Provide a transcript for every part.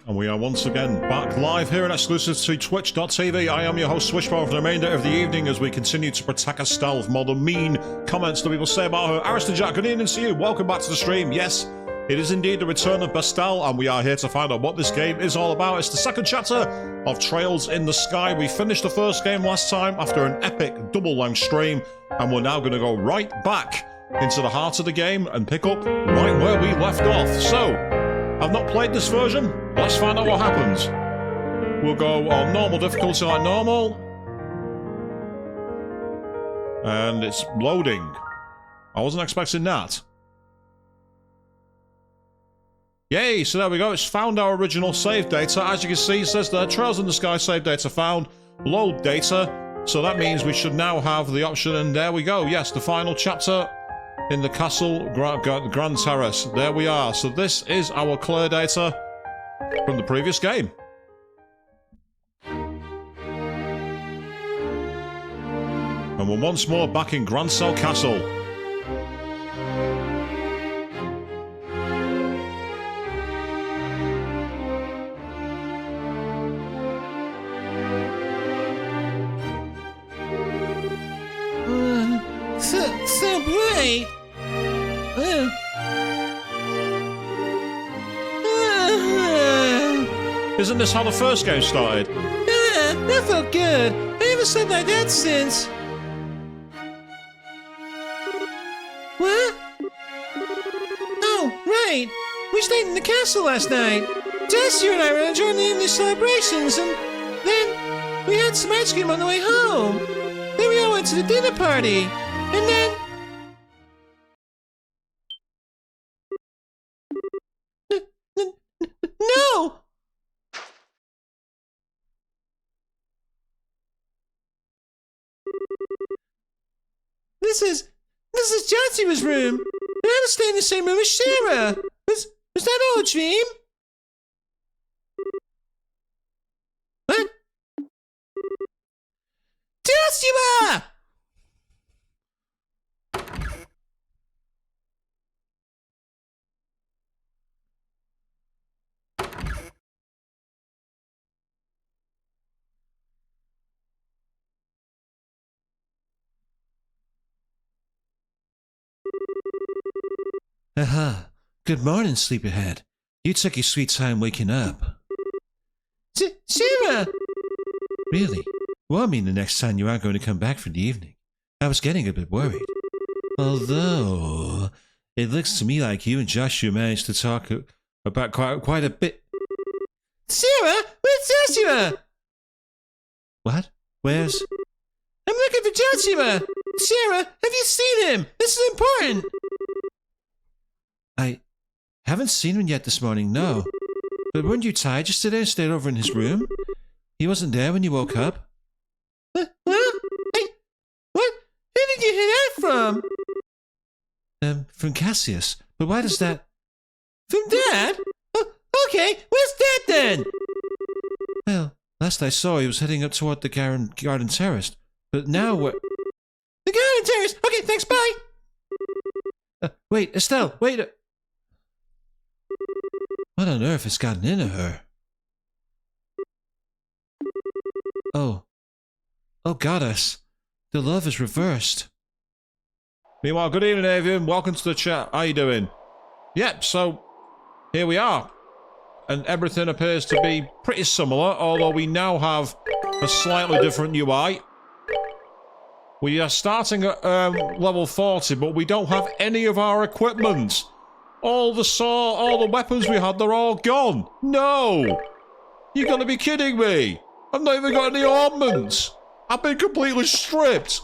and we are once again back live here and exclusive to twitch.tv. I am your host Swishbar for the remainder of the evening as we continue to protect Estelle from all the mean comments that people say about her. Ariston Jack, good evening to you. Welcome back to the stream. Yes, it is indeed the return of Estelle, and we are here to find out what this game is all about. It's the second chapter of Trails in the Sky. We finished the first game last time after an epic double-length stream, and we're now going to go right back into the heart of the game and pick up right where we left off. So, I've not played this version. Let's find out what happens. We'll go on normal difficulty like normal. And it's loading. I wasn't expecting that. Yay, so there we go. It's found our original save data. As you can see, it says there, Trails in the Sky save data found. Load data. So that means we should now have the option, and there we go. Yes, the final chapter in the castle Grand Terrace. There we are. So this is our clear data from the previous game. And we're once more back in Grancel Castle. So bright. Isn't this how the first game started? That felt good. I haven't slept like that since. What? Oh, right. We stayed in the castle last night. Jessie and I were enjoying the evening celebrations, and then we had some ice cream on the way home. Then we all went to the dinner party, and then... No! This is Joshua's room. And I was staying in the same room as Sarah. Was that all a dream? What? Joshua! Aha. Good morning, sleepyhead. You took your sweet time waking up. Sarah! Really? Well, I mean the next time you are going to come back for the evening. I was getting a bit worried. Although, it looks to me like you and Joshua managed to talk about quite a bit. Sarah! Where's Joshua? What? Where's... I'm looking for Joshua! Sarah, have you seen him? This is important! I haven't seen him yet this morning, no. But weren't you tired yesterday and stayed over in his room? He wasn't there when you woke up? What? What? Who did you hear that from? From Cassius. But why does that... From Dad? Oh, okay, where's Dad then? Well, last I saw he was heading up toward the garden terrace. But now we're... The garden terrace! Okay, thanks, bye! Wait, Estelle, wait What on earth has gotten into her? Oh, goddess. The love is reversed. Meanwhile, good evening, Avian. Welcome to the chat. How you doing? Yep, so here we are. And everything appears to be pretty similar, although we now have a slightly different UI. We are starting at level 40, but we don't have any of our equipment. All the weapons we had, they're all gone. No! You're gonna be kidding me. I've not even got any armaments. I've been completely stripped.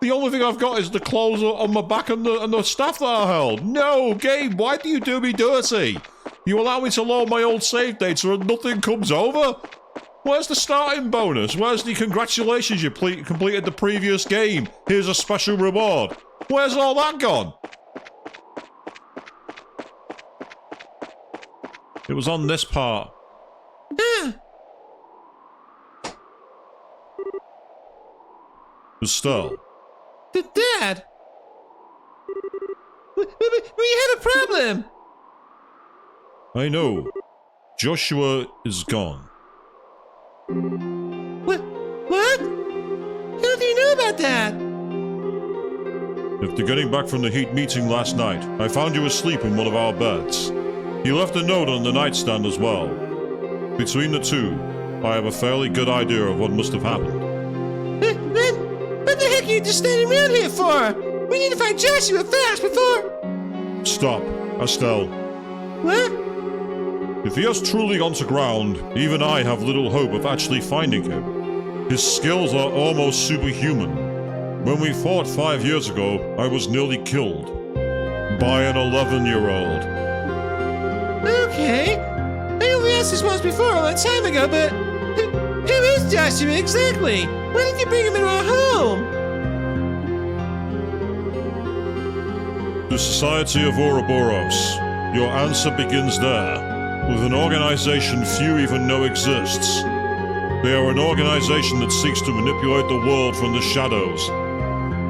The only thing I've got is the clothes on my back and the staff that I held. No, game, why do you do me dirty? You allow me to load my old save data and nothing comes over? Where's the starting bonus? Where's the congratulations you completed the previous game? Here's a special reward. Where's all that gone? It was on this part. Estelle. Dad! We had a problem! I know. Joshua is gone. What? How do you know about that? After getting back from the heat meeting last night, I found you asleep in one of our beds. You left a note on the nightstand as well. Between the two, I have a fairly good idea of what must have happened. Then, what the heck are you just standing around here for? We need to find Joshua fast before... Stop, Estelle. What? If he has truly gone to ground, even I have little hope of actually finding him. His skills are almost superhuman. When we fought 5 years ago, I was nearly killed. By an 11-year-old. Okay. I only asked this once before a long time ago, but... Who is Joshua exactly? Why did you bring him into our home? The Society of Ouroboros. Your answer begins there, with an organization few even know exists. They are an organization that seeks to manipulate the world from the shadows,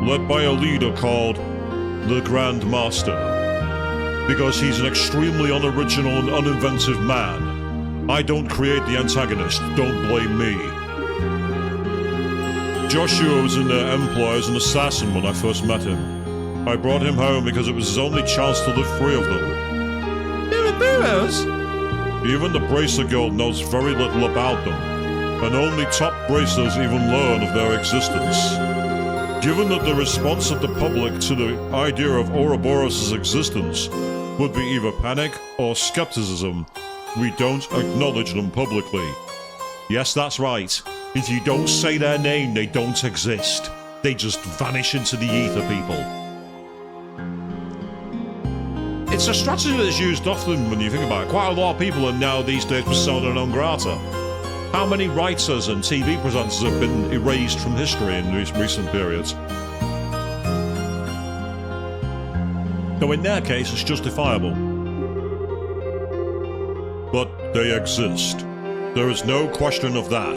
led by a leader called the Grand Master. Because he's an extremely unoriginal and uninventive man. I don't create the antagonist, don't blame me. Joshua was in their employ as an assassin when I first met him. I brought him home because it was his only chance to live free of them. Ouroboros? Even the Bracer Guild knows very little about them, and only top bracers even learn of their existence. Given that the response of the public to the idea of Ouroboros' existence would be either panic or skepticism, we don't acknowledge them publicly. Yes, that's right. If you don't say their name, they don't exist. They just vanish into the ether, people. It's a strategy that's used often when you think about it. Quite a lot of people are now these days persona non grata. How many writers and TV presenters have been erased from history in these recent periods? Though in their case, it's justifiable. But they exist. There is no question of that.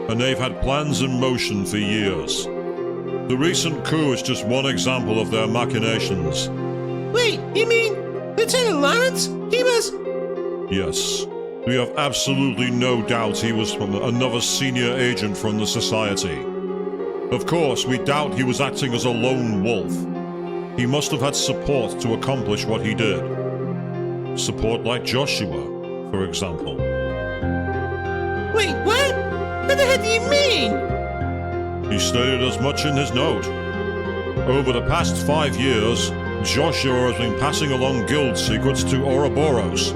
And they've had plans in motion for years. The recent coup is just one example of their machinations. Wait, you mean Lieutenant Lawrence? He was... Yes. We have absolutely no doubt he was from another senior agent from the Society. Of course, we doubt he was acting as a lone wolf. He must have had support to accomplish what he did. Support like Joshua, for example. Wait, what? What the heck do you mean? He stated as much in his note. Over the past 5 years, Joshua has been passing along guild secrets to Ouroboros.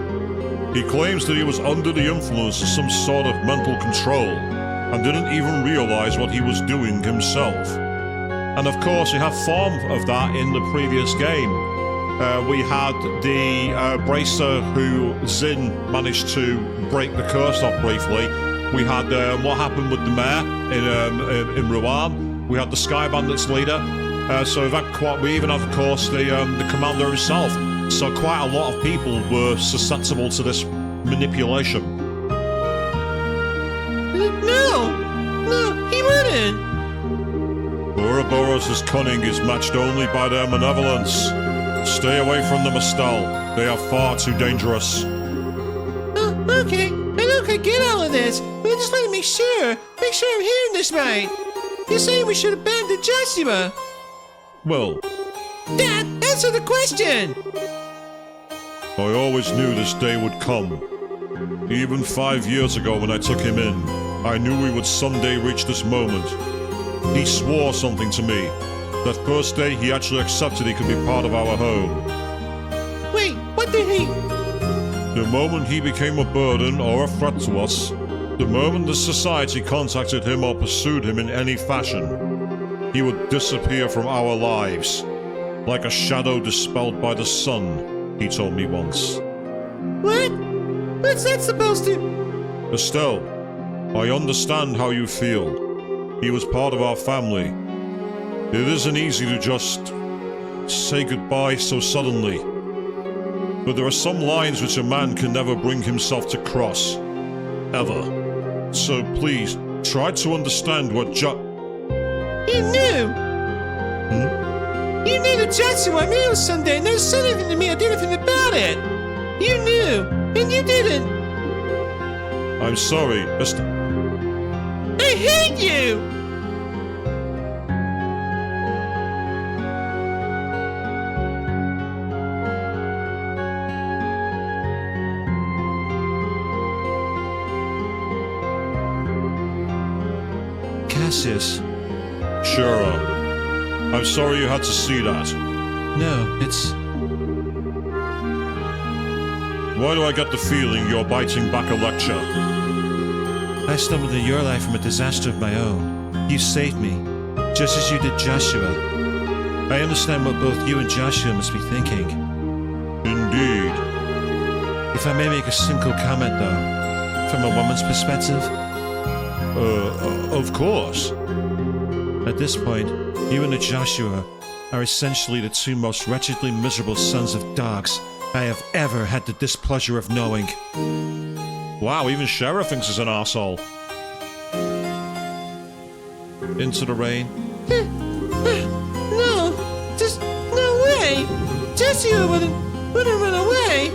He claims that he was under the influence of some sort of mental control and didn't even realize what he was doing himself. And of course, we have form of that in the previous game. We had the bracer who Zin managed to break the curse off briefly. We had what happened with the mayor in Rouen. We had the Sky Bandits leader. So we even have, of course, the commander himself. So quite a lot of people were susceptible to this manipulation. No, he wouldn't. Ouroboros' cunning is matched only by their malevolence. Stay away from them, Estelle. They are far too dangerous. Okay. I don't get all of this, but I just want to make sure I'm hearing this right. You're saying we should abandon Joshua? Well, Dad, answer the question! I always knew this day would come. Even 5 years ago when I took him in, I knew we would someday reach this moment. He swore something to me. That first day he actually accepted he could be part of our home. Wait, what did he... The moment he became a burden or a threat to us, the moment the Society contacted him or pursued him in any fashion, he would disappear from our lives, like a shadow dispelled by the sun, he told me once. What? What's that supposed to... Estelle, I understand how you feel. He was part of our family. It isn't easy to just say goodbye so suddenly. But there are some lines which a man can never bring himself to cross. Ever. So please, try to understand what You knew! You knew that Joshua meal someday and never said anything to me or did anything about it! You knew! And you didn't! I'm sorry, I hate you! Cassius. Sure. I'm sorry you had to see that. No, it's... Why do I get the feeling you're biting back a lecture? I stumbled into your life from a disaster of my own. You saved me, just as you did Joshua. I understand what both you and Joshua must be thinking. Indeed. If I may make a simple comment, though, from a woman's perspective. Of course. At this point, you and the Joshua are essentially the two most wretchedly miserable sons of dogs I have ever had the displeasure of knowing. Wow, even Sheriff thinks he's an arsehole. Into the rain. No, just no way! Joshua wouldn't run away!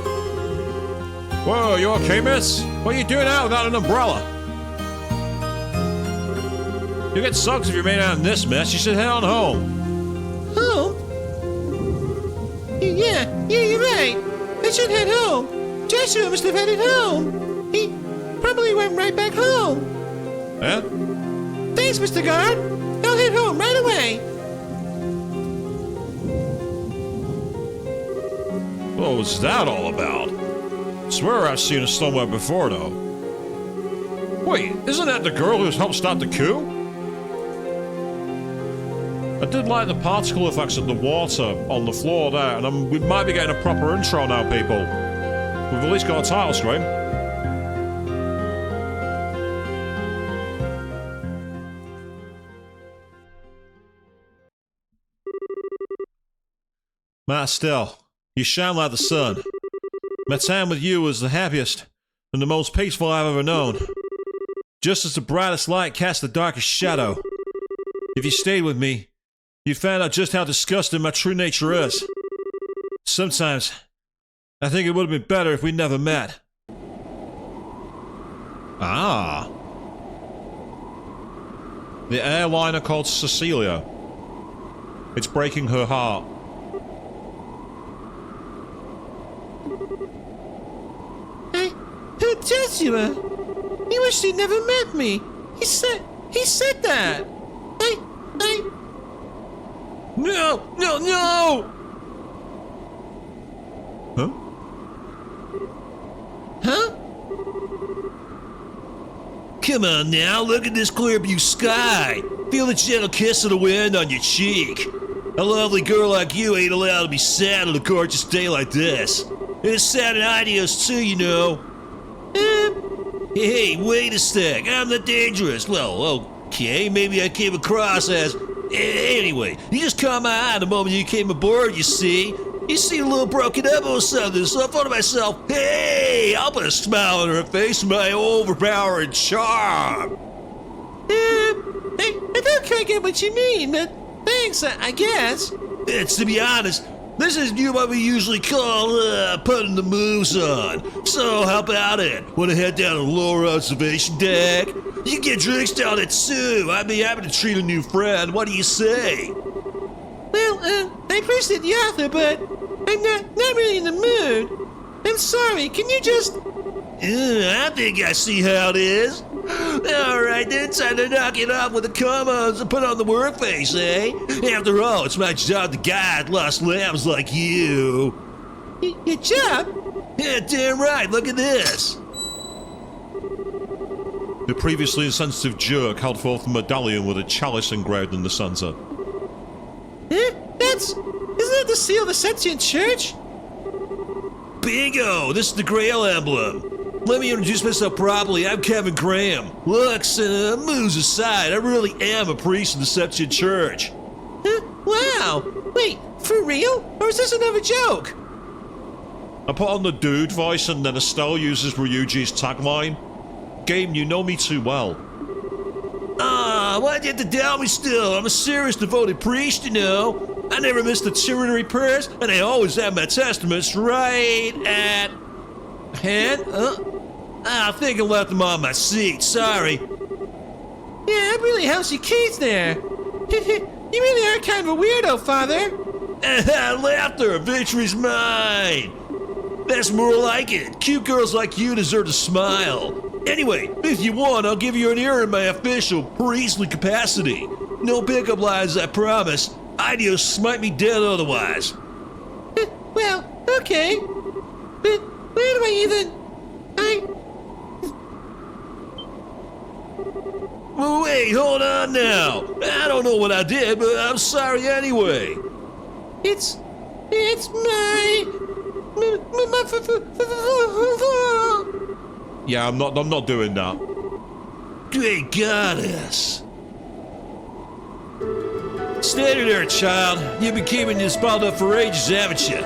Whoa, you okay, miss? What are you doing out without an umbrella? You get soaked if you're made out in this mess. You should head on home. Home? Yeah, you're right. I should head home. Joshua must have headed home. He probably went right back home. Yeah? Thanks, Mr. Guard. I'll head home right away. What was that all about? I swear I've seen her somewhere before, though. Wait, isn't that the girl who's helped start the coup? I did like the particle effects of the water on the floor there, and we might be getting a proper intro now, people. We've at least got a title screen. Ma, Estelle, you shine like the sun. My time with you was the happiest and the most peaceful I've ever known. Just as the brightest light casts the darkest shadow. If you stayed with me, you found out just how disgusting my true nature is. Sometimes, I think it would have been better if we never met. Ah. The airliner called Cecilia. It's breaking her heart. Joshua, he wished he'd never met me. He said that. No! Huh? Come on now, look at this clear blue sky. Feel the gentle kiss of the wind on your cheek. A lovely girl like you ain't allowed to be sad on a gorgeous day like this. And it's sad and ideas too, you know. Hey, wait a sec, I'm not dangerous. Well, okay, maybe I came across as... Anyway, you just caught my eye the moment you came aboard, you see. You seem a little broken up or something, so I thought to myself, hey, I'll put a smile on her face with my overpowering charm. I don't quite get what you mean, but thanks, I guess. It's, to be honest, this is what we usually call putting the moves on. So how about it? Want to head down to the lower observation deck? You can get drinks down there too. I'd be happy to treat a new friend. What do you say? Well, I appreciate the offer, but I'm not really in the mood. I'm sorry, can you just... I think I see how it is. Alright then, time to knock it off with the commas and put on the work face, eh? After all, it's my job to guide lost lambs like you. Your job? Yeah, damn right, look at this. The previously insensitive jerk held forth a medallion with a chalice engraved in the center. Isn't that the seal of the Sentient Church? Bingo! This is the Grail emblem. Let me introduce myself properly. I'm Kevin Graham. Looks and moves aside, I really am a priest of the Sentient Church. Wow! Wait, for real? Or is this another joke? I put on the dude voice and then Estelle uses Ryuji's tagline. Game, you know me too well. Why'd you have to doubt me still? I'm a serious devoted priest, you know. I never miss the trinity prayers, and I always have my testaments right at hand. I think I left them on my seat. Sorry. Yeah, that really helps your case there. You really are kind of a weirdo, Father. Laughter, victory's mine. That's more like it. Cute girls like you deserve to smile. Anyway, if you want, I'll give you an ear in my official priestly capacity. No pickup lines, I promise. Ideos smite me dead otherwise. Well, okay. But where do I even... Well, wait, hold on now. I don't know what I did, but I'm sorry anyway. It's my... Yeah, I'm not doing that. Great goddess. Steady there, child. You've been keeping this balled up for ages, haven't you?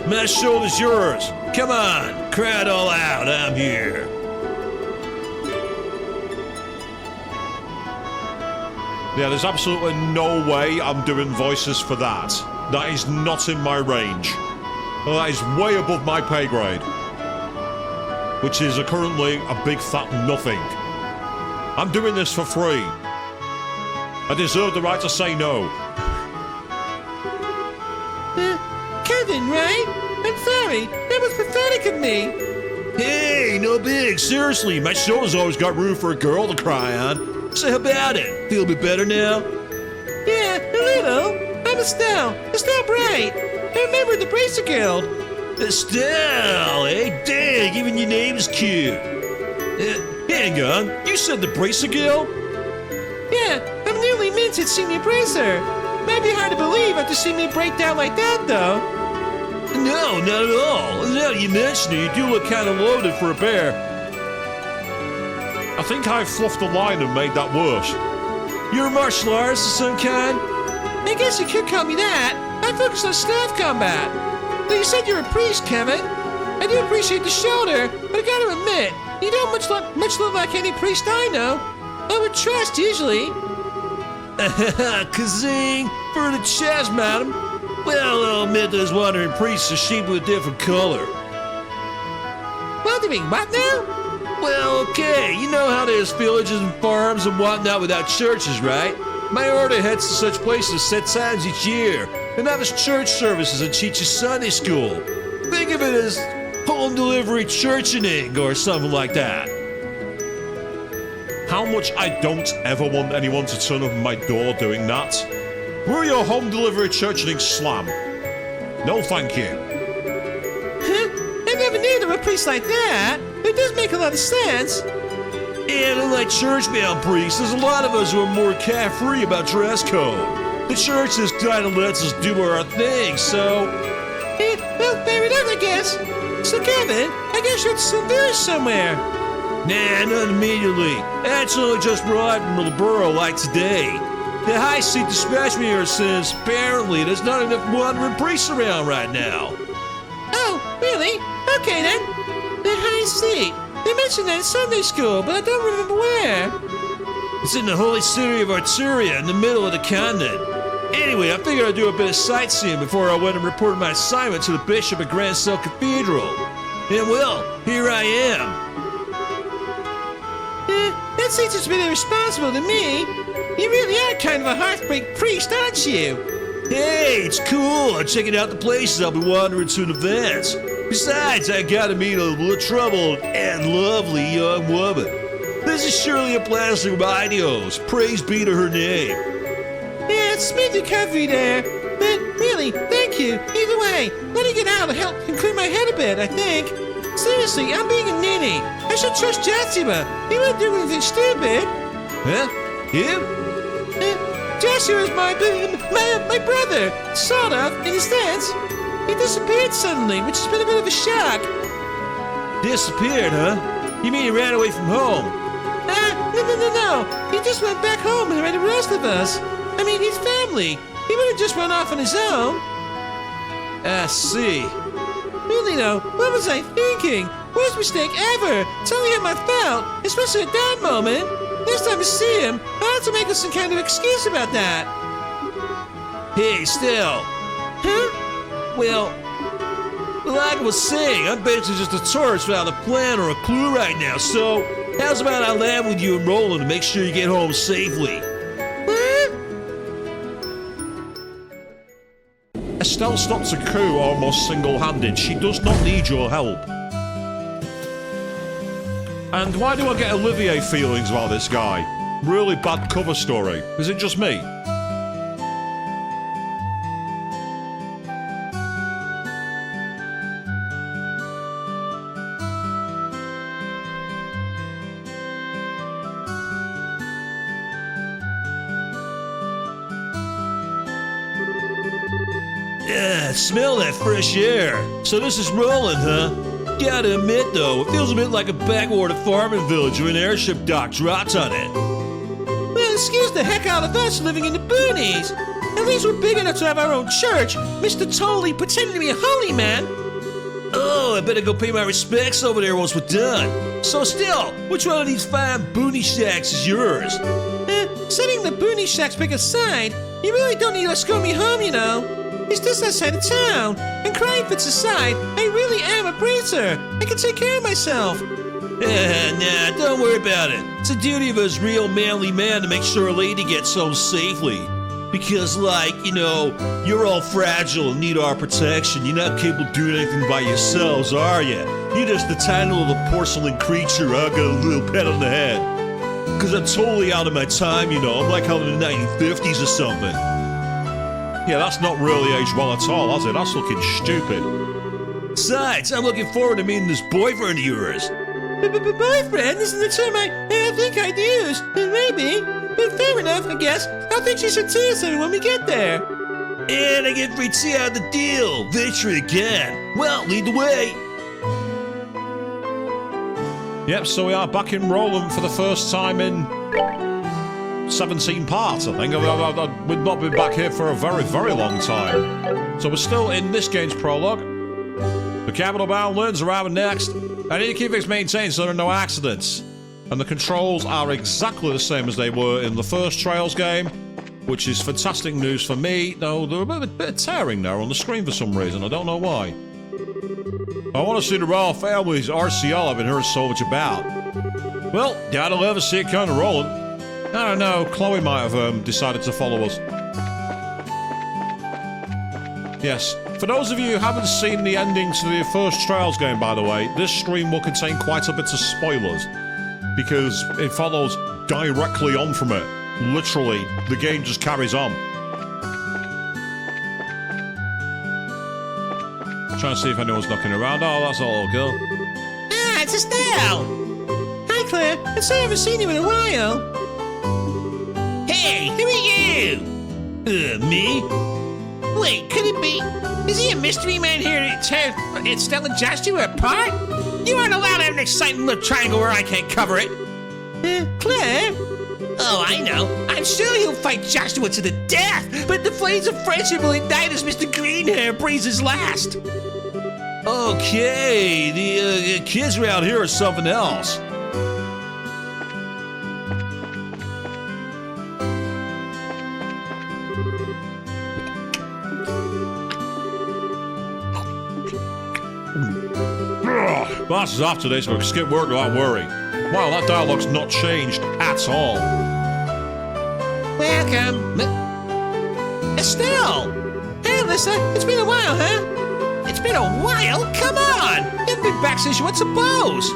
My shoulder's yours. Come on, cry it all out. I'm here. Yeah, there's absolutely no way I'm doing voices for that. That is not in my range. That is way above my pay grade. Which is currently a big fat nothing. I'm doing this for free. I deserve the right to say no. Kevin, right? I'm sorry. That was pathetic of me. Hey, no big. Seriously, my shoulder's always got room for a girl to cry on. So how about it? Feel a bit better now? Yeah, a little. I'm Estelle. Estelle Bright. I remember the Bracer Guild. Estelle, eh? Dang, even your name is cute. Hang on, you said the Bracer Guild? Yeah, I'm newly minted senior bracer. Might be hard to believe after seeing me break down like that, though. No, not at all. Now that you mention it, you do look kind of loaded for a bear. I think I fluffed the line and made that worse. You're a martial artist of some kind? I guess you could call me that. I focus on staff combat. Though you said you're a priest, Kevin. I do appreciate the shoulder, but I gotta admit, you don't much look like any priest I know. I would trust, usually. Kazing! For the chest, madam. Well, I'll admit those wandering priests are sheep with a different color. Well, do you mean what now? Well, okay, you know how there's villages and farms and whatnot without churches, right? My order heads to such places set times each year, and offers church services and teaches Sunday school. Think of it as home delivery churching or something like that. How much I don't ever want anyone to turn up at my door doing that. We're your home delivery churching slam. No thank you. I never knew there were priests like that. It does make a lot of sense. And unlike church-bound priests, there's a lot of us who are more carefree about dress code. The church just kind of lets us do our thing, so... Well, fair enough, I guess. So, Kevin, I guess you're at some village somewhere. Nah, not immediately. Actually, just arrived from the borough like today. The high seat dispatched me here since apparently there's not enough wandering priests around right now. Oh, really? Okay, then. The high seat. They mentioned that in Sunday school, but I don't remember where. It's in the holy city of Arturia in the middle of the continent. Anyway, I figured I'd do a bit of sightseeing before I went and reported my assignment to the bishop at Grancel Cathedral. And well, here I am. That seems just really responsible to me. You really are kind of a heartbreak priest, aren't you? Hey, it's cool. I'm checking out the places I'll be wandering to in advance. Besides, I gotta meet a little troubled and lovely young woman. This is surely a blessing of ideals. Praise be to her name. Yeah, it's smooth recovery there. But really, thank you. Either way, letting it out will help clear my head a bit, I think. Seriously, I'm being a ninny. I should trust Joshua. He wouldn't do anything stupid. Huh? You? Joshua is my brother, sort of, in a sense. He disappeared suddenly, which has been a bit of a shock. Disappeared, huh? You mean he ran away from home? No. He just went back home and the rest of us. I mean, he's family. He wouldn't just run off on his own. I see. Really though, what was I thinking? Worst mistake ever. Telling him I felt, especially at that moment. Next time I see him, I'll have to make us some kind of excuse about that. Hey, Estelle. Huh? Well, Like I was saying, I'm basically just a tourist without a plan or a clue right now, so how's about I land with you and Roland to make sure you get home safely? What? Estelle stops a coup almost single-handed. She does not need your help. And why do I get Olivier feelings about this guy? Really bad cover story. Is it just me? Smell that fresh air. So this is Roland, huh? Gotta admit, though, it feels a bit like a backwater farming village with an airship dock dropped on it. Well, excuse the heck out of us living in the boonies. At least we're big enough to have our own church. Mr. Tolley pretending to be a holy man. Oh, I better go pay my respects over there once we're done. So still, which one of these fine boonie shacks is yours? Setting the boonie shacks pick aside, you really don't need to escort me home, you know. It's just outside of town. And crying fits aside, I really am a bracer. I can take care of myself. Nah, don't worry about it. It's the duty of a real manly man to make sure a lady gets home safely. Because, like, you know, you're all fragile and need our protection. You're not capable of doing anything by yourselves, are you? You're just a tiny little porcelain creature. I got a little pet on the head. Because I'm totally out of my time, you know. I'm like out in the 1950s or something. Yeah, that's not really aged well at all, has it? That's looking stupid. Besides, I'm looking forward to meeting this boyfriend of yours. Boyfriend isn't the term I think I'd use. Maybe. But fair enough, I guess. I think she should see us when we get there. And I get free tea out of the deal. Victory again. Well, lead the way. Yep, so we are back in Roland for the first time in 17 parts, I think. We've not been back here for a very, very long time. So we're still in this game's prologue. The capital bound learns arriving next. I need to keep things maintained so there are no accidents. And the controls are exactly the same as they were in the first Trails game, which is fantastic news for me, though they're a bit of tearing now on the screen for some reason. I don't know why. I want to see the royal family's RCL I've been hearing so much about. Well, gotta love to see it kind of rolling. I don't know, Chloe might have decided to follow us. Yes, for those of you who haven't seen the ending to the first Trails game, by the way, this stream will contain quite a bit of spoilers, because it follows directly on from it. Literally, the game just carries on. Trying to see if anyone's knocking around. Oh, that's a little girl. Ah, it's Estelle! Hi, Claire. I say I haven't seen you in a while. Hey, who are you? Me? Wait, could it be? Is he a mystery man here to tear Estelle and Joshua apart? You aren't allowed to have an exciting little triangle where I can't cover it. Claire? Oh, I know. I'm sure he'll fight Joshua to the death, but the flames of friendship will ignite as Mr. Greenhair breathes his last. Okay, the kids around here are something else. Boss is off today, so we can skip work without worry. Wow, that dialogue's not changed at all. Welcome. Estelle! Hey, Alyssa, it's been a while, huh? It's been a while? Come on! You haven't been back since you went to Bose.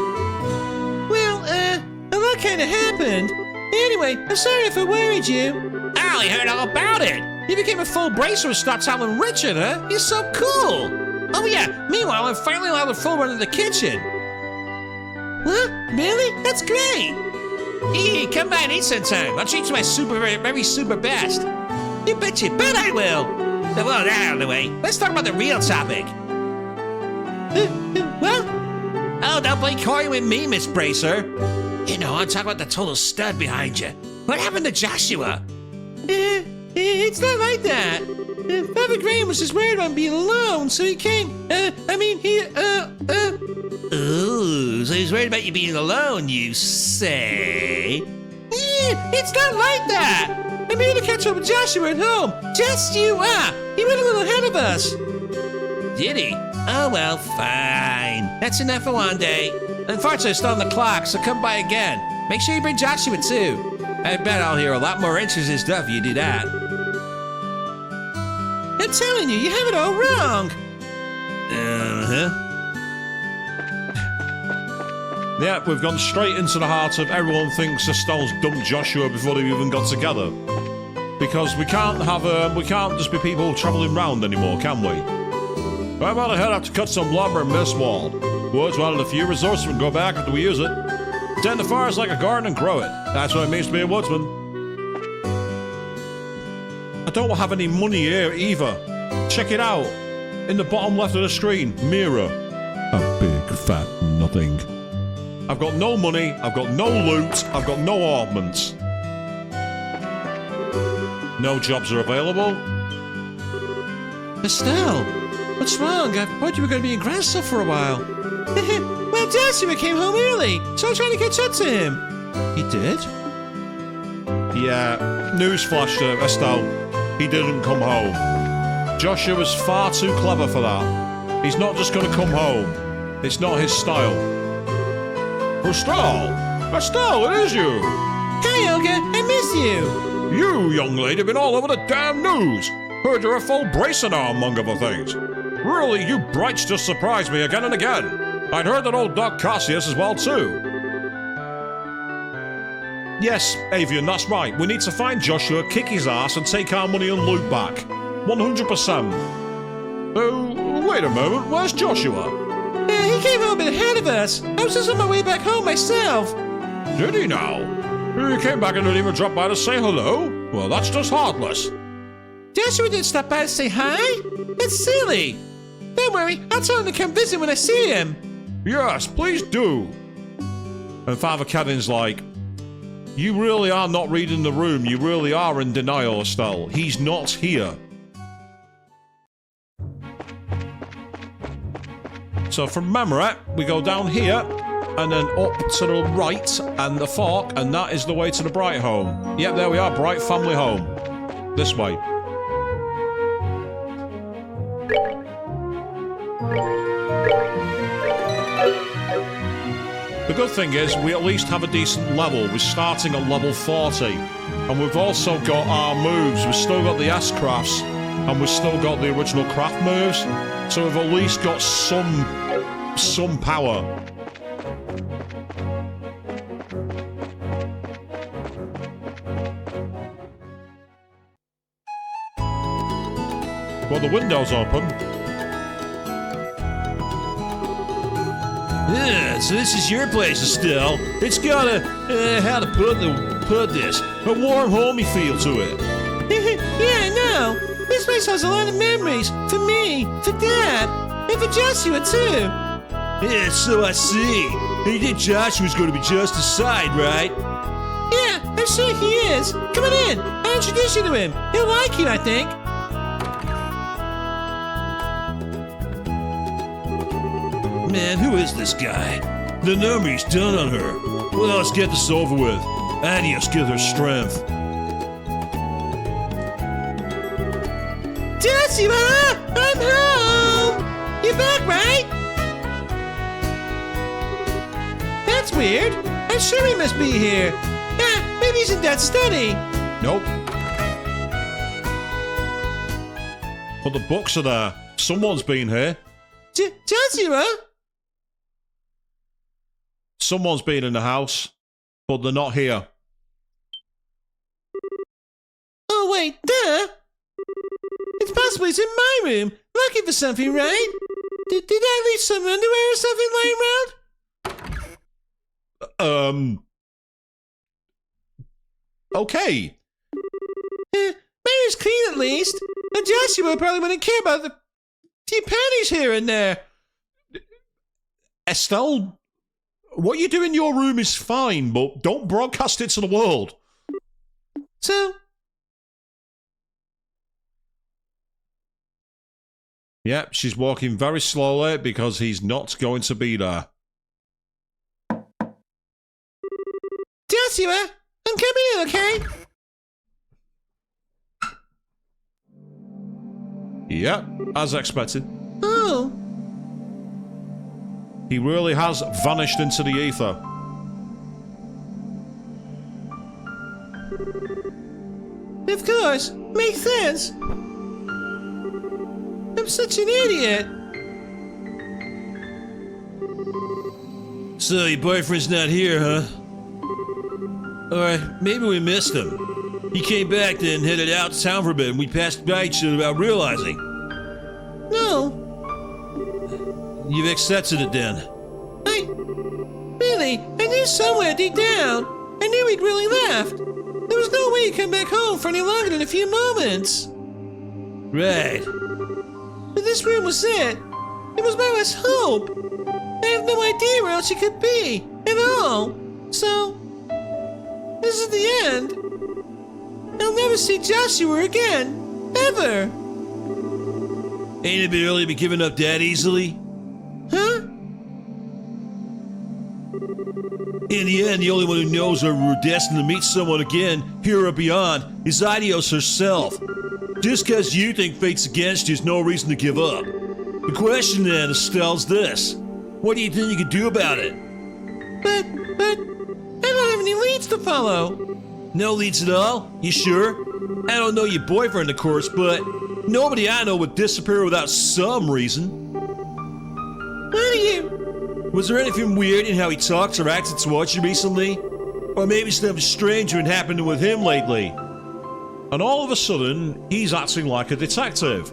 Well, a lot kind of happened. Anyway, I'm sorry if I worried you. I only heard all about it. You became a full bracer and stopped telling Richard, huh? You're so cool. Oh yeah, meanwhile, I'm finally allowed to full run in the kitchen. What? Really? That's great. Hey, come by and eat sometime. I'll treat you my very super best. You bet I will. Well, that out of the way. Let's talk about the real topic. What? Oh, don't play coy with me, Miss Bracer. You know, I'm talking about the total stud behind you. What happened to Joshua? It's not like that. Father Graham was just worried about being alone, so he came. Ooh, so he's worried about you being alone, you say? It's not like that. I'm here to catch up with Joshua at home. Just you are. He went a little ahead of us. Did he? Oh, well, fine. That's enough for one day. Unfortunately, it's on the clock, so come by again. Make sure you bring Joshua, too. I bet I'll hear a lot more interesting stuff if you do that. I'm telling you, you have it all wrong. Uh-huh. Yeah, we've gone straight into the heart of everyone thinks Estelle's dumped Joshua before they even got together. Because we can't just be people travelling round anymore, can we? How about I head out to cut some lumber in Mistwald? Woods one of the few resources we can go back after we use it. Tend the forest like a garden and grow it. That's what it means to be a woodsman. I don't have any money here either. Check it out. In the bottom left of the screen, mirror. A big fat nothing. I've got no money, I've got no loot, I've got no ornaments. No jobs are available. Estelle, what's wrong? I thought you were going to be in Grancel for a while. Well, Joshua came home early, so I'm trying to catch up to him. He did? Yeah, newsflash to Estelle. He didn't come home. Joshua was far too clever for that. He's not just going to come home. It's not his style. Estelle! Estelle, it is you! Hi, Olga, I miss you. You, young lady, been all over the damn news. Heard you're a full bracer now, among other things. Really, you brights just surprised me again and again. I'd heard that old Doc Cassius as well, too. Yes, Avian, that's right. We need to find Joshua, kick his ass, and take our money and loot back. 100%. Oh, wait a moment. Where's Joshua? He came home ahead of us. I was just on my way back home myself. Did he now? He came back and didn't even drop by to say hello? Well, that's just heartless. Joshua didn't stop by to say hi? That's silly. Don't worry, I'll tell him to come visit when I see him. Yes, please do. And Father Kevin's like, you really are not reading the room. You really are in denial, Estelle. He's not here. So from memory, we go down here, and then up to the right, and the fork, and that is the way to the Bright home. Yep, there we are, Bright family home. This way. The good thing is, we at least have a decent level. We're starting at level 40. And we've also got our moves. We've still got the S-crafts, and we've still got the original craft moves. So we've at least got some power. Well, the window's open. Yeah, so this is your place, Estelle. It's got how to put this, a warm, homey feel to it. Yeah, I know. This place has a lot of memories. For me, for Dad, and for Joshua, too. Yeah, so I see. And you think Joshua's going to be just aside, right? Yeah, I'm sure he is. Come on in. I'll introduce you to him. He'll like you, I think. Man, who is this guy? The number he's done on her. Well, let's get this over with. Adios, give her strength. Joshua, I'm home. You're back, right? That's weird. I'm sure he must be here. Maybe he's in Dad's study. Nope. But the books are there. Someone's been here. Joshua? Someone's been in the house, but they're not here. Oh, wait, duh. It's possible he's in my room, looking for something, right? Did I leave some underwear or something lying around? Okay. Mary's clean at least. And Joshua probably wouldn't care about the few panties here and there. Estelle, what you do in your room is fine, but don't broadcast it to the world. So? Yep, she's walking very slowly because he's not going to be there. Joshua, I'm coming in, okay? Yep, as expected. Oh, He really has vanished into the ether. Of course, makes sense. I'm such an idiot. So your boyfriend's not here, huh? Alright, maybe we missed him. He came back then, headed out to town for a bit, and we passed by each other without realizing. No, You've accepted it then. really, I knew somewhere deep down. I knew he'd really left. There was no way he'd come back home for any longer than a few moments. Right. But this room was it. It was my last hope. I have no idea where else he could be at all. So, this is the end. I'll never see Joshua again. Ever. Ain't it a bit early to be giving up that easily? Huh? In the end, the only one who knows that we're destined to meet someone again, here or beyond, is Idios herself. Just because you think fate's against you is no reason to give up. The question then, Estelle's this. What do you think you can do about it? But, I don't have any leads to follow. No leads at all? You sure? I don't know your boyfriend, of course, but nobody I know would disappear without some reason. What are you? Was there anything weird in how he talks or acted towards you recently? Or maybe something strange had happened with him lately? And all of a sudden, he's acting like a detective.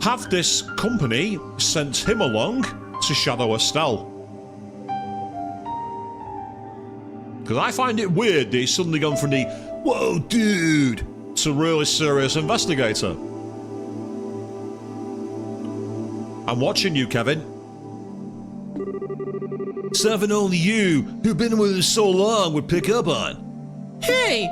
Have this company sent him along to shadow Estelle? Because I find it weird that he's suddenly gone from the "whoa, dude" to really serious investigator. I'm watching you, Kevin. Something only you, who've been with us so long, would pick up on. Hey!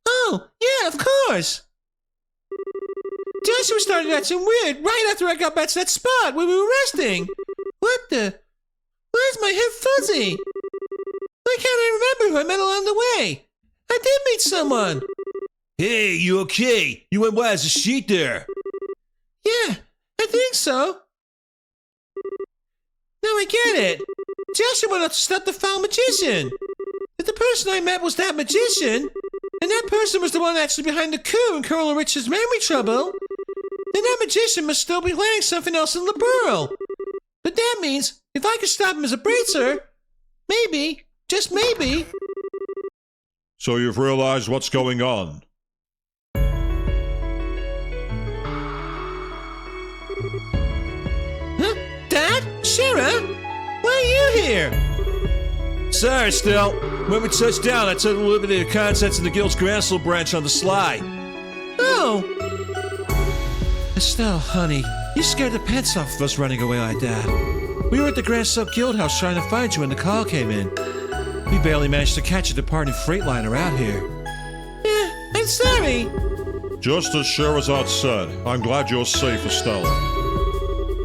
Oh, yeah, of course! Joshua started acting weird right after I got back to that spot where we were resting. What the? Why is my head fuzzy? Why can't I remember who I met along the way? I did meet someone. Hey, you okay? You went wide as a sheet there. Yeah, I think so. Now I get it. Joshua went out to stop the foul magician. If the person I met was that magician, and that person was the one actually behind the coup in Colonel Richard's memory trouble, then that magician must still be planning something else in the burrow. But that means if I could stop him as a bracer, maybe, just maybe. So you've realized what's going on? Huh? Dad? Shara? Why are you here? Sorry, Estelle. When we touched down, I took a little bit of the contents of the guild's Grancel branch on the sly. Oh. Estelle, honey, you scared the pants off of us running away like that. We were at the Grancel Guild House trying to find you when the call came in. We barely managed to catch a departing freightliner out here. Yeah, I'm sorry. Just as Sherazade said, I'm glad you're safe, Estelle.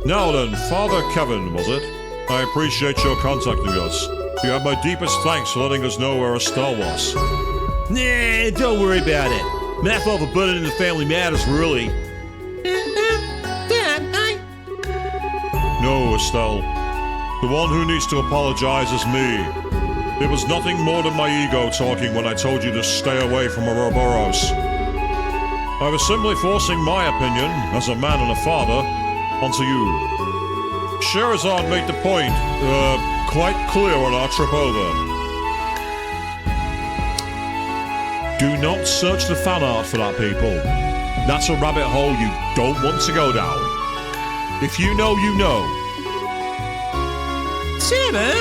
Now then, Father Kevin, was it? I appreciate your contacting us. You have my deepest thanks for letting us know where Estelle was. Nah, don't worry about it. Math all the button in the family matters, really. Dad, No, Estelle. The one who needs to apologize is me. It was nothing more than my ego talking when I told you to stay away from Ouroboros. I was simply forcing my opinion, as a man and a father, onto you. Sherazade made the point, quite clear on our trip over. Do not search the fan art for that, people. That's a rabbit hole you don't want to go down. If you know, you know. Sarah?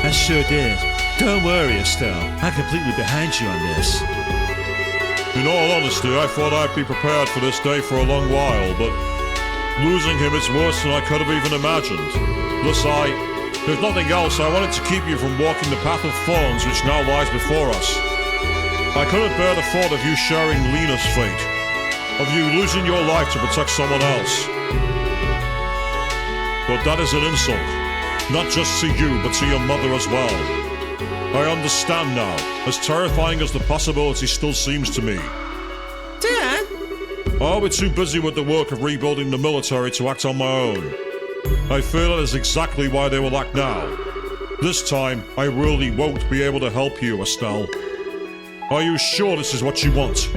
I sure did. Don't worry, Estelle. I'm completely behind you on this. In all honesty, I thought I'd be prepared for this day for a long while, but losing him is worse than I could have even imagined. Thus there's nothing else. I wanted to keep you from walking the path of thorns which now lies before us. I couldn't bear the thought of you sharing Lena's fate, of you losing your life to protect someone else. But that is an insult, not just to you, but to your mother as well. I understand now, as terrifying as the possibility still seems to me. Dad? I'll be too busy with the work of rebuilding the military to act on my own. I feel that is exactly why they will act now. This time, I really won't be able to help you, Estelle. Are you sure this is what you want?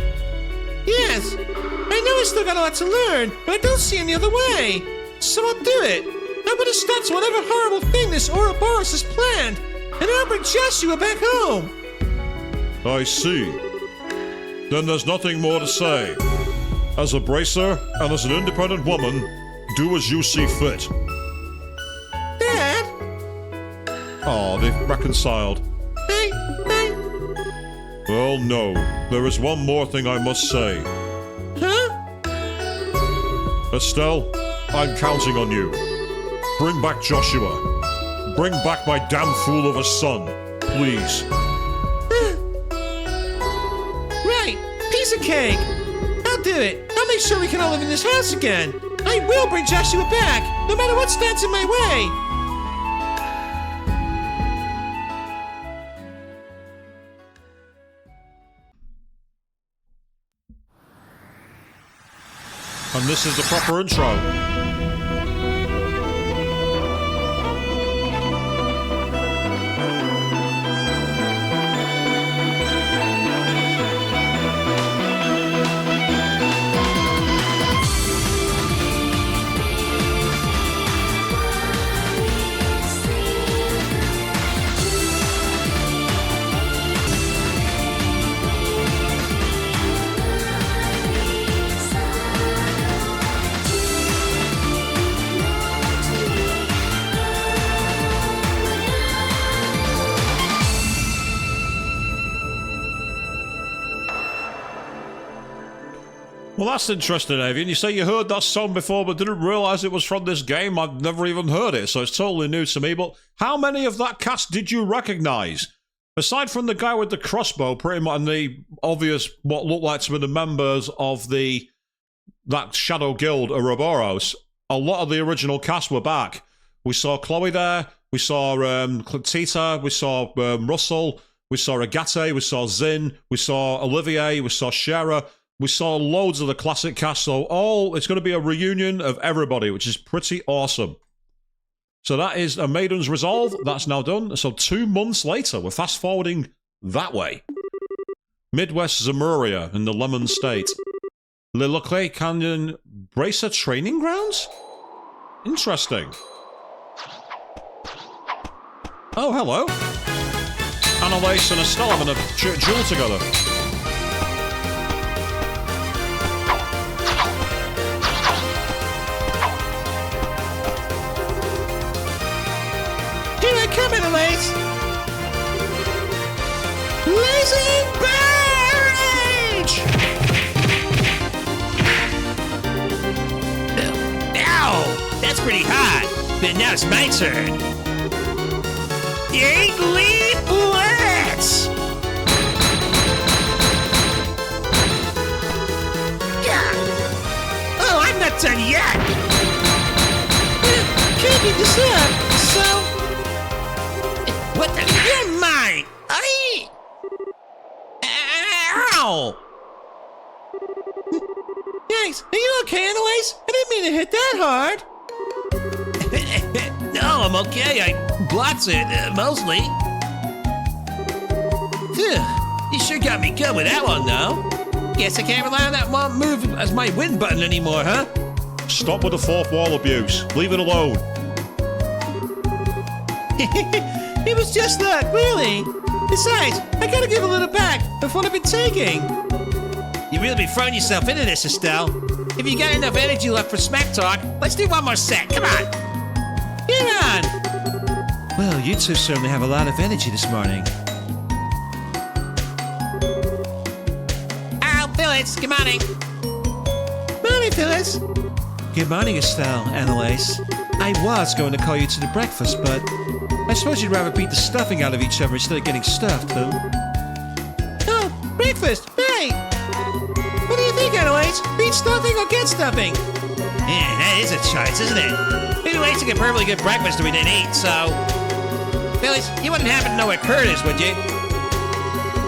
Yes. I know I still got a lot to learn, but I don't see any other way. So I'll do it. I'll put a stop to whatever horrible thing this Ouroboros has planned, and I'll bring Joshua back home. I see. Then there's nothing more to say. As a bracer and as an independent woman, do as you see fit. Dad? Oh, they've reconciled. I... Well, no. There is one more thing I must say. Huh? Estelle, I'm counting on you. Bring back Joshua. Bring back my damn fool of a son. Please. Right. Piece of cake. I'll do it. I'll make sure we can all live in this house again. I will bring Joshua back, no matter what stands in my way. And this is the proper intro. Well, that's interesting, Avian. You say you heard that song before but didn't realise it was from this game. I've never even heard it, so it's totally new to me. But how many of that cast did you recognise? Aside from the guy with the crossbow, pretty much, and the obvious, what looked like to be the members of that Shadow Guild, Ouroboros, a lot of the original cast were back. We saw Chloe there, we saw Tita, we saw Russell, we saw Agate, we saw Zin, we saw Olivier, we saw Shara. We saw loads of the classic cast, so it's going to be a reunion of everybody, which is pretty awesome. So that is A Maiden's Resolve. That's now done. So 2 months later, we're fast-forwarding that way. Midwest Zemuria in the Lemon State. Lilocre Canyon Bracer Training Grounds? Interesting. Oh, hello. Annalise and Estelle having a duel together. Annalise! Blazing Barrage! Ow! That's pretty hot. But now it's my turn. Eight Leaf Blitz! Yeah! Oh, I'm not done yet! Can't keep this up, so... What the? You're mine! Ow! Yikes, are you okay, Annalise? I didn't mean to hit that hard. No, I'm okay. I blocked it, mostly. Phew, you sure got me good with that one, though. Guess I can't rely on that one move as my win button anymore, huh? Stop with the fourth wall abuse. Leave it alone. It was just that, really. Besides, I gotta give a little back of what I've been taking. You really be throwing yourself into this, Estelle. If you got enough energy left for smack talk, let's do one more set. Come on. You're on. Well, you two certainly have a lot of energy this morning. Oh, Phyllis, good morning. Morning, Phyllis. Good morning, Estelle, Annalise. I was going to call you to the breakfast, but I suppose you'd rather beat the stuffing out of each other instead of getting stuffed, though. Oh, breakfast, right. What do you think, Annalise? Beat stuffing or get stuffing? Yeah, that is a choice, isn't it? Two ways to get perfectly good breakfast that we didn't eat, so... Phyllis, you wouldn't happen to know where Kurt is, would you?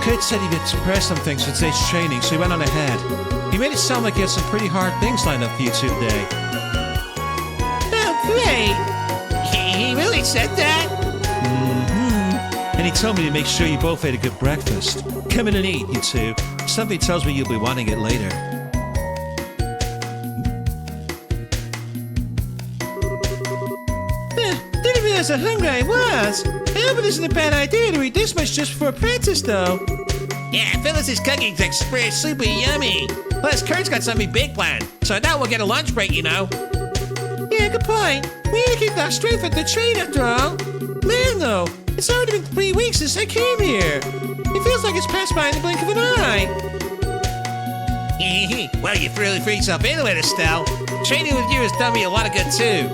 Kurt said he'd expressed some things for today's training, so he went on ahead. He made it sound like he had some pretty hard things lined up for you two today. Oh, great. He really said that? And he told me to make sure you both ate a good breakfast. Come in and eat, you two. Something tells me you'll be wanting it later. Didn't realize how hungry I was. I hope it isn't a bad idea to eat this much just before practice, though. Yeah, Phyllis's cooking's express super yummy. Plus, Kurt's got something big planned, so I doubt we'll get a lunch break, you know. Yeah, good point. We need to keep that strength at the train after all. Man, though, it's already been 3 weeks since I came here. It feels like it's passed by in the blink of an eye. Well, you've really freed yourself into it, Estelle. Training with you has done me a lot of good, too.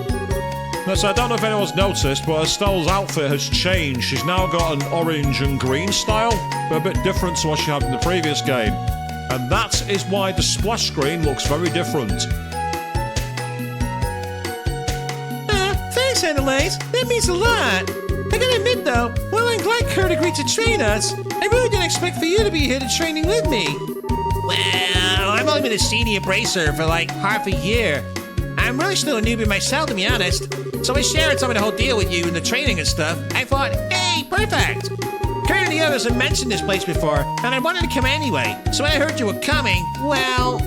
Yes, I don't know if anyone's noticed, but Estelle's outfit has changed. She's now got an orange and green style, a bit different to what she had in the previous game. And that is why the splash screen looks very different. Thanks, Annalise. That means a lot. I gotta admit, though, while I'm glad Kurt agreed to train us, I really didn't expect for you to be here to training with me. Well, I've only been a senior bracer for like half a year. I'm really still a newbie myself, to be honest. So I shared some of the whole deal with you and the training and stuff. I thought, hey, perfect. Kurt and the others have mentioned this place before, and I wanted to come anyway. So when I heard you were coming, well...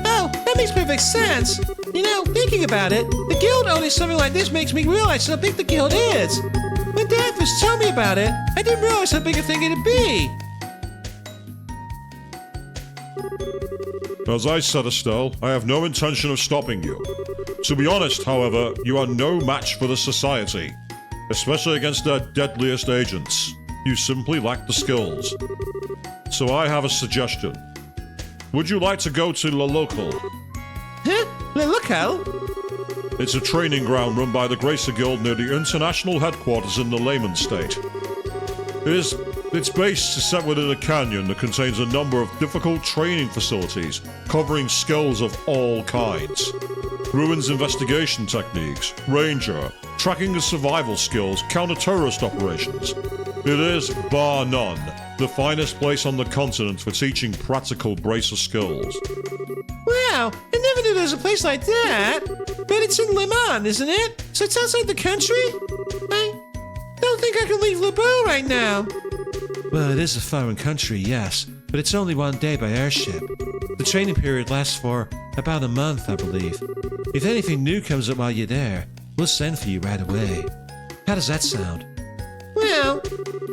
Oh, that makes perfect sense. You know, thinking about it, the guild owning something like this makes me realize how big the guild is. When Dad first told me about it, I didn't realize how big a thing it'd be. As I said, Estelle, I have no intention of stopping you. To be honest, however, you are no match for the Society, especially against their deadliest agents. You simply lack the skills. So I have a suggestion. Would you like to go to La Local? Huh? La Local? It's a training ground run by the Gracer Guild near the international headquarters in the Layman State. Its base is set within a canyon that contains a number of difficult training facilities covering skills of all kinds. Ruins investigation techniques, ranger, tracking and survival skills, counter-terrorist operations. It is, bar none, the finest place on the continent for teaching practical bracer skills. Wow, I never knew there was a place like that. But it's in Le Mans, isn't it? So it's outside the country? I don't think I can leave Le Beau right now. Well, it is a foreign country, yes, but it's only 1 day by airship. The training period lasts for about a month, I believe. If anything new comes up while you're there, we'll send for you right away. How does that sound? Well,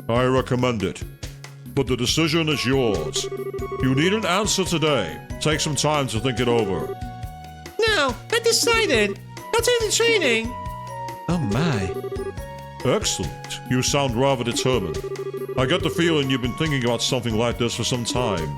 I recommend it. But the decision is yours. You need an answer today. Take some time to think it over. no, I decided. I'll take the training. Oh my. Excellent. You sound rather determined. I get the feeling you've been thinking about something like this for some time.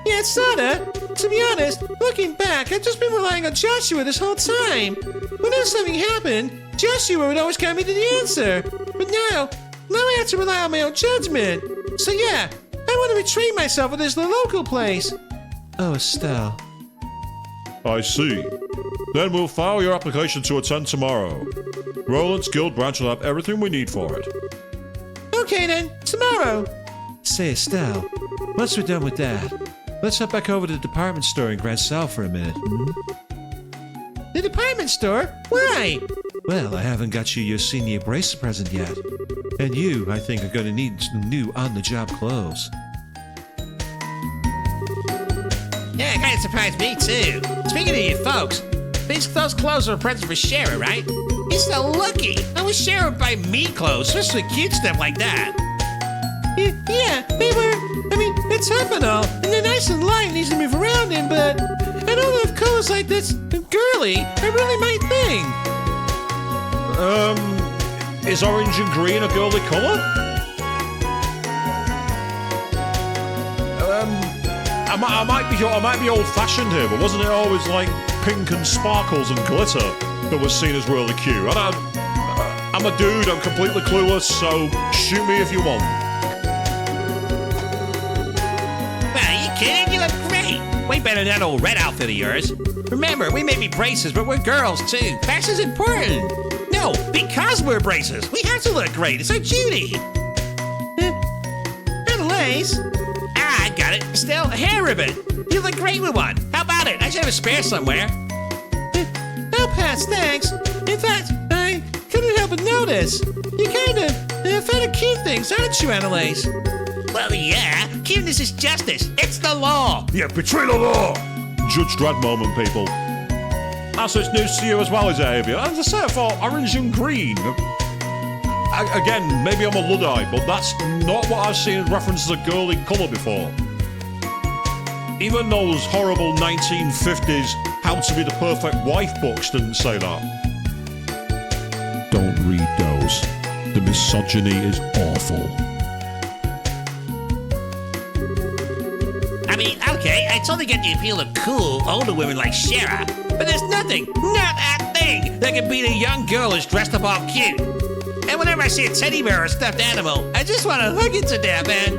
Yeah, sorta. To be honest, looking back, I've just been relying on Joshua this whole time. Whenever something happened, Joshua would always guide me to the answer. But now I have to rely on my own judgment. So yeah, I want to retrain myself at this local place. Oh, Estelle. I see. Then we'll file your application to attend tomorrow. Roland's guild branch will have everything we need for it. Okay then, tomorrow. Say, Estelle, once we're done with that, let's head back over to the department store in Grancel for a minute. The department store? Why? Well, I haven't got you your senior bracer present yet. And you, I think, are going to need some new on-the-job clothes. Yeah, it kind of surprised me too. Speaking of you folks, those clothes are a present for Shara, right? He's so lucky. I wish Shara would buy me clothes, especially cute stuff like that. Yeah, they were. I mean, it's tough and all, and they're nice and light and easy to move around in, but I don't know if clothes like this girly are really my thing. Is orange and green a girly colour? I might be old-fashioned here, but wasn't it always like pink and sparkles and glitter that was seen as really cute? I'm a dude, I'm completely clueless, so shoot me if you want. Well, are you kidding? You look great. Way better than that old red outfit of yours. Remember, we may be braces, but we're girls too. Fashion's important. No No, because we're bracers, we have to look great. It's our duty. And lace. Ah, I got it. Estelle, a hair ribbon. You look great with one. How about it? I should have a spare somewhere. I'll pass, thanks. In fact, I couldn't help but notice. You kind of fan of cute things, aren't you, Annalise? Well, yeah. Cuteness is justice. It's the law. Yeah, betray the law! Judge Dredd moment, people. So it's news to you as well as Avia. As I said, for orange and green. Again, maybe I'm a Luddite, but that's not what I've seen referenced as a girly colour before. Even those horrible 1950s How to Be the Perfect Wife books didn't say that. Don't read those. The misogyny is awful. I mean, okay, I totally get the appeal of cool, older women like Shara, but there's nothing, not a thing, that can beat a young girl who's dressed up all cute. And whenever I see a teddy bear or a stuffed animal, I just want to hug it to death, and...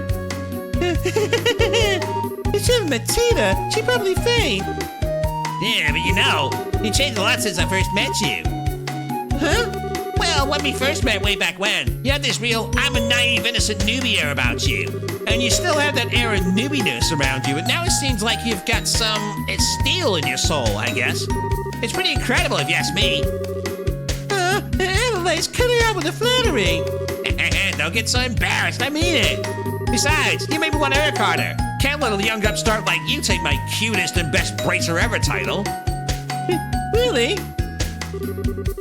You should have met Tina. She'd probably faint. Yeah, but you changed a lot since I first met you. Huh? Well, when we first met way back when, you had this real I'm a naive, innocent newbie air about you. And you still have that air of newbiness around you, and now it seems like you've got some steel in your soul, I guess. It's pretty incredible if you ask me. Annalise, cut her out with the flattery. Don't get so embarrassed, I mean it. Besides, you made me want to work harder. Can't let a young upstart like you take my cutest and best bracer ever title. Really?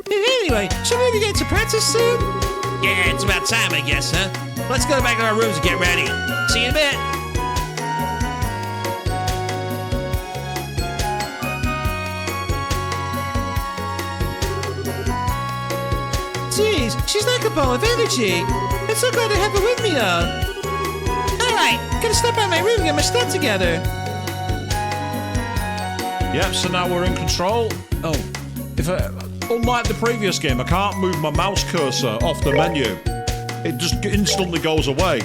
Anyway, shall we get to practice soon? Yeah, it's about time, I guess, huh? Let's go back to our rooms and get ready. See you in a bit. Jeez, she's like a ball of energy. I'm so glad to have her with me, though. Alright, gotta step out of my room and get my stuff together. Yep, so now we're in control. Oh, unlike the previous game, I can't move my mouse cursor off the menu. It just instantly goes away.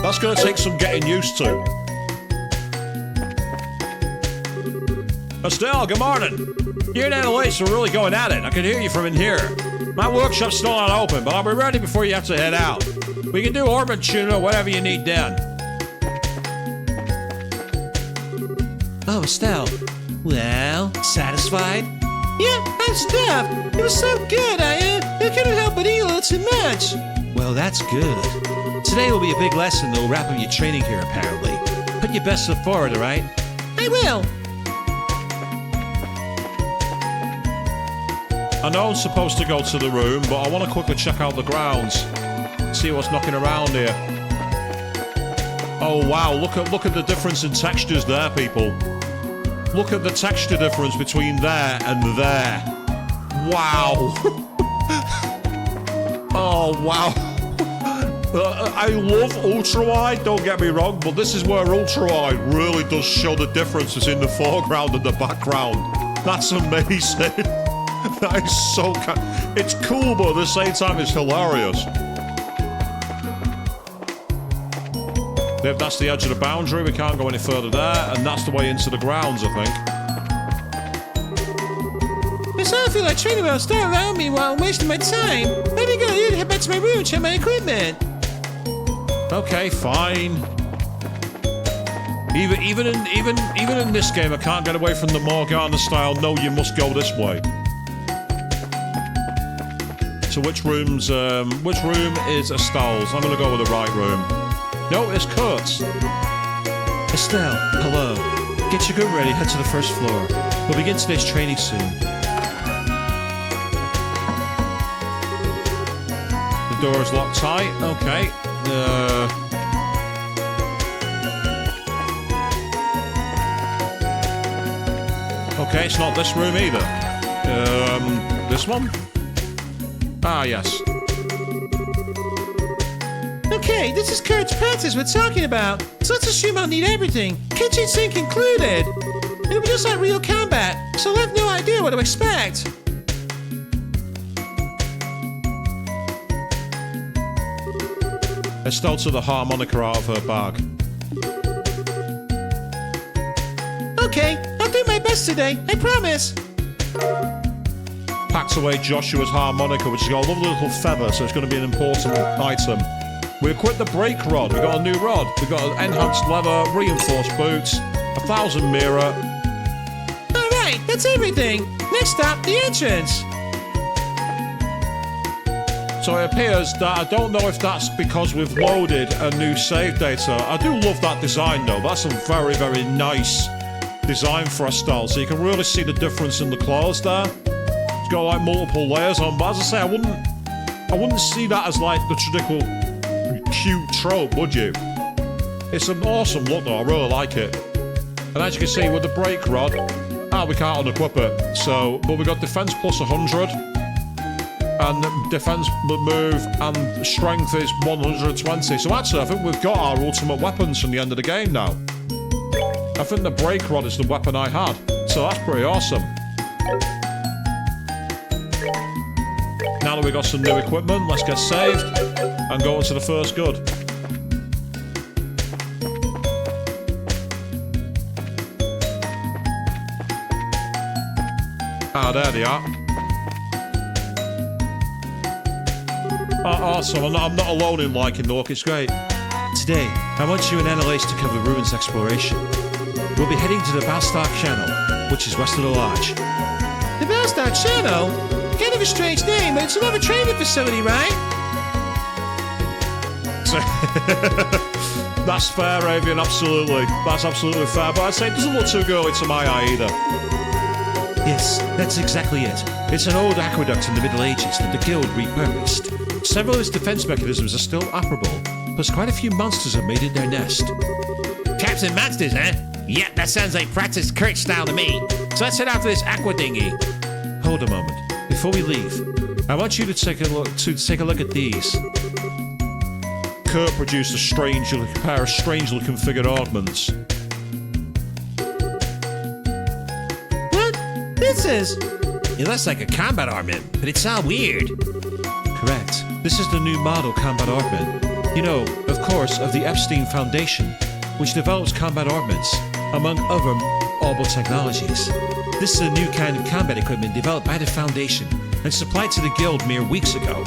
That's going to take some getting used to. Estelle, good morning. You and Annalise are really going at it. I can hear you from in here. My workshop's still not open, but I'll be ready before you have to head out. We can do orbit tuning or whatever you need done. Oh, Estelle. Well, satisfied? Yeah, I'm stuffed. It was so good, I couldn't help but eat a little too much. Well, that's good. Today will be a big lesson that'll wrap up your training here, apparently. Put your best foot forward, all right? I will. I know I'm supposed to go to the room, but I want to quickly check out the grounds. See what's knocking around here. Oh wow, look at the difference in textures there, people. Look at the texture difference between there and there. Wow. Oh wow. I love ultra-wide, don't get me wrong, but this is where ultra-wide really does show the difference between the foreground and the background. That's amazing. That is so it's cool, but at the same time it's hilarious. If that's the edge of the boundary, we can't go any further there, and that's the way into the grounds, I think. I sort of feel like training will stay around me while I'm wasting my time. Maybe I'm gonna head back to my room and check my equipment. Okay, fine. Even in this game, I can't get away from the Morgana style. No, you must go this way. So which room is Estelle's? I'm gonna go with the right room. No, it's Kurt's. Estelle, hello. Get your equipment ready, head to the first floor. We'll begin today's training soon. The door is locked tight. Okay. Okay, it's not this room either. This one? Ah, yes. Okay, this is Kurt's practice we're talking about. So let's assume I'll need everything, kitchen sink included. It'll be just like real combat, so I'll have no idea what to expect. Estelle took the harmonica out of her bag. Okay, I'll do my best today, I promise. packed away Joshua's harmonica, which has got a lovely little feather, so it's going to be an important item. We equipped the brake rod. We got a new rod. We got enhanced leather, reinforced boots, 1,000 mirror. Alright, that's everything. Next stop, the entrance. So it appears that I don't know if that's because we've loaded a new save data. I do love that design though. That's a very, very nice design for Estelle. So you can really see the difference in the claws there. It's got like multiple layers on, but as I say, I wouldn't see that as like the traditional cute trope, would you? It's an awesome look though, I really like it. And as you can see with the brake rod, we can't unequip it. So, but we got defense plus 100. And defense move and strength is 120. So actually, I think we've got our ultimate weapons from the end of the game now. I think the brake rod is the weapon I had. So that's pretty awesome. Now that we've got some new equipment, let's get saved and go on to the first good. There they are. Awesome. I'm not alone in liking the look. It's great. Today, I want you and Annalise to cover ruins exploration. We'll be heading to the Balstock Channel, which is west of the lodge. The Balstock Channel? Kind of a strange name, but it's another training facility, right? That's fair, Avian, absolutely. That's absolutely fair, but I'd say it doesn't look too girly to my eye either. Yes, that's exactly it. It's an old aqueduct in the Middle Ages that the Guild repurposed. Several of its defense mechanisms are still operable, plus quite a few monsters have made it their nest. Traps and monsters, huh? Yeah, that sounds like practice Kurt style to me. So let's head out to this aqua dinghy. Hold a moment. Before we leave, I want you to take a look at these. Kurt produced a pair of strange-looking figured augments. What? This is... It looks like a combat armament, but it's all weird. Correct. This is the new model combat armament. You know, of course, of the Epstein Foundation, which develops combat armaments, among other orbital technologies. This is a new kind of combat equipment developed by the Foundation and supplied to the Guild mere weeks ago.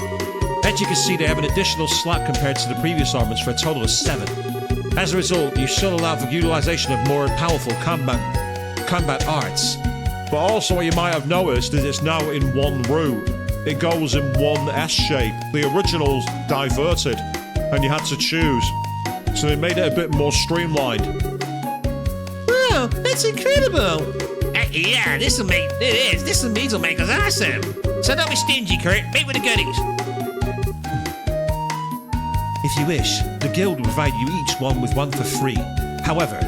As you can see, they have an additional slot compared to the previous armaments for a total of 7. As a result, you should allow for utilization of more powerful combat arts. But also what you might have noticed is it's now in one route. It goes in one S shape. The original's diverted, and you had to choose. So they made it a bit more streamlined. Wow, that's incredible! Yeah, this'll make us awesome. So don't be stingy, Kurt. Make with the goodies. If you wish, the Guild will provide you each one with one for free. However,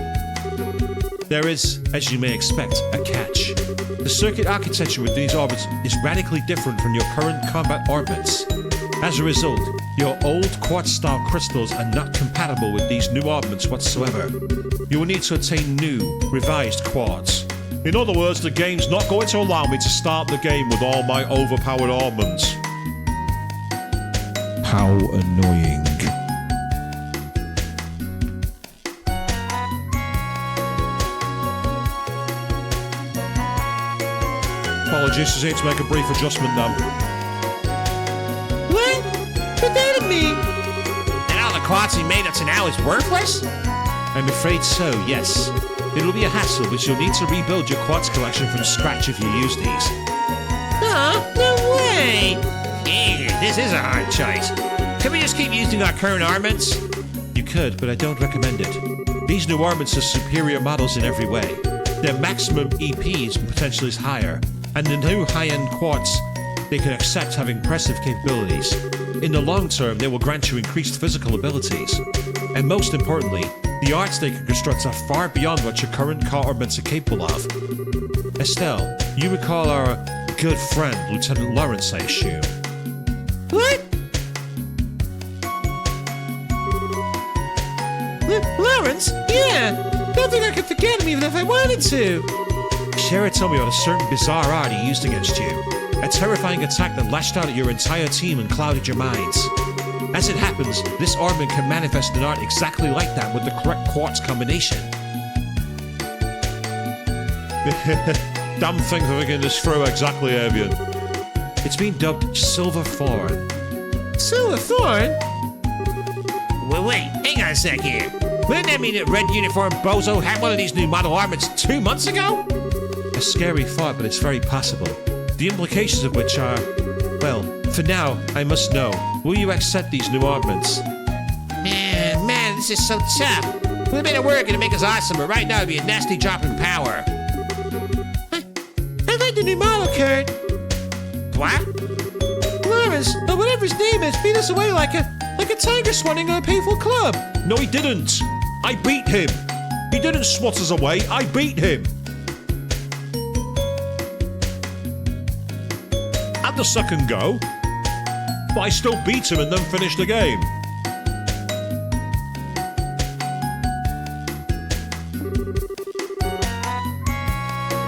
there is, as you may expect, a catch. The circuit architecture with these orbits is radically different from your current combat orbits. As a result, your old quartz-style crystals are not compatible with these new armaments whatsoever. You will need to obtain new, revised quartz. In other words, the game's not going to allow me to start the game with all my overpowered armaments. How annoying. Apologies, I need to make a brief adjustment now. What? Put that in me! And all the quartz he made up to now is worthless? I'm afraid so, yes. It'll be a hassle, but you'll need to rebuild your quartz collection from scratch if you use these. Aw, no way! This is a hard choice. Can we just keep using our current armaments? You could, but I don't recommend it. These new armaments are superior models in every way. Their maximum EPs potential is higher, and the new high-end quartz, they can accept have impressive capabilities. In the long term, they will grant you increased physical abilities. And most importantly, the arts they can construct are far beyond what your current car armaments are capable of. Estelle, you recall our good friend, Lieutenant Lawrence, I assume. What? Lawrence? Yeah! Don't think I could forget him even if I wanted to! Shara told me about a certain bizarre art he used against you. A terrifying attack that lashed out at your entire team and clouded your minds. As it happens, this armament can manifest an art exactly like that with the correct quartz combination. Damn thing for thinking this through exactly, Avian. It's been dubbed Silver Thorn. Silver Thorn? Wait, hang on a sec here. Wouldn't that mean that Red Uniform Bozo had one of these new model armaments 2 months ago? A scary thought, but it's very possible. The implications of which are... Well, for now, I must know. Will you accept these new armaments? Man, this is so tough. We made it work and it make us awesome, but right now it'd be a nasty drop in power. I like the new model, Kurt. What? Lawrence, or whatever his name is, beat us away like a tiger swatting a painful club. No, he didn't. I beat him. He didn't swat us away. I beat him. At the second go, but I still beat him and then finished the game.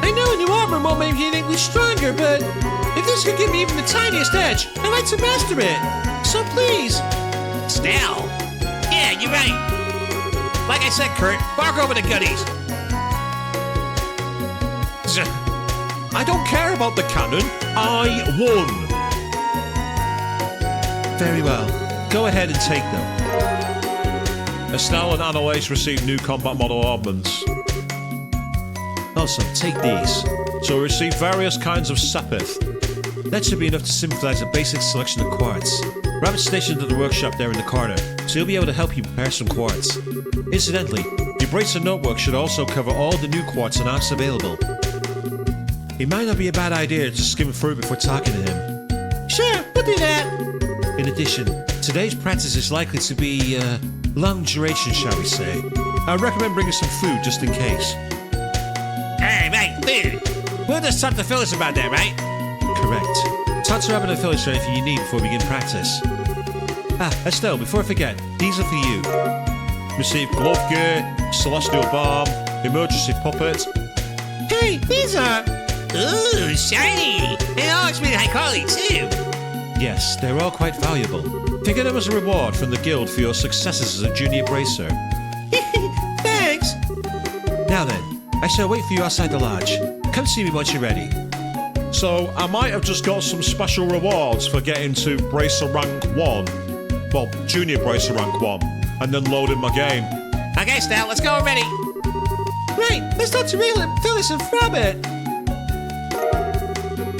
I know a new armor won't make me innately stronger, but if this could give me even the tiniest edge, I'd like to master it. So please. Estelle. Yeah, you're right. Like I said, Kurt, bark over the goodies. I don't care about the cannon. I won. Very well. Go ahead and take them. Estelle and Annalise received new combat model armaments. Also, take these. So we receive various kinds of sapith. That should be enough to symbolize a basic selection of quartz. Rabbit's stationed at the workshop there in the corner, so he'll be able to help you prepare some quartz. Incidentally, your bracer notebook should also cover all the new quartz and arts available. It might not be a bad idea to skim through before talking to him. Sure, we'll do that. In addition, today's practice is likely to be, long duration, shall we say. I recommend bringing some food just in case. Hey, right, food. We'll just talk to Phyllis about that, right? Correct. Talk to Rabbit and Phyllis for anything you need before we begin practice. Estelle, before I forget, these are for you. Receive glove gear, celestial balm, emergency puppet. Hey, these are... Ooh, shiny. They all must be high quality, too. Yes, they're all quite valuable. Figure them as a reward from the guild for your successes as a junior bracer. Thanks. Now then, I shall wait for you outside the lodge. Come see me once you're ready. So, I might have just got some special rewards for getting to Bracer Rank 1. Well, Junior Bracer Rank 1. And then loading my game. Okay, Estelle, let's go already. Right, let's talk to Phyllis and Rabbit.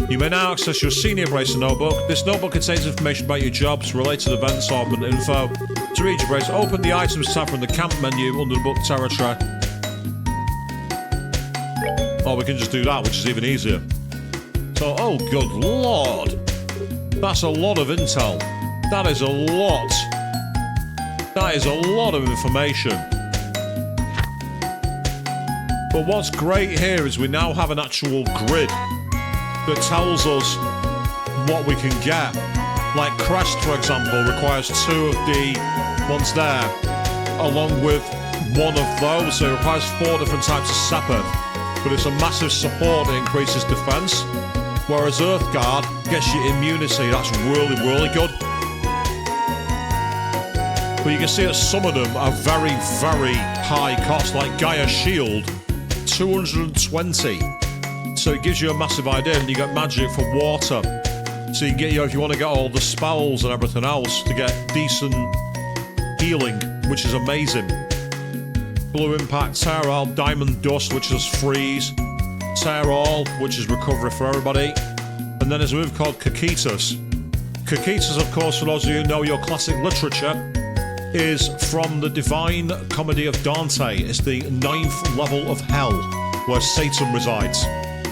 You may now access your Senior Bracer notebook. This notebook contains information about your jobs, related events, armament info. To read your bracer, open the Items tab from the Camp menu under the Book Territory. Or we can just do that, which is even easier. So, oh good lord. That's a lot of intel. That is a lot. That is a lot of information. But what's great here is we now have an actual grid that tells us what we can get. Like Crest, for example, requires 2 of the ones there, along with 1 of those, so it requires 4 different types of sapper. But it's a massive support that increases defense, whereas Earthguard gets you immunity. That's really, really good. But you can see that some of them are very, very high cost, like Gaia Shield, 220. So it gives you a massive idea, and you get magic for water. So you can get, if you want to get all the spells and everything else to get decent healing, which is amazing. Blue Impact, Tear All, Diamond Dust, which is freeze, Tear All, which is recovery for everybody. And then there's a move called Kakitas. Kakitas, of course, for those of you who know your classic literature, is from the Divine Comedy of Dante. It's the 9th level of hell, where Satan resides.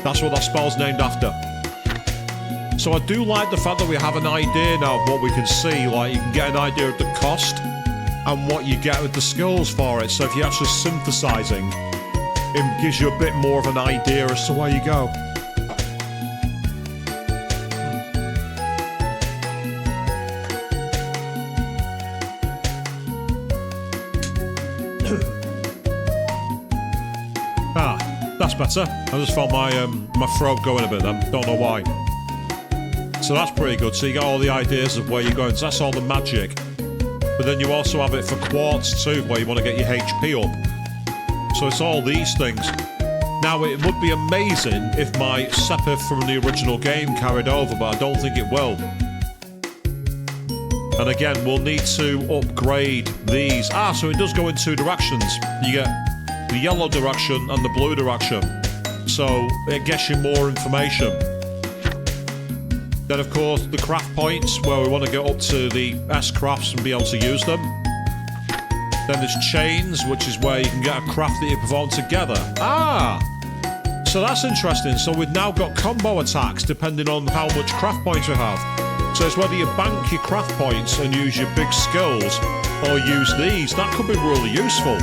That's what that spell's named after. So I do like the fact that we have an idea now of what we can see. Like, you can get an idea of the cost and what you get with the skills for it. So if you're actually synthesizing, it gives you a bit more of an idea as to where you go. That's better. I just felt my my throat going a bit then. Don't know why. So that's pretty good. So you get all the ideas of where you're going. So that's all the magic. But then you also have it for quartz too, where you want to get your HP up. So it's all these things. Now, it would be amazing if my Sepith from the original game carried over, but I don't think it will. And again, we'll need to upgrade these. So it does go in two directions. You get the yellow direction and the blue direction. So it gets you more information. Then, of course, the craft points, where we want to get up to the S-crafts and be able to use them. Then there's chains, which is where you can get a craft that you perform together. So that's interesting. So we've now got combo attacks depending on how much craft points we have. So it's whether you bank your craft points and use your big skills or use these. That could be really useful.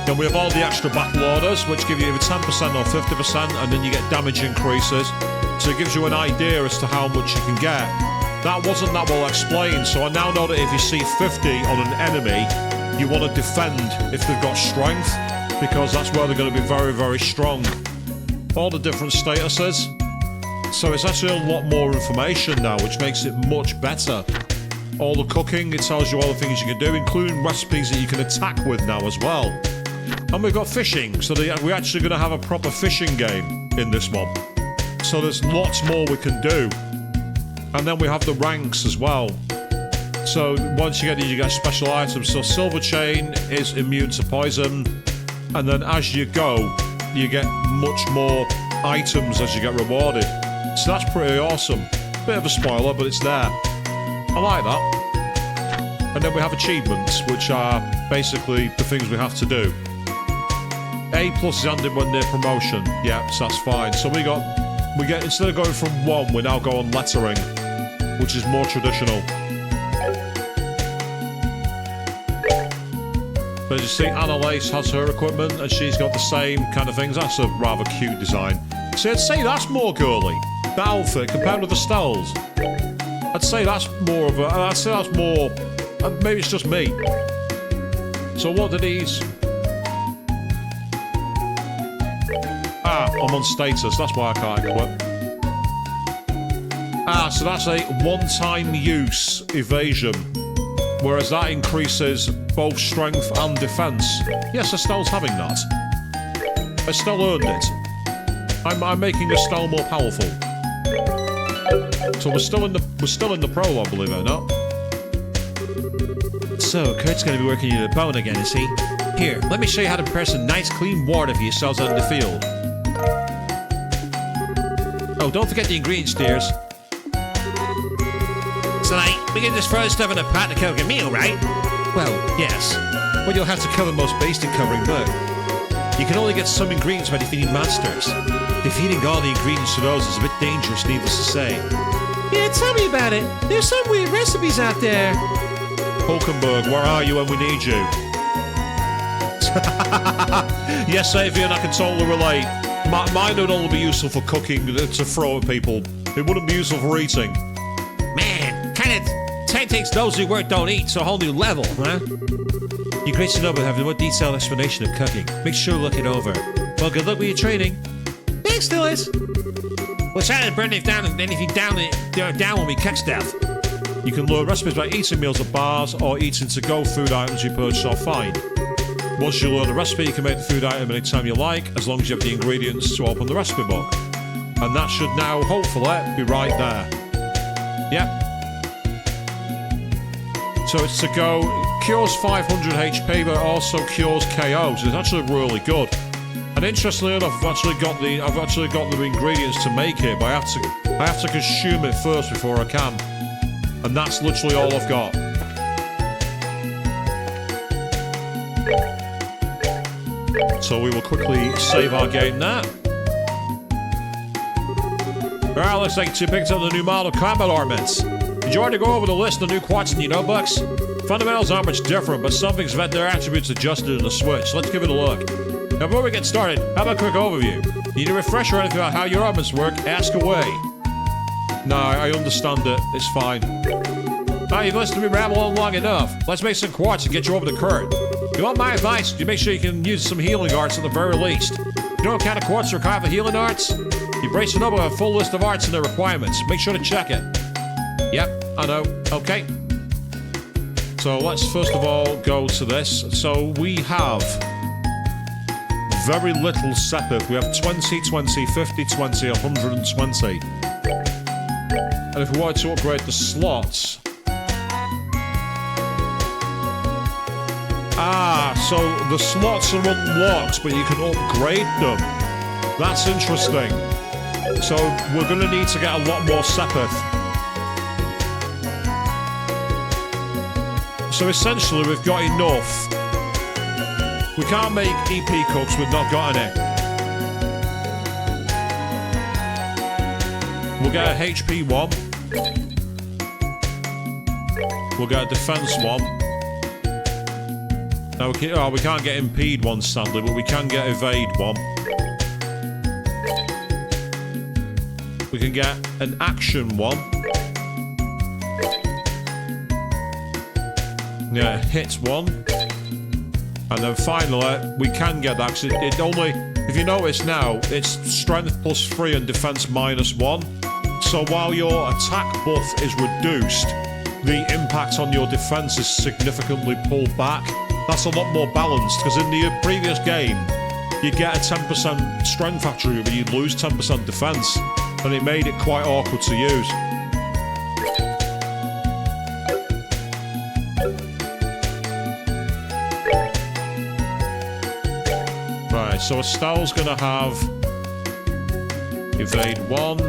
Then we have all the extra battle orders, which give you either 10% or 50%, and then you get damage increases. So it gives you an idea as to how much you can get. That wasn't that well explained, so I now know that if you see 50 on an enemy, you want to defend if they've got strength, because that's where they're going to be very, very strong. All the different statuses. So it's actually a lot more information now, which makes it much better. All the cooking, it tells you all the things you can do, including recipes that you can attack with now as well. And we've got fishing, so we're actually going to have a proper fishing game in this one. So there's lots more we can do. And then we have the ranks as well. So once you get these, you get special items. So silver chain is immune to poison. And then as you go, you get much more items as you get rewarded. So that's pretty awesome. Bit of a spoiler, but it's there. I like that. And then we have achievements, which are basically the things we have to do. A+ is handed when near promotion. Yeah, so that's fine. So we get instead of going from 1, we now go on lettering, which is more traditional. But as you see, Anna Lace has her equipment, and she's got the same kind of things. That's a rather cute design. See, I'd say that's more girly. The outfit compared with Estelle's. I'd say that's more of a. I'd say that's more. Maybe it's just me. So what do these? I'm on status. That's why I can't equip. So that's a one-time use evasion, whereas that increases both strength and defense. Yes, Estelle's having that. Estelle earned it. I'm making Estelle more powerful. So we're still in the prologue, believe it or not. So Kurt's going to be working you the bone again, is he? Here, let me show you how to press a nice clean water for yourselves out in the field. Oh, don't forget the ingredients, dears. Tonight, we get this frozen stuff in a pot to cook a meal, right? Well, yes. But you'll have to cover the most basic covering, but you can only get some ingredients by defeating monsters. Defeating all the ingredients to those is a bit dangerous, needless to say. Yeah, tell me about it. There's some weird recipes out there. Hulkenberg, where are you when we need you? Yes, Avian, I can totally relate. Mine would only be useful for cooking to throw at people. It wouldn't be useful for eating. Man, kind of time takes those who work don't eat to a whole new level, huh? You're great to know about having a more detailed explanation of cooking. Make sure to look it over. Well, good luck with your training. Thanks, Dillis. We'll try to burn it down, and then if you down when we cook stuff. You can learn recipes by eating meals at bars or eating to-go food items you purchase or find. Once you learn the recipe, you can make the food item anytime you like, as long as you have the ingredients to open the recipe book. And that should now, hopefully, be right there. Yep. So it's to go, cures 500 HP, but also cures KO, so it's actually really good. And interestingly enough, I've actually got the ingredients to make it, but I have to consume it first before I can. And that's literally all I've got. So we will quickly save our game now. Well, looks like you picked up the new model combat armaments. Did you already go over the list of new quartz in your notebooks? Fundamentals aren't much different, but some things have had their attributes adjusted in the Switch. Let's give it a look. Now, before we get started, how about a quick overview? Need a refresher or anything about how your armaments work? Ask away. No, I understand it. It's fine. Now, you've listened to me ramble on long enough. Let's make some quartz and get you over to Kurt. If you want my advice, you make sure you can use some healing arts at the very least. You know what kind of quartz require for healing arts? You brace it up with a full list of arts and their requirements. Make sure to check it. Yep, I know. Okay. So let's first of all go to this. So we have very little sepith. We have 20, 20, 50, 20, 120. And if we wanted to upgrade the slots... Ah, so the slots are unlocked, but you can upgrade them. That's interesting. So we're going to need to get a lot more sepith. So essentially we've got enough. We can't make EP cooks, we've not got any. We'll get a HP one. We'll get a defense one. Now we can't get impede one sadly, but we can get evade one. We can get an action one. Yeah, hit one. And then finally, we can get that, because it only, if you notice now, it's strength +3 and defense -1. So while your attack buff is reduced, the impact on your defense is significantly pulled back. That's a lot more balanced, because in the previous game, you get a 10% strength attribute, but you'd lose 10% defense, and it made it quite awkward to use. Right, so Estelle's gonna have evade 1.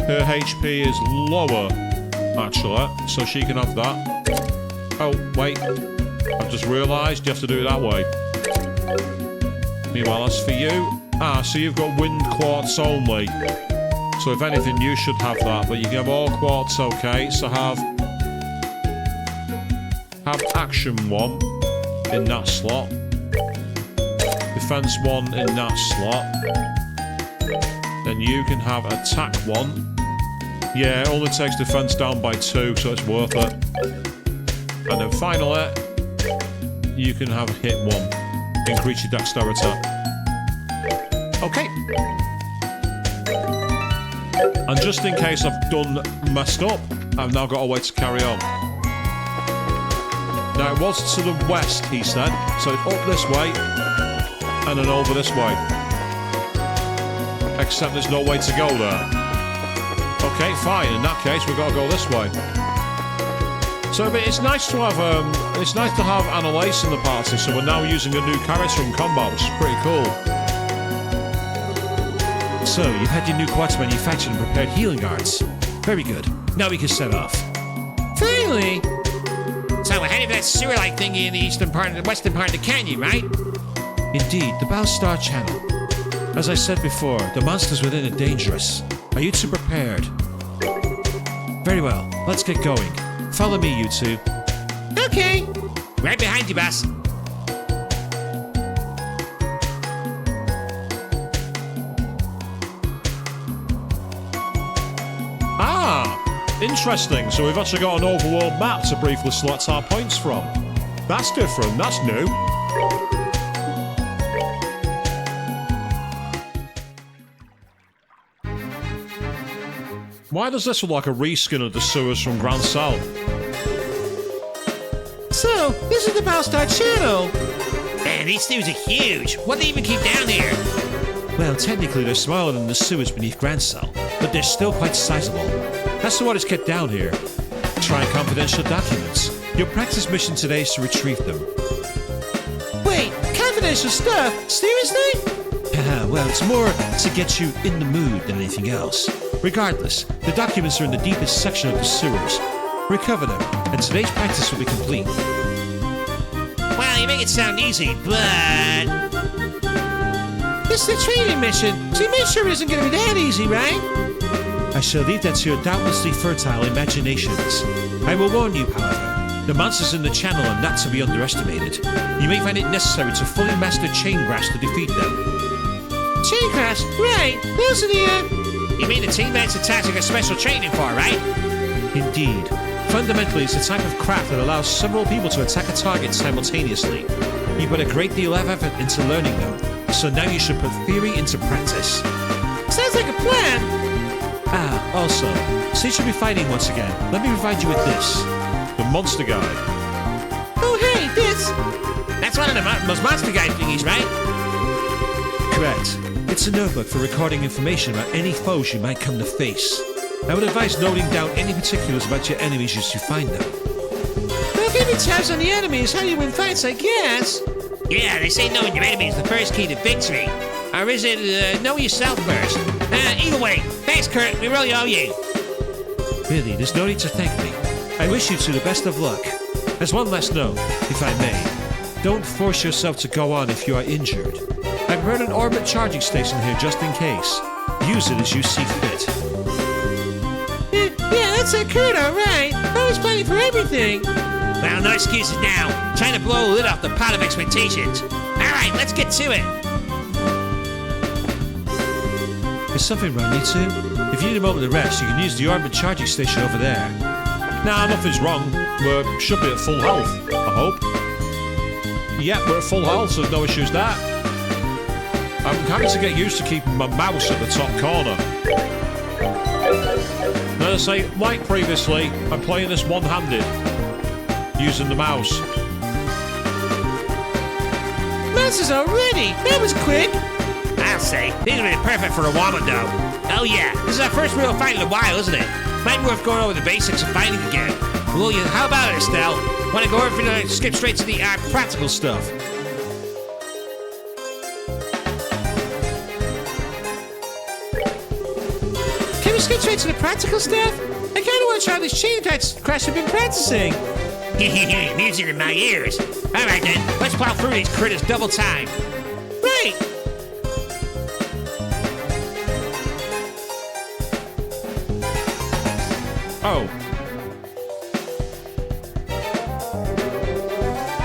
Her HP is lower, actually, so she can have that. Oh, wait. I've just realised you have to do it that way. Meanwhile, as for you... Ah, so you've got wind quartz only. So if anything, you should have that, but you can have all quartz, okay. So have action 1 in that slot. Defense 1 in that slot. Then you can have attack 1. Yeah, it only takes defense down by 2, so it's worth it. And then finally, you can have hit 1. Increase your dexterity. Okay. And just in case I've done messed up, I've now got a way to carry on. Now, it was to the west, he said. So it's up this way, and then over this way. Except there's no way to go there. Okay, fine. In that case, we've got to go this way. So it's nice to have Annalise in the party. So we're now using a new character in combat, which is pretty cool. So you've had your new quartz manufactured and prepared healing arts. Very good. Now we can set off. Finally! So we're heading for that sewer-like thingy in the western part of the canyon, right? Indeed, the Bowstar Channel. As I said before, the monsters within are dangerous. Are you two prepared? Very well, let's get going. Follow me, you two. Okay. Right behind you, boss. Ah, interesting. So we've actually got an overworld map to briefly select our points from. That's different. That's new. Why does this look like a reskin of the sewers from Grancel? So, this is the Bowstar Channel. Man, these sewers are huge. What do they even keep down here? Well, technically they're smaller than the sewers beneath Grancel, but they're still quite sizable. That's what is kept down here. Try confidential documents. Your practice mission today is to retrieve them. Wait, confidential stuff? Seriously? Well, it's more to get you in the mood than anything else. Regardless, the documents are in the deepest section of the sewers. Recover them, and today's practice will be complete. Well, you make it sound easy, but... This is a training mission, so you make sure it isn't going to be that easy, right? I shall leave that to your doubtlessly fertile imaginations. I will warn you, however, the monsters in the channel are not to be underestimated. You may find it necessary to fully master chain grasp to defeat them. Chain grasp? Right, those are the, You mean the team that's attached a special training for, right? Indeed. Fundamentally, it's a type of craft that allows several people to attack a target simultaneously. You put a great deal of effort into learning them, so now you should put theory into practice. Sounds like a plan. Also, since you'll be fighting once again, let me provide you with this. The monster guide. Oh, hey, this. That's one of those monster guy thingies, right? Correct. It's a notebook for recording information about any foes you might come to face. I would advise noting down any particulars about your enemies as you find them. Well, giving tabs on the enemy is how you win fights, I guess. Yeah, they say knowing your enemy is the first key to victory. Or is it know yourself first? Either way, thanks, Kurt. We really owe you. Really, there's no need to thank me. I wish you two the best of luck. As one last note, if I may, don't force yourself to go on if you are injured. I've brought an orbit charging station here just in case. Use it as you see fit. Yeah, that's a Kurt, all right. Always planning for everything. Well, no excuses now. Trying to blow a lid off the pot of expectations. All right, let's get to it. Is something wrong, you two? If you need a moment of rest, you can use the orbit charging station over there. Nah, nothing's wrong. We should be at full health, I hope. Yep, we're at full health, so there's no issues there. I'm having to get used to keeping my mouse at the top corner. And as I say, like previously, I'm playing this one-handed, using the mouse. Monsters already! That was quick! I'll say, these would be perfect for a warm-up though. Oh yeah, this is our first real fight in a while, isn't it? Might be worth going over the basics of fighting again. Well, how about it, Estelle? Want to go over to skip straight to the practical stuff? Can we skip straight to the practical stuff? I kind of want to try this chain crash we've been practicing. Music in my ears. All right then, let's plow through these critters double time. Right. Oh.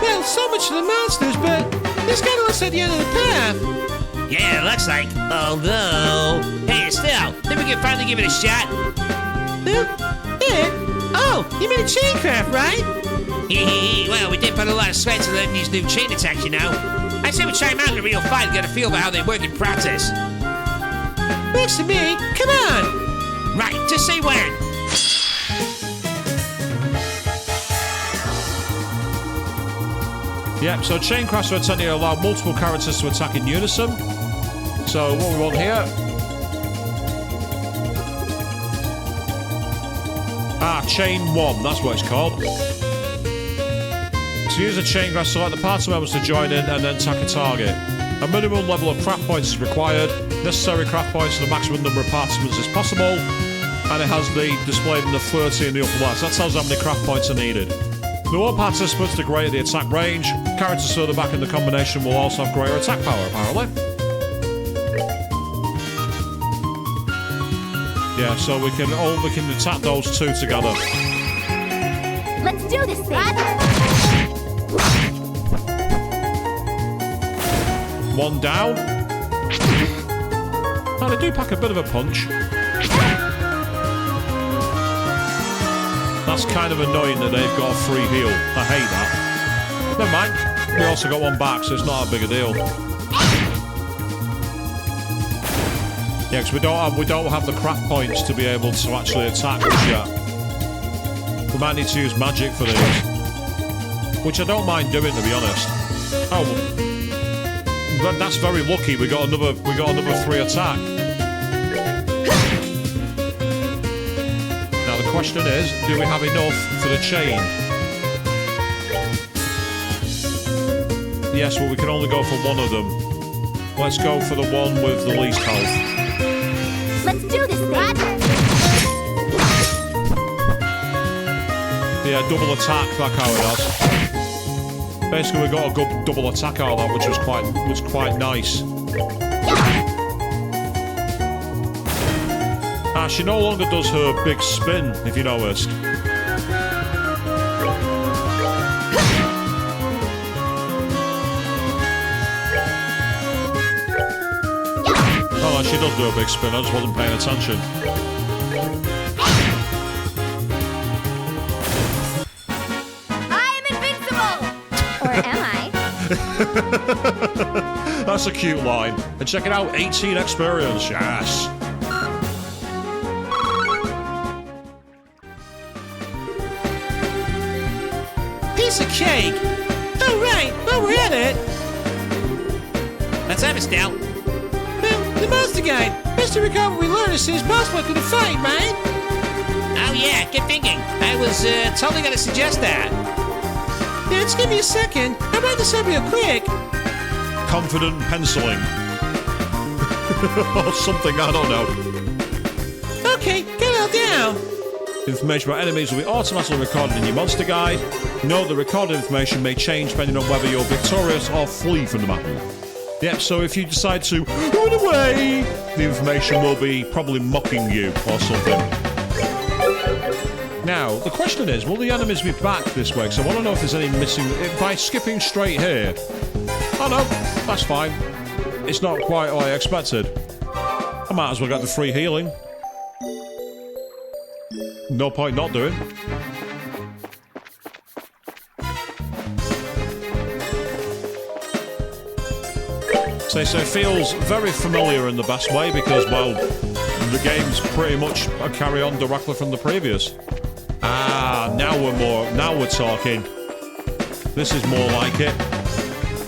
Well, so much for the monsters, but this kind of looks like the end of the path. Yeah, it looks like. Although, hey, Estelle, think we can finally give it a shot? Oh, you mean a chain craft, right? Well, we did put a lot of sweat to learn these new chain attacks, you know. I say we try them out in a real fight and get a feel for how they work in practice. Works to me. Come on. Right, just say when. Yep, so chain crash will tend to allow multiple characters to attack in unison. So what we want here... chain 1, that's what it's called. To use a chain crash, select the party members to join in and then attack a target. A minimum level of craft points is required. Necessary craft points for the maximum number of participants is possible. And it has the displayed in the 30 in the upper left. That tells how many craft points are needed. The more participants, the greater the attack range. Characters further back in the combination will also have greater attack power, apparently. Yeah, so we can attack those two together. Let's do this thing. One down. Oh, they do pack a bit of a punch. That's kind of annoying that they've got a free heal. I hate that. Never mind. We also got one back, so it's not a big a deal. Yeah, because we don't have the craft points to be able to actually attack this yet. We might need to use magic for this, which I don't mind doing, to be honest. Oh, well, that's very lucky. We got another 3 attack. Now the question is, do we have enough for the chain? Yes, well we can only go for one of them. Let's go for the one with the least health. Let's do this thing. Yeah, double attack, that's how it has. Basically, we got a good double attack out of that, which was quite nice. She no longer does her big spin, if you noticed. Oh, she does do a big spin, I just wasn't paying attention. I am invincible! Or am I? That's a cute line. And check it out, 18 experience, yes. Piece of cake. Oh right, while we're at it, Let's have it, Estelle. well, the monster guide. Best to recover what we learn as soon as possible after the fight, right? Oh, yeah, good thinking. I was totally going to suggest that. Yeah, just give me a second. I'll write this up real quick. Confident penciling. Or something, I don't know. Okay, get it all down. Information about enemies will be automatically recorded in your monster guide. Note that recorded information may change depending on whether you're victorious or flee from the battle. Yep, so if you decide to run away, the information will be probably mocking you or something. Now, the question is, will the enemies be back this way? Because I want to know if there's any missing... By skipping straight here... Oh no, that's fine. It's not quite what I expected. I might as well get the free healing. No point not doing. So it feels very familiar in the best way because, well, the game's pretty much a carry on directly from the previous. Ah, now we're talking. This is more like it.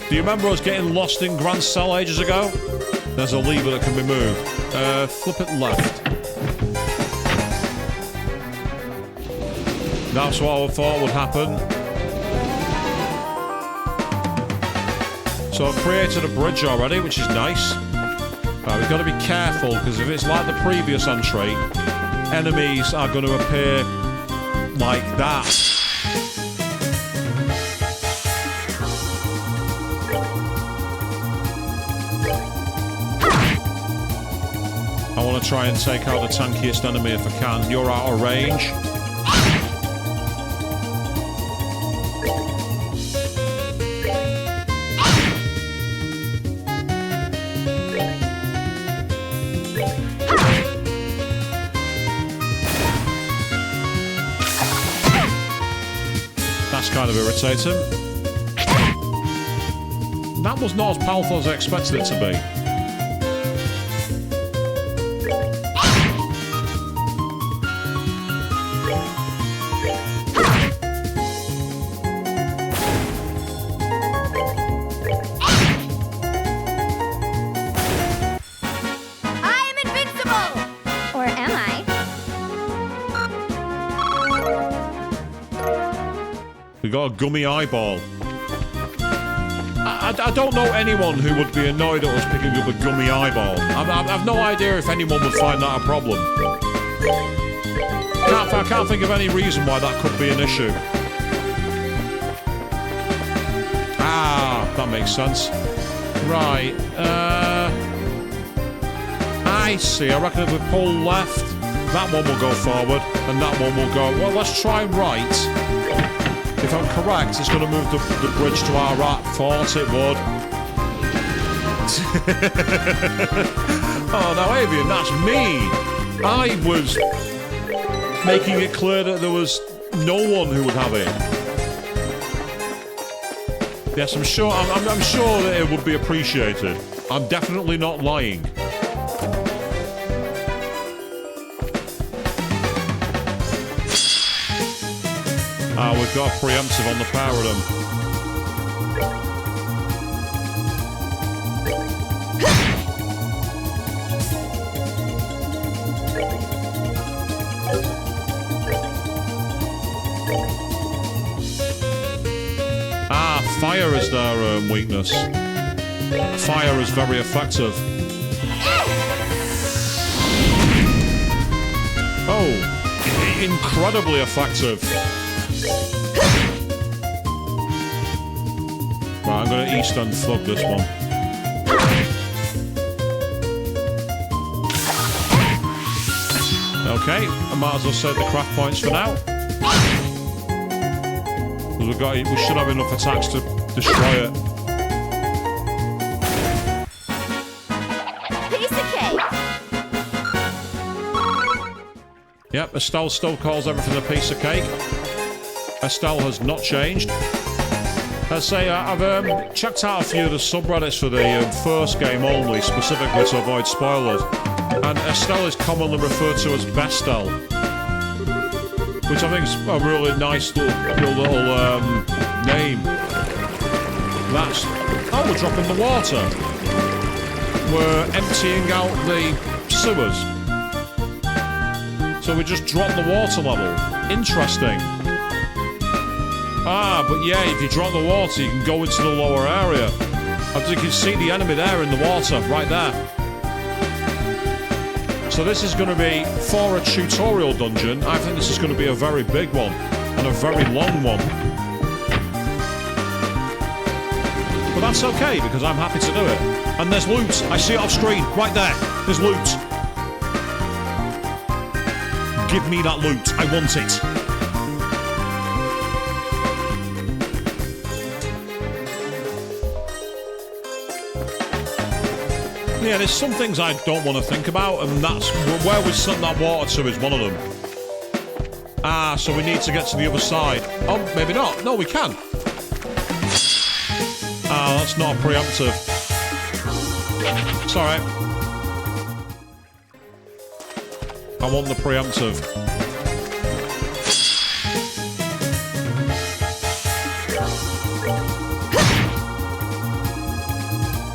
Do you remember us getting lost in Grancel ages ago? There's a lever that can be moved. Flip it left. That's what I thought would happen. So I've created a bridge already, which is nice. Right, we've got to be careful, because if it's like the previous entry, enemies are going to appear like that. I want to try and take out the tankiest enemy if I can. You're out of range. That's kind of irritating. That was not as powerful as I expected it to be. We got a gummy eyeball. I don't know anyone who would be annoyed at us picking up a gummy eyeball. I've no idea if anyone would find that a problem. I can't think of any reason why that could be an issue. Ah, that makes sense. Right. I see. I reckon if we pull left, that one will go forward, and that one will go... Well, let's try right. If I'm correct, it's going to move the bridge to our right. Thought it would. Oh, now, Avian, that's me. I was making it clear that there was no one who would have it. Yes, I'm sure that it would be appreciated. I'm definitely not lying. Ah, we've got a preemptive on the power of them. Ah, fire is their weakness. Fire is very effective. Oh, incredibly effective. Right, I'm going to east and flug this one. Okay, I might as well save the craft points for now. Because we should have enough attacks to destroy it. Piece of cake. Yep, Estelle still calls everything a piece of cake. Estelle has not changed. I say, I've checked out a few of the subreddits for the first game only, specifically to avoid spoilers. And Estelle is commonly referred to as Bestelle, which I think is a really nice little name. that's... Oh, we're dropping the water. We're emptying out the sewers. So we just drop the water level. Interesting. Ah, but yeah, if you drop the water, you can go into the lower area. As you can see the enemy there in the water, right there. So this is going to be, for a tutorial dungeon, I think this is going to be a very big one. And a very long one. But that's okay, because I'm happy to do it. And there's loot. I see it off screen, right there. There's loot. Give me that loot. I want it. Yeah, there's some things I don't want to think about, and that's where we sent that water to is one of them. Ah, so we need to get to the other side. Oh, maybe not. No, we can. Ah, that's not a preemptive. It's alright. I want the preemptive.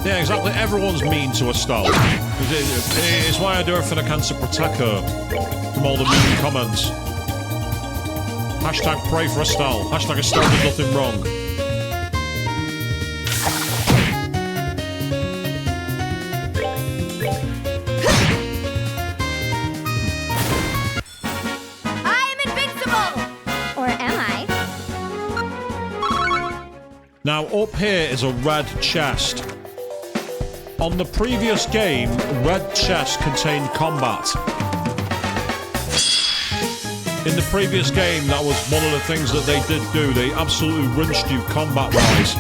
Yeah, exactly. Everyone's mean to Estelle. It's why I do everything I can to protect her from all the mean comments. Hashtag pray for Estelle. Hashtag Estelle did nothing wrong. I am invincible! Or am I? Now, up here is a red chest. On the previous game, red chests contained combat. In the previous game, that was one of the things that they did do. They absolutely rinsed you combat-wise.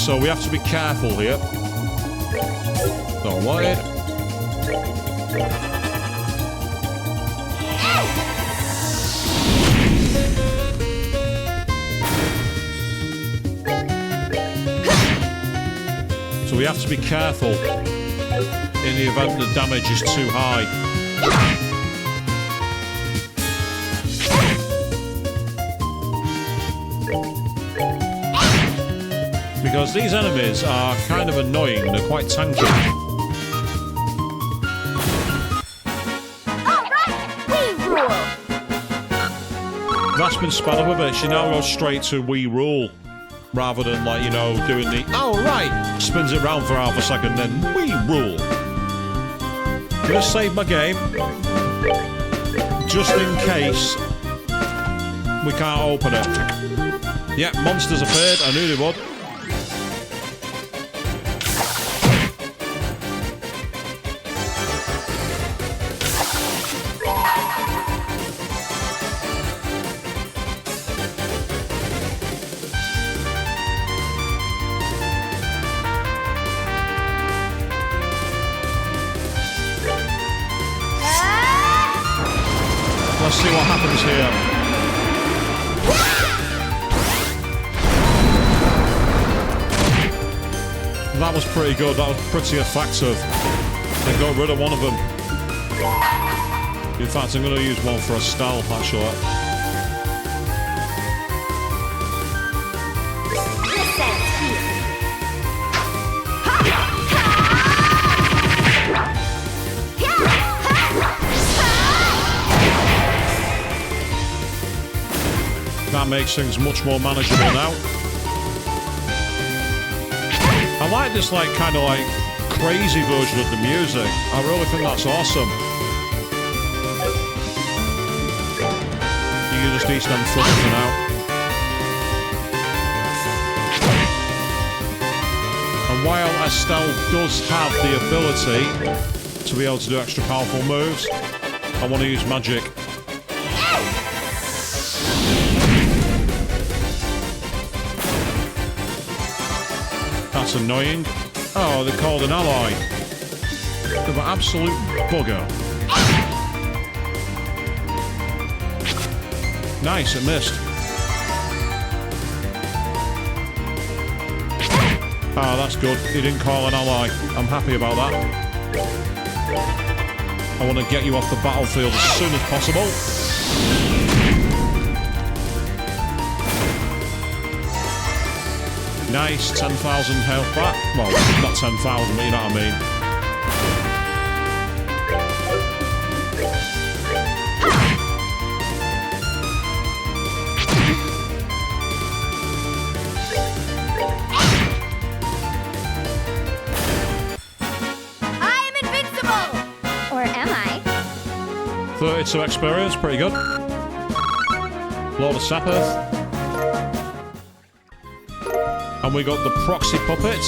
So we have to be careful here. Don't worry. So we have to be careful in the event the damage is too high. Because these enemies are kind of annoying, they're quite tanky. Alright, we rule! That's been sped up a bit, she now goes straight to we rule. Rather than, like, you know, doing the, oh, right, spins it round for half a second, then we rule. I'm gonna save my game. Just in case we can't open it. Yep, monsters appeared, I knew they would. Let's see what happens here. That was pretty good. That was pretty effective. They got rid of one of them. In fact, I'm going to use one for Estelle, actually. That makes things much more manageable now. I like this, like, kind of like crazy version of the music. I really think that's awesome. You can just eat them fronts for now. And while Estelle does have the ability to be able to do extra powerful moves, I want to use magic. That's annoying. Oh, they're called an ally. They're an absolute bugger. Nice, it missed. Ah, that's good. He didn't call an ally. I'm happy about that. I want to get you off the battlefield as soon as possible. Nice, 10,000 health back. Well, not 10,000, but you know what I mean. I am invincible! Or am I? 32 experience, pretty good. Lord of Sapphire. And we got the proxy puppet.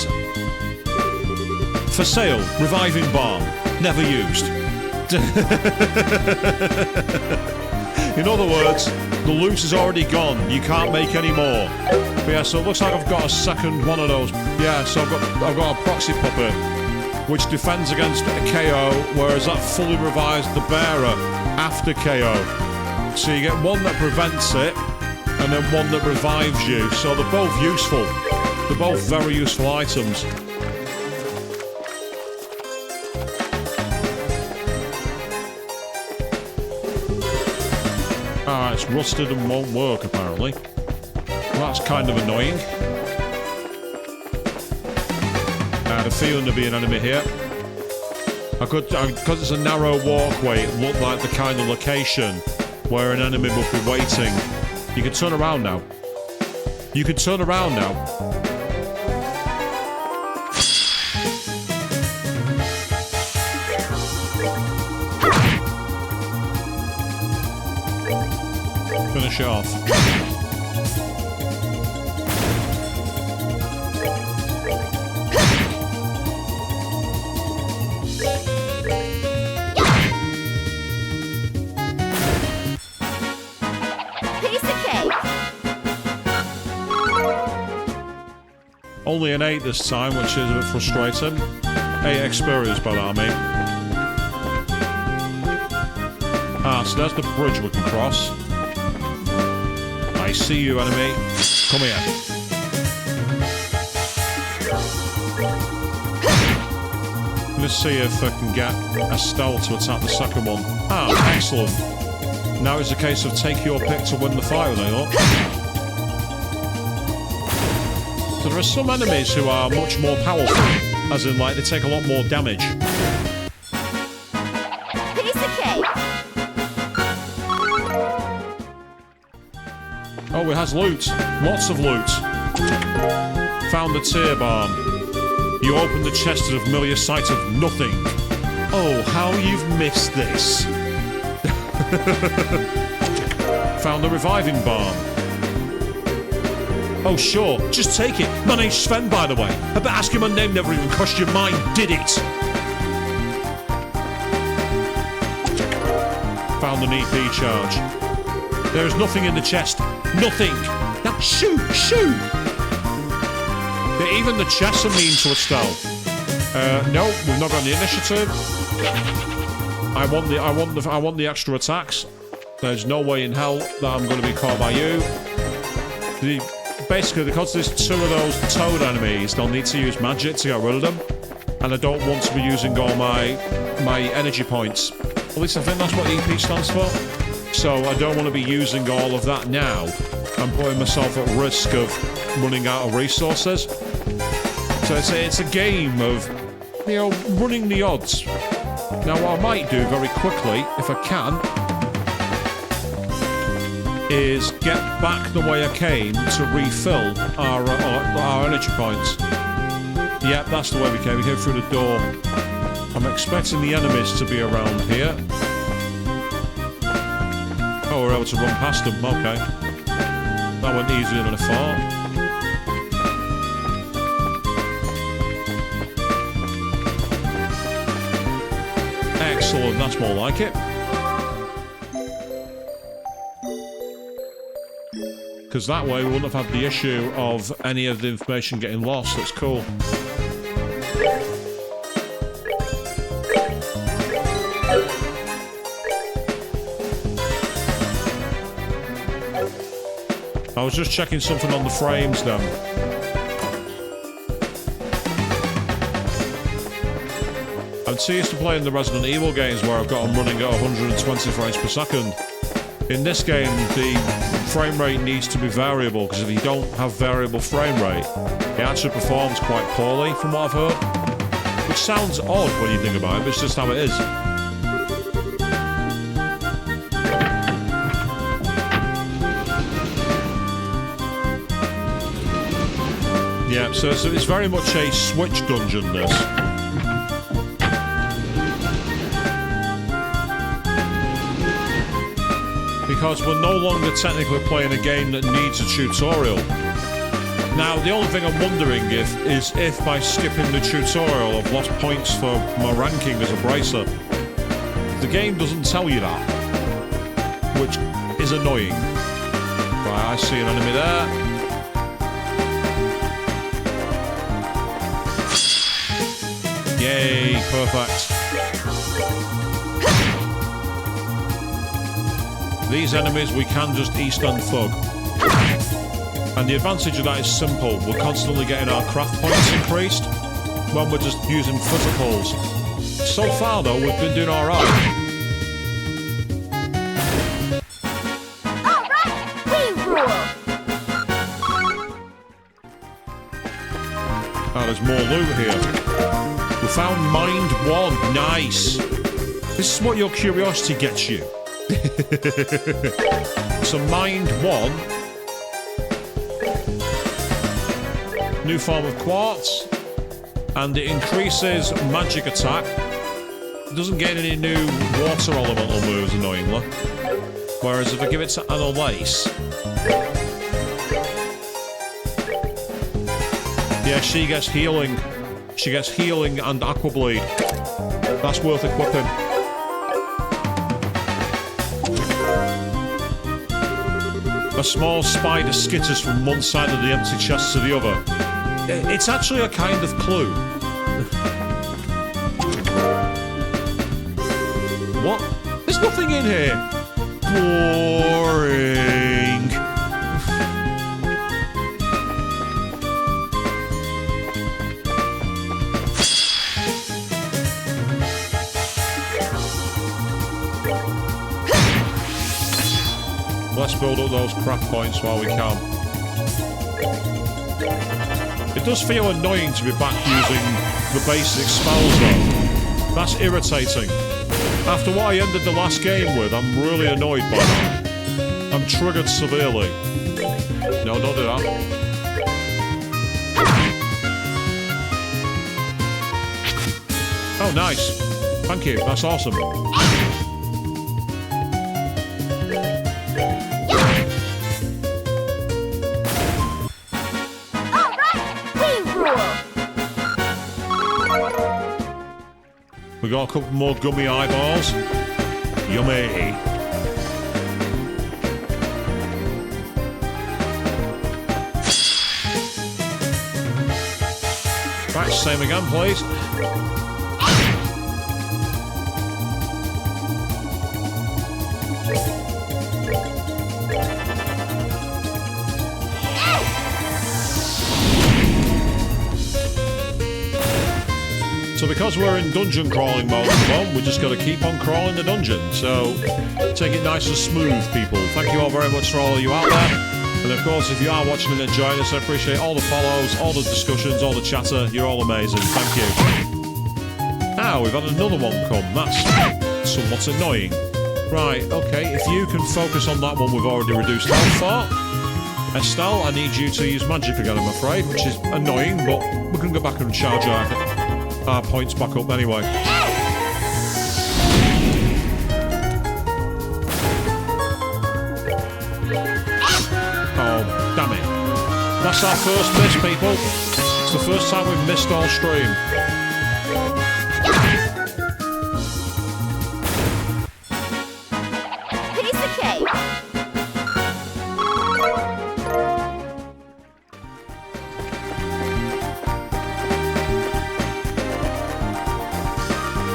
For sale, reviving balm. Never used. In other words, the loot is already gone. You can't make any more. But yeah, so it looks like I've got a second one of those. Yeah, so I've got a proxy puppet, which defends against a KO, whereas that fully revives the bearer after KO. So you get one that prevents it, and then one that revives you. So they're both useful. They're both very useful items. Ah, it's rusted and won't work, apparently. Well, that's kind of annoying. I had a feeling there'd be an enemy here. Because it's a narrow walkway, it looked like the kind of location where an enemy would be waiting. You can turn around now. You can turn around now. Finish it off. Piece of cake! Only an 8 this time, which is a bit frustrating. 8 experience by that, I mean. Ah, so there's the bridge we can cross. I see you, enemy. Come here. Let's see if I can get Estelle to attack the second one. Ah, excellent. Now it's a case of take your pick to win the fight, I thought. So there are some enemies who are much more powerful, as in, like, they take a lot more damage. Piece of cake! Oh, it has loot. Lots of loot. Found the tear balm. You open the chest to a familiar sight of nothing. Oh, how you've missed this. Found the reviving balm. Oh, sure. Just take it. My name's Sven, by the way. I bet asking my name never even crossed your mind, did it? Found an EP charge. There is nothing in the chest. Nothing. Now shoot, shoot. Yeah, even the chests are mean to Estelle. No, we've not got the initiative. I want the extra attacks. There's no way in hell that I'm going to be caught by you. Basically, because there's 2 of those toad enemies, they'll need to use magic to get rid of them. And I don't want to be using all my energy points. At least I think that's what EP stands for. So I don't want to be using all of that now. I'm putting myself at risk of running out of resources. So it's a game of, you know, running the odds. Now what I might do very quickly, if I can, is get back the way I came to refill our energy points. Yep, that's the way we came. We came through the door. I'm expecting the enemies to be around here. Oh, we're able to run past them. Okay. That went easier than I thought. Excellent, that's more like it. Because that way we wouldn't have had the issue of any of the information getting lost. That's cool. I was just checking something on the frames then. I'm so used to playing the Resident Evil games where I've got them running at 120 frames per second. In this game, the frame rate needs to be variable, because if you don't have variable frame rate, it actually performs quite poorly, from what I've heard. Which sounds odd when you think about it, but it's just how it is. Yeah, so it's very much a Switch dungeon, this. Because we're no longer technically playing a game that needs a tutorial. Now, the only thing I'm wondering is if by skipping the tutorial I've lost points for my ranking as a bracer. The game doesn't tell you that, which is annoying. Right, I see an enemy there. Yay, perfect. These enemies we can just East End thug. And the advantage of that is simple. We're constantly getting our craft points increased when we're just using physicals. So far though, we've been doing alright. Alright, we rule! Oh, there's more loot here. We found Mind 1. Nice. This is what your curiosity gets you. So Mind 1. New form of quartz. And it increases magic attack. It doesn't gain any new water elemental moves, annoyingly. Whereas if I give it to Annalise... Yeah, she gets healing. She gets healing and aqua bleed. That's worth equipping. A small spider skitters from one side of the empty chest to the other. It's actually a kind of clue. What? There's nothing in here. Boring. Let's build up those craft points while we can. It does feel annoying to be back using the basic spells though. That's irritating. After what I ended the last game with, I'm really annoyed by that. I'm triggered severely. No, don't do that. Oh, nice. Thank you, that's awesome. We got a couple more gummy eyeballs. Yummy. Right, same again, please. So because we're in dungeon crawling mode at the moment, we just got to keep on crawling the dungeon. So take it nice and smooth, people. Thank you all very much for all of you out there. And of course, if you are watching and enjoying this, I appreciate all the follows, all the discussions, all the chatter. You're all amazing. Thank you. Now, we've had another one come. That's somewhat annoying. Right, okay. If you can focus on that one we've already reduced health for. Estelle, I need you to use magic again, I'm afraid, which is annoying, but we can go back and charge our points back up anyway. Oh, damn it. That's our first miss, people. It's the first time we've missed all stream. Piece of cake!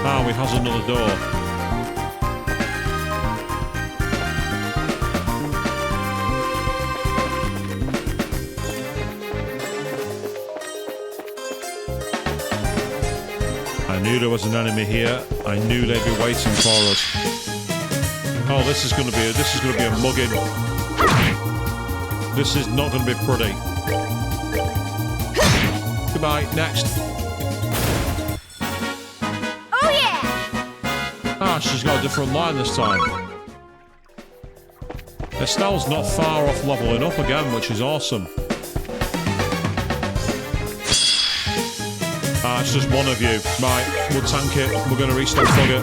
Ah, we has another door. I knew there was an enemy here. I knew they'd be waiting for us. Oh, this is gonna be a mugging. This is not gonna be pretty. Goodbye. Next. Oh yeah! Ah, she's got a different line this time. Estelle's not far off leveling up again, which is awesome. Ah, it's just one of you. Right, we'll tank it. We're gonna restart Fugger.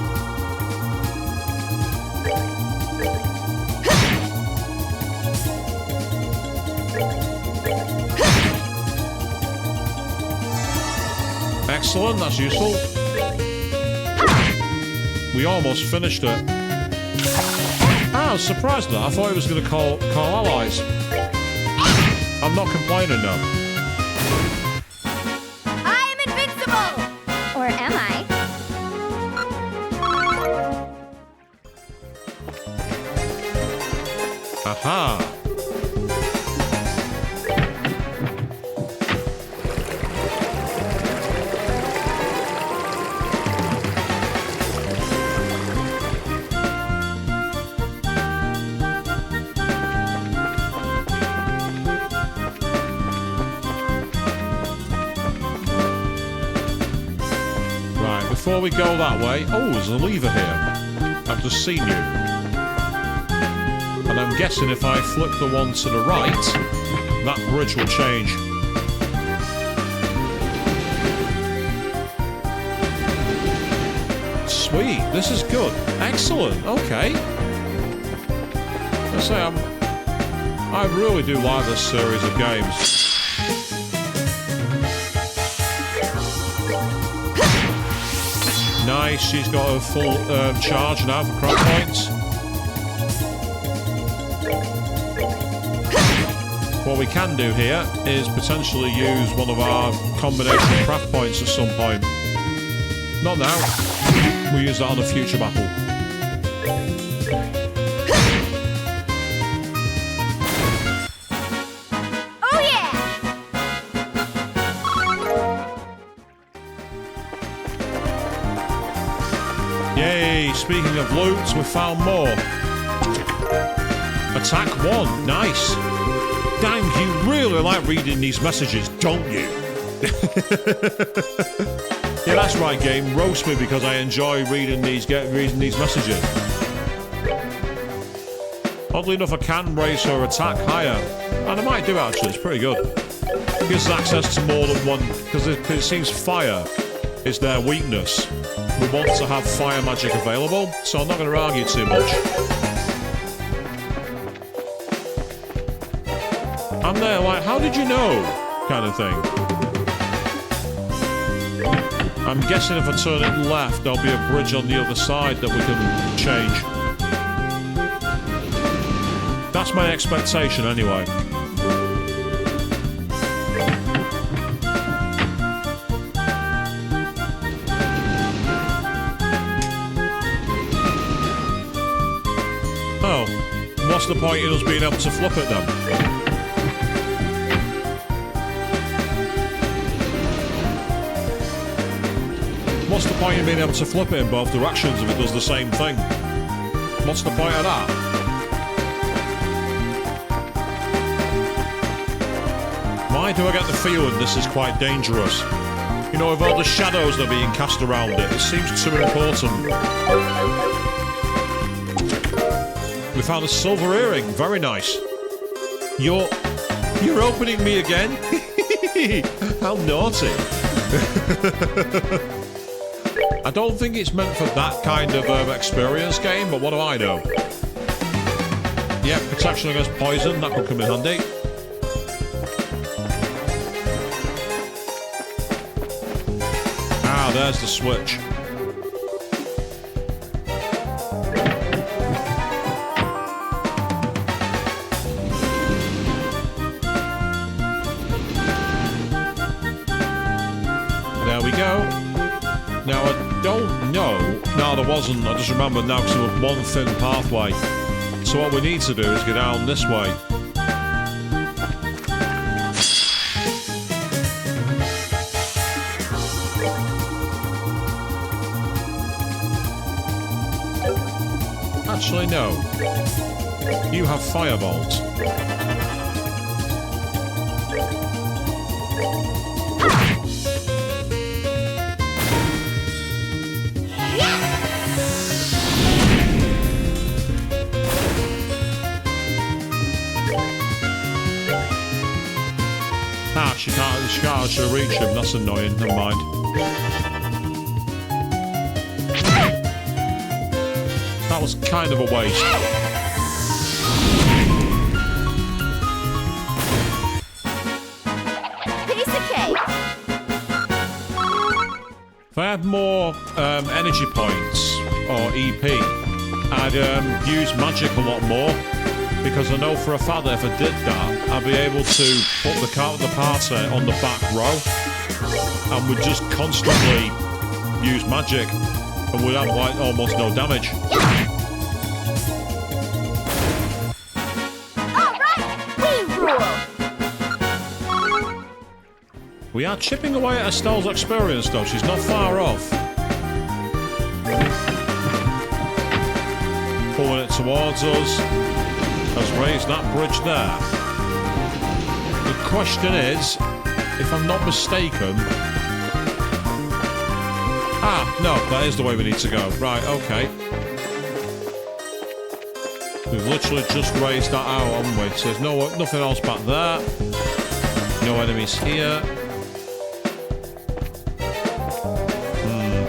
Excellent, that's useful. We almost finished it. Ah, I was surprised at that. I thought he was going to call allies. I'm not complaining now. I am invincible! Or am I? Aha! Before we go that way... Oh, there's a lever here. I've just seen you. And I'm guessing if I flip the one to the right, that bridge will change. Sweet, this is good. Excellent, okay. I say, I really do like this series of games. Nice, she's got a full charge now for craft points. What we can do here is potentially use one of our combination craft points at some point. Not now. We'll use that on a future battle. Yay, speaking of loot, we found more. Attack 1, nice. Dang, you really like reading these messages, don't you? Yeah, that's right, game. Roast me because I enjoy reading these messages. Oddly enough, I can raise her attack higher. And I might do, actually. It's pretty good. Gives us access to more than one... Because it seems fire is their weakness. We want to have fire magic available, so I'm not going to argue too much. I'm there like, how did you know? Kind of thing. I'm guessing if I turn it left, there'll be a bridge on the other side that we can change. That's my expectation anyway. Oh, what's the point in us being able to flip it then? What's the point in being able to flip it in both directions if it does the same thing? What's the point of that? Why do I get the feeling this is quite dangerous? You know, with all the shadows that are being cast around it, it seems too important. We found a silver earring. Very nice. You're opening me again? How naughty. I don't think it's meant for that kind of experience game, but what do I know? Yeah, protection against poison. That could come in handy. Ah, there's the switch. There we go. Now, I don't know... No, there wasn't. I just remembered now because there was one thin pathway. So what we need to do is get down this way. Actually, no. You have fireballs. Ah, she can't actually reach him. That's annoying. Never mind. That was kind of a waste. Piece of cake. If I had more energy points or EP, I'd use magic a lot more. Because I know for a fact that if I did that, I'd be able to put the car of the party on the back row and would just constantly use magic and would have like almost no damage. We are chipping away at Estelle's experience though, she's not far off. Pulling it towards us. Has raised that bridge there. The question is, if I'm not mistaken... Ah, no, that is the way we need to go. Right, okay. We've literally just raised that out, haven't we? So there's nothing else back there. No enemies here.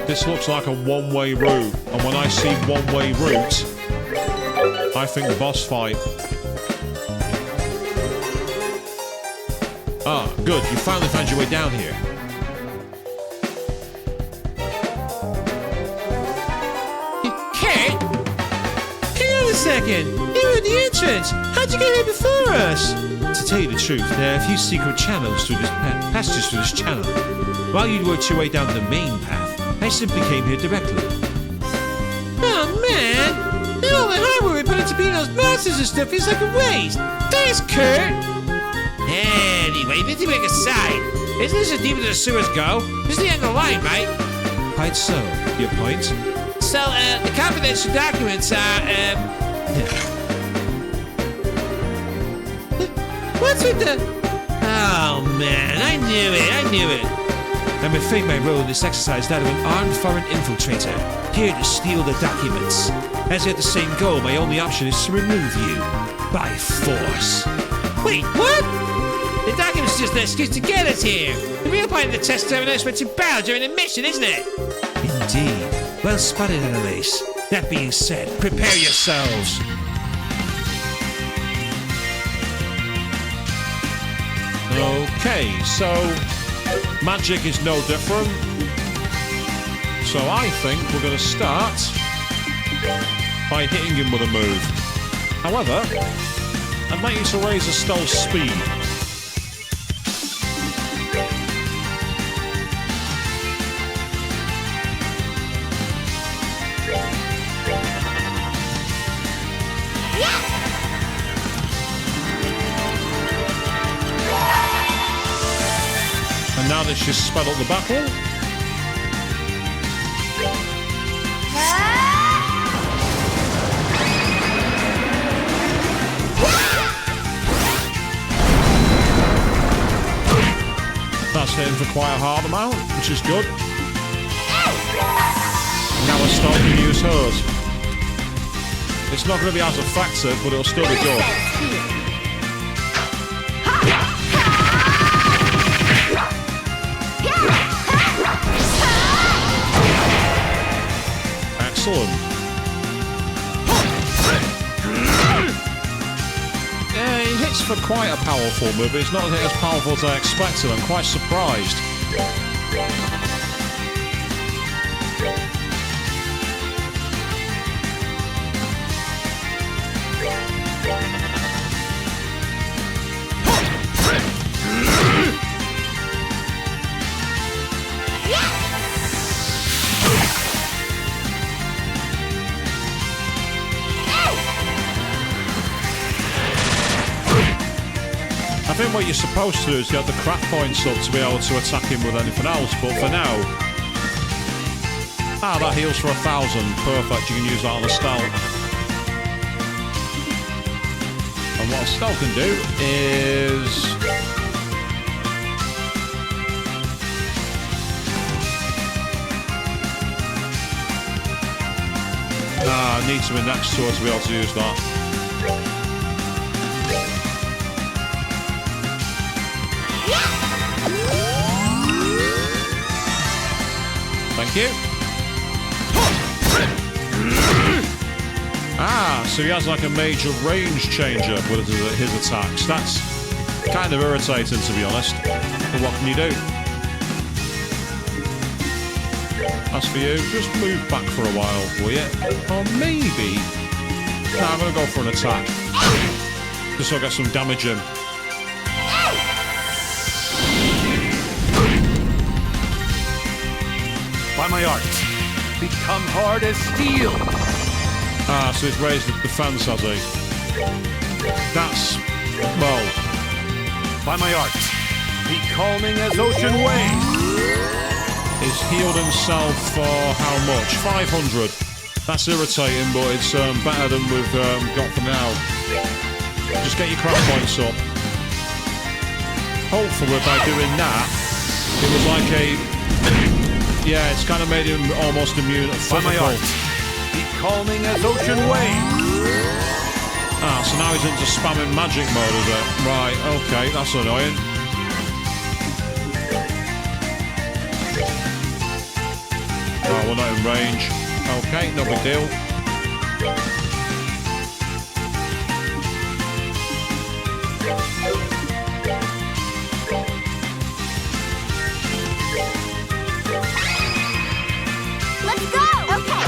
This looks like a one-way route. And when I see one-way route, I think boss fight. Ah, good. You finally found your way down here. Hey! Hang on a second. You were at the entrance. How'd you get here before us? To tell you the truth, there are a few secret channels through this passages through this channel. While you worked your way down the main path, I simply came here directly. Oh, man. And all the hard work we put into beating those monsters and stuff is like a waste. Thanks, Kurt. Anyway, let's make a side. Isn't this as deep as the sewers go? This is the end of the line, right? Quite so. Your point? So, the confidential documents are, What's with the... Oh, man, I knew it. I'm afraid my role in this exercise is that of an armed foreign infiltrator, here to steal the documents. As you have the same goal, my only option is to remove you. By force. Wait, what? The document's just an excuse to get us here. The real point of the test is having us to bow during the mission, isn't it? Indeed. Well spotted, Annalise. That being said, prepare yourselves. Okay, so magic is no different. So I think we're going to start by hitting him with a move. However, I'd like you to raise Estelle's speed. And now that she's sped up the battle, that's hitting for quite a hard amount, which is good. Now we're starting to use hers. It's not going to be as effective, but it'll still be good. Excellent. It hits for quite a powerful move, but it's not as powerful as I expected. I'm quite surprised. I think what you're supposed to do is get the craft points up to be able to attack him with anything else, but for now... Ah, that heals for 1,000. Perfect, you can use that on Estelle. what Estelle can do is... I need something next to her to be able to use that. Thank you. So he has like a major range changer with his attacks. That's kind of irritating, to be honest. But what can you do? As for you, just move back for a while, will you? Or maybe... No, I'm going to go for an attack. Just so I get some damage in. By my art, become hard as steel. So he's raised the defense, has he? That's... well... By my art, be calming as ocean waves. He's healed himself for how much? 500. That's irritating, but it's better than we've got for now. Just get your craft points up. Hopefully by doing that, it was like a... Yeah, it's kind of made him almost immune to physical. Be calming as ocean waves. So now he's into spamming magic mode, is it? Right, okay, that's annoying. Oh, we're not in range. Okay, no big deal. Let's go! Okay.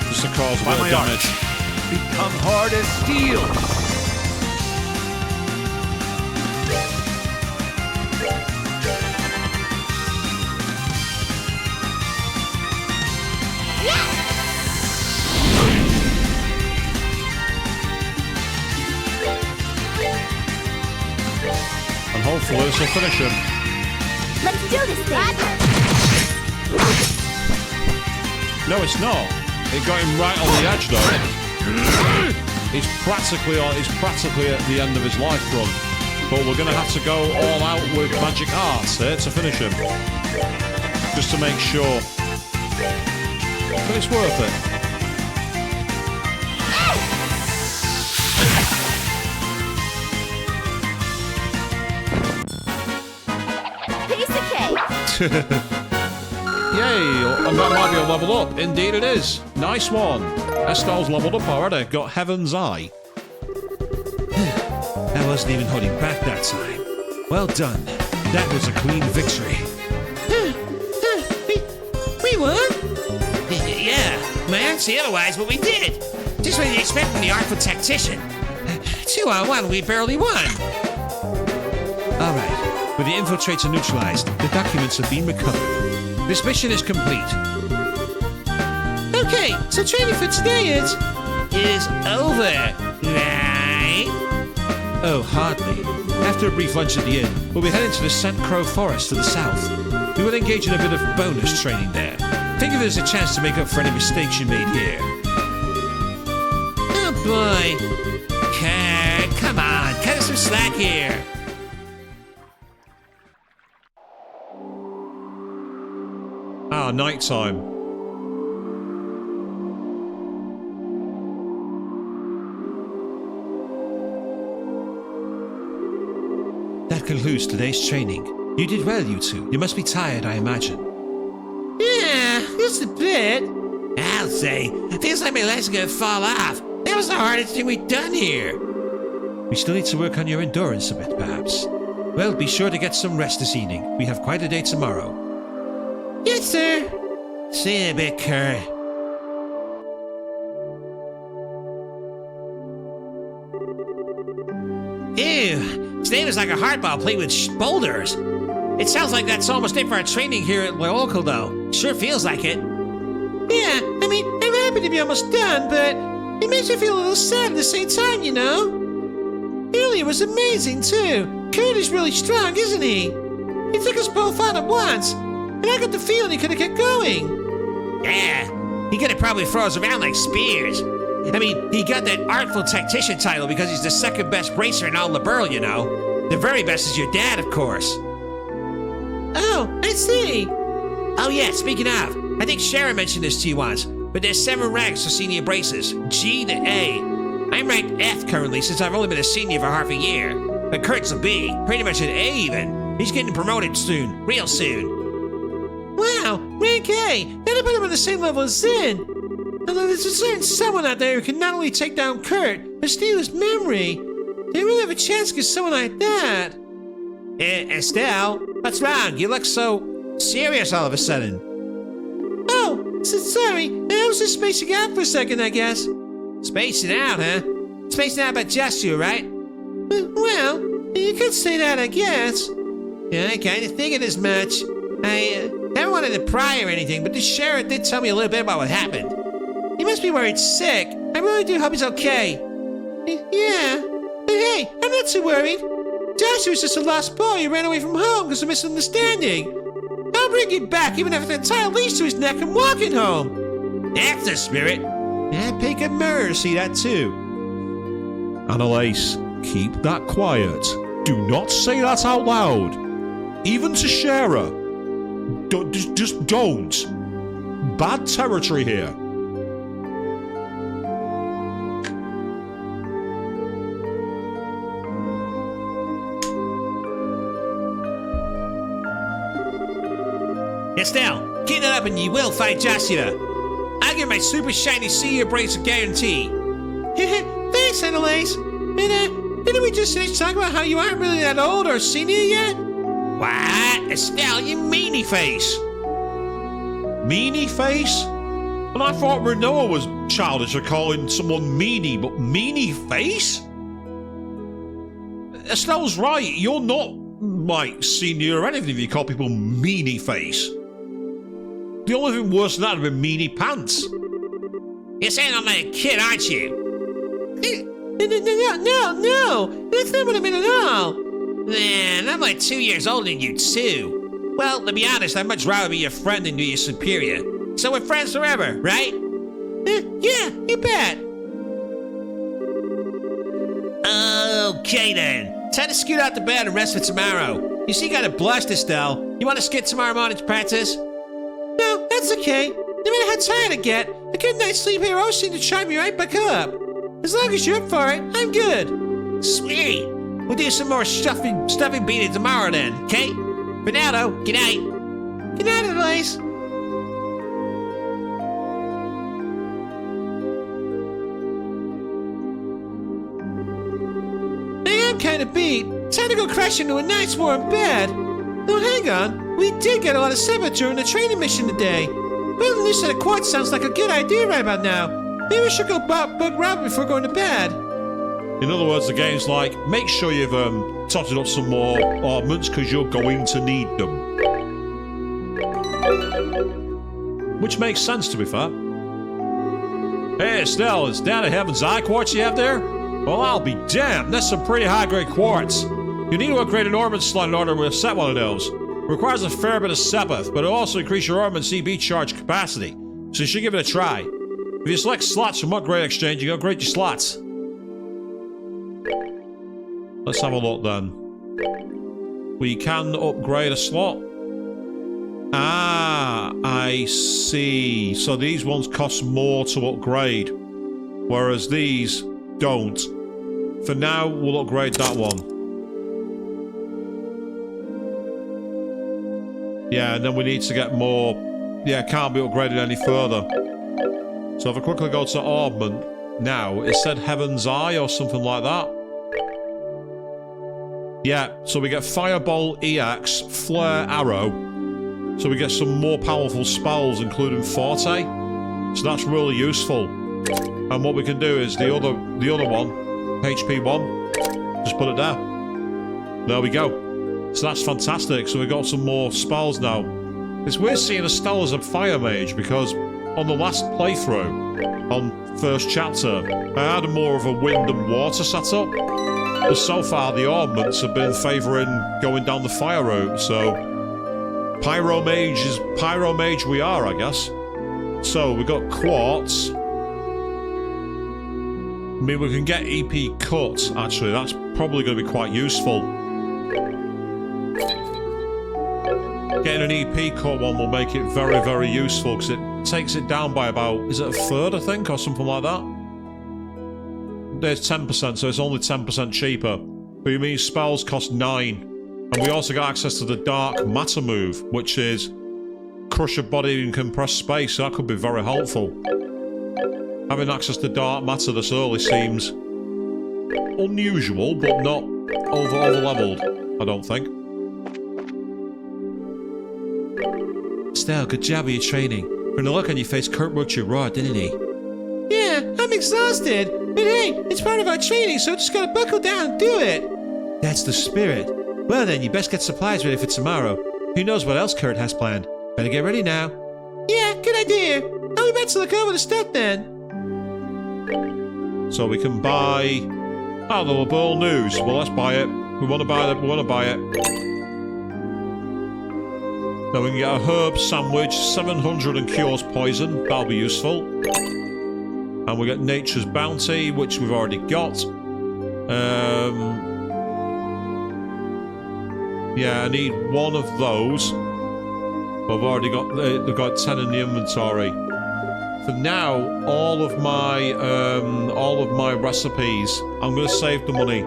Just to cause a bit of damage. Become hard as steel. And hopefully this will finish him. Let's do this thing. No, it's not. It got him right on the edge, though. He's practically at the end of his life run. But we're going to have to go all out with magic arts here to finish him. Just to make sure. But it's worth it. Piece of cake. Yay, and that might be a level up. Indeed it is. Nice one. Estelle's leveled up already. Got Heaven's Eye. I wasn't even holding back that time. Well done. That was a clean victory. We won? Yeah, my aunt say otherwise, but we did. Just what you expect from the artful tactician. 2-on-1, we barely won. All right. With the infiltrator neutralized, the documents have been recovered. This mission is complete. Okay, so training for today is over, right? Oh, hardly. After a brief lunch at the inn, we'll be heading to the St. Crow Forest to the south. We will engage in a bit of bonus training there. Think of it as a chance to make up for any mistakes you made here. Oh boy. Come on, cut us some slack here. Night time. That concludes today's training. You did well, you two. You must be tired, I imagine. yeah, just a bit. I'll say, feels like my legs are gonna fall off. That was the hardest thing we've done here. We still need to work on your endurance a bit, perhaps. Well, be sure to get some rest this evening. We have quite a day tomorrow. Yes, sir. See you in a bit, Kurt. Ew, today was like a hardball played with boulders. It sounds like that's almost it for our training here at local, though. Sure feels like it. Yeah, I mean, I'm happy to be almost done, but it makes me feel a little sad at the same time, you know? Earlier was amazing, too. Kurt is really strong, isn't he? He took us both out at once, and I got the feeling he could have kept going. Yeah, he could have probably thrown us around like spears. I mean, he got that artful tactician title because he's the second best bracer in all the Burl, you know. The very best is your dad, of course. Oh, I see. Oh yeah, speaking of, I think Sharon mentioned this to you once, but there's 7 ranks for senior braces, G to A. I'm ranked F currently since I've only been a senior for half a year. But Kurt's a B, pretty much an A even. He's getting promoted soon, real soon. Wow, rank A. That'll put him on the same level as Zen. Although there's a certain someone out there who can not only take down Kurt, but steal his memory. They really have a chance against someone like that. Estelle, what's wrong? You look so serious all of a sudden. Oh, sorry. I was just spacing out for a second, I guess. Spacing out, huh? Spacing out about just you, right? Well, you could say that, I guess. Yeah, I kind of figured as much. I never wanted to pry or anything, but the sheriff did tell me a little bit about what happened. He must be worried sick. I really do hope he's okay. Yeah. But hey, I'm not too worried. Joshua was just a lost boy who ran away from home because of misunderstanding. I'll bring him back even if an entire leash to his neck and walking home. That's the spirit. Yeah, Pig and Mirror to see that too. Annalise, keep that quiet. Do not say that out loud. Even to Shara. Just don't. Bad territory here. Estelle, keep that up and you will fight Joshua. I'll give my super shiny senior brace a guarantee. Thanks, Annalise. And, didn't we just finish talking about how you aren't really that old or senior yet? What? Estelle, you meanie face. Meanie face? And I thought Renoa was childish for calling someone meanie, but meanie face? Estelle's right. You're not, like, senior or anything if you call people meanie face. The only thing worse than that would have been meanie pants. You're saying I'm like a kid, aren't you? No. That's not what I mean at all. Man, I'm like 2 years older than you, too. Well, to be honest, I'd much rather be your friend than be your superior. So we're friends forever, right? Yeah, you bet. Okay, then. Time to scoot out to bed and rest for tomorrow. You see, you got a blushed, Estelle. You want to skip tomorrow morning's practice? No, that's okay. No matter how tired I get, a good night's sleep here always seems to charm me right back up. As long as you're up for it, I'm good. Sweet. We'll do some more stuffing beating tomorrow then, okay? For now, though, good night. Good night, Annalise. I am kind of beat. Time to go crash into a nice warm bed. Oh, hang on. We did get a lot of Seva during the training mission today. Building a new set of quartz sounds like a good idea right about now. Maybe we should go bug Robin before going to bed. In other words, the game's like, make sure you've totted up some more ornaments because you're going to need them. Which makes sense, to be fair. Hey, Estelle, is that a Heaven's Eye quartz you have there? Well, I'll be damned. That's some pretty high-grade quartz. You need to upgrade an ornament slot in order to set one of those. It requires a fair bit of sepith, but it'll also increase your ornament CB charge capacity. So you should give it a try. If you select slots from Upgrade Exchange, you can upgrade your slots. Let's have a look then. We can upgrade a slot. Ah, I see. So these ones cost more to upgrade, whereas these don't. For now, we'll upgrade that one. Yeah, and then we need to get more. Yeah, can't be upgraded any further. So if I quickly go to Ornament now, it said Heaven's Eye or something like that. Yeah, so we get Fireball EX, Flare Arrow. So we get some more powerful spells, including Forte. So that's really useful. And what we can do is the other one, HP 1, just put it there. There we go. So that's fantastic. So we've got some more spells now. It's weird seeing Estelle as a fire mage because on the last playthrough, on first chapter, I had more of a wind and water setup. But so far, the ornaments have been favouring going down the fire route, so Pyro Mage we are, I guess. So we got quartz. I mean, we can get EP cuts, actually. That's probably going to be quite useful. Getting an EP cut one will make it very, very useful because it takes it down by about, is it a third, I think, or something like that? There's 10%, so it's only 10% cheaper. But it means spells cost 9. And we also got access to the Dark Matter move, which is crush a body and compress space, so that could be very helpful. Having access to Dark Matter this early seems unusual, but not over-leveled, I don't think. Estelle, good job with your training. From the look on your face, Kurt worked you raw, didn't he? Yeah, I'm exhausted. But hey, it's part of our training, so just gotta buckle down and do it. That's the spirit. Well then, you best get supplies ready for tomorrow. Who knows what else Kurt has planned. Better get ready now. Yeah, good idea. I'll be back to look over the stuff then. So we can buy... Oh, the LaBelle News. Well, let's buy it. We want to buy it. We want to buy it. Now we can get a herb sandwich. 700 and cures poison. That'll be useful. And we get Nature's Bounty, which we've already got. Yeah, I need one of those. But I've already got... They've got 10 in the inventory. For now, all of my recipes, I'm going to save the money.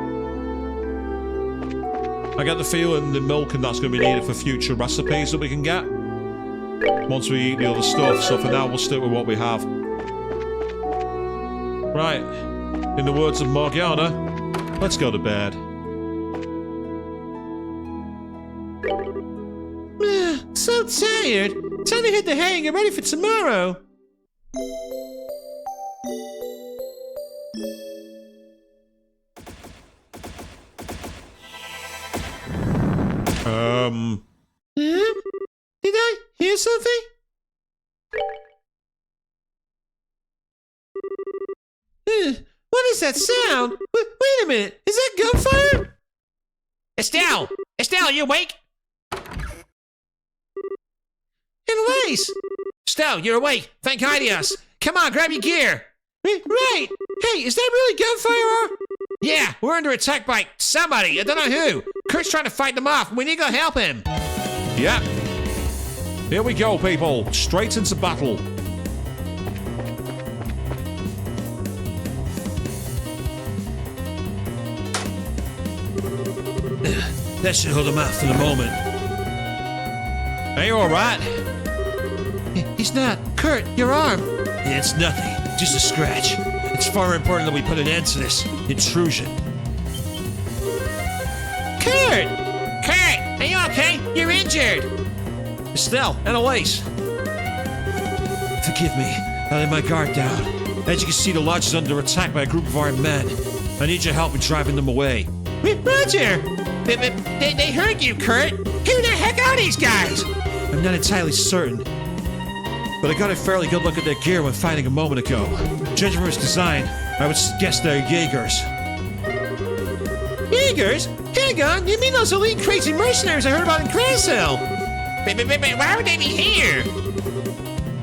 I get the feeling the milk and that's going to be needed for future recipes that we can get once we eat the other stuff. So for now, we'll stick with what we have. Right. In the words of Morgana, let's go to bed. So tired. Time to hit the hay and get ready for tomorrow. Did I hear something? What is that sound? Wait a minute. Is that gunfire? Estelle! Estelle, you awake? Annalise! Estelle, you're awake. Thank God to us. Come on, grab your gear. Right. Hey, is that really gunfire? Yeah, we're under attack by somebody. I don't know who. Kurt's trying to fight them off. We need to go help him. Yeah. Here we go, people. Straight into battle. That should hold him off for the moment. Are you alright? He's not. Kurt, your arm. Yeah, it's nothing. Just a scratch. It's far important that we put an end to this intrusion. Kurt! Kurt, are you okay? You're injured. Estelle, Annalise. Forgive me. I let my guard down. As you can see, the lodge is under attack by a group of armed men. I need your help in driving them away. Roger! They heard you, Kurt. Who the heck are these guys? I'm not entirely certain, but I got a fairly good look at their gear when fighting a moment ago. Judging from its design, I would guess they're Jaegers. Jaegers? Hang on, you mean those elite crazy mercenaries I heard about in Grancel? Why would they be here?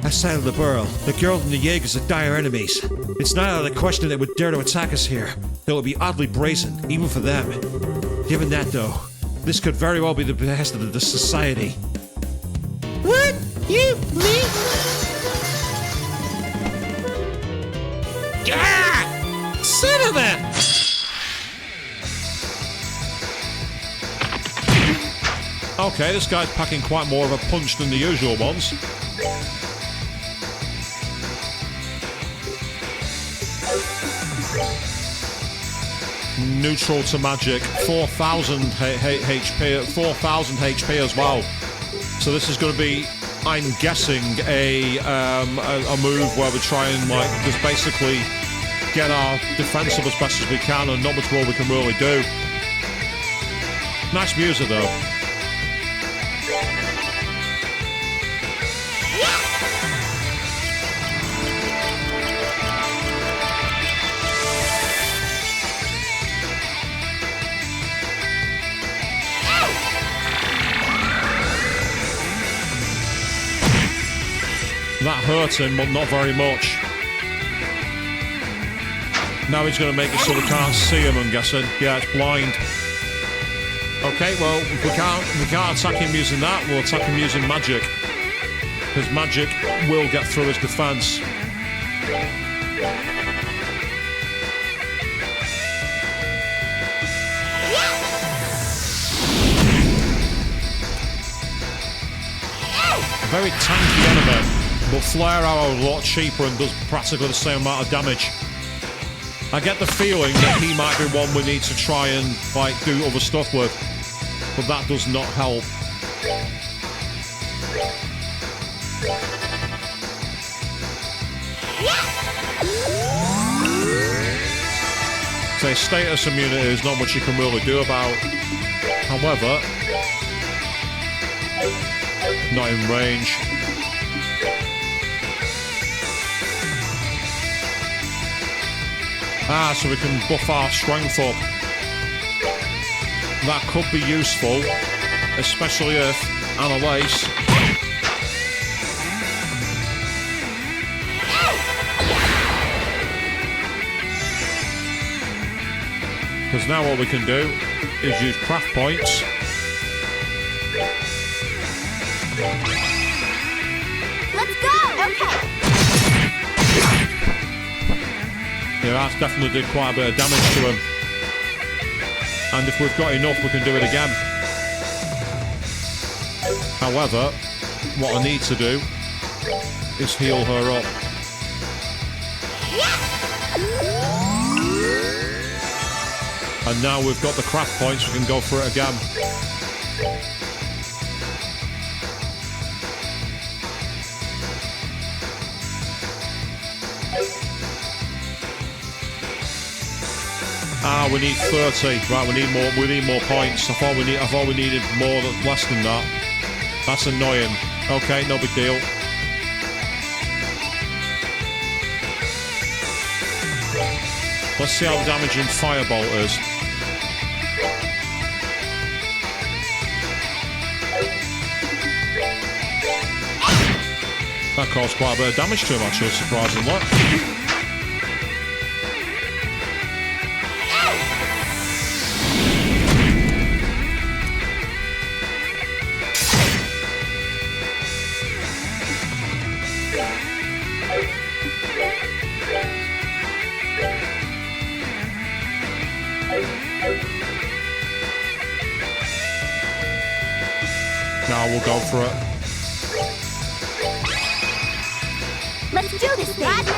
Outside of the borough, the girls and the Jaegers are dire enemies. It's not out of the question that they would dare to attack us here. That would be oddly brazen, even for them. Given that, though, this could very well be the behest of the society. What? You? Me? Ah! Son of a... Okay, this guy's packing quite more of a punch than the usual ones. Neutral to magic, 4,000 HP, 4,000 HP as well. So this is going to be, I'm guessing, a move where we try and like just basically get our defense up as best as we can, and not much more we can really do. Nice music though. That hurt him, but not very much. Now he's going to make it so we can't see him, I'm guessing. Yeah, it's blind. Okay, well, if we can't attack him using that, we'll attack him using magic. Because magic will get through his defense. Very tanky enemy, but flare arrow is a lot cheaper and does practically the same amount of damage. I get the feeling that he might be one we need to try and like do other stuff with, but that does not help. So status immunity is not much you can really do about. However, not in range. Ah, so we can buff our strength up. That could be useful, especially if Annalise. Because now what we can do is use craft points. Let's go! Okay. Yeah, that's definitely did quite a bit of damage to him. And if we've got enough, we can do it again. However, what I need to do is heal her up. And now we've got the craft points, we can go for it again. Ah, we need 30. Right, we need more points. I thought we needed more less than that. That's annoying. Okay, no big deal. Let's see how damaging Firebolt is. That caused quite a bit of damage to him, actually, surprisingly. Now we'll go for it. Let's do this thing. Roger.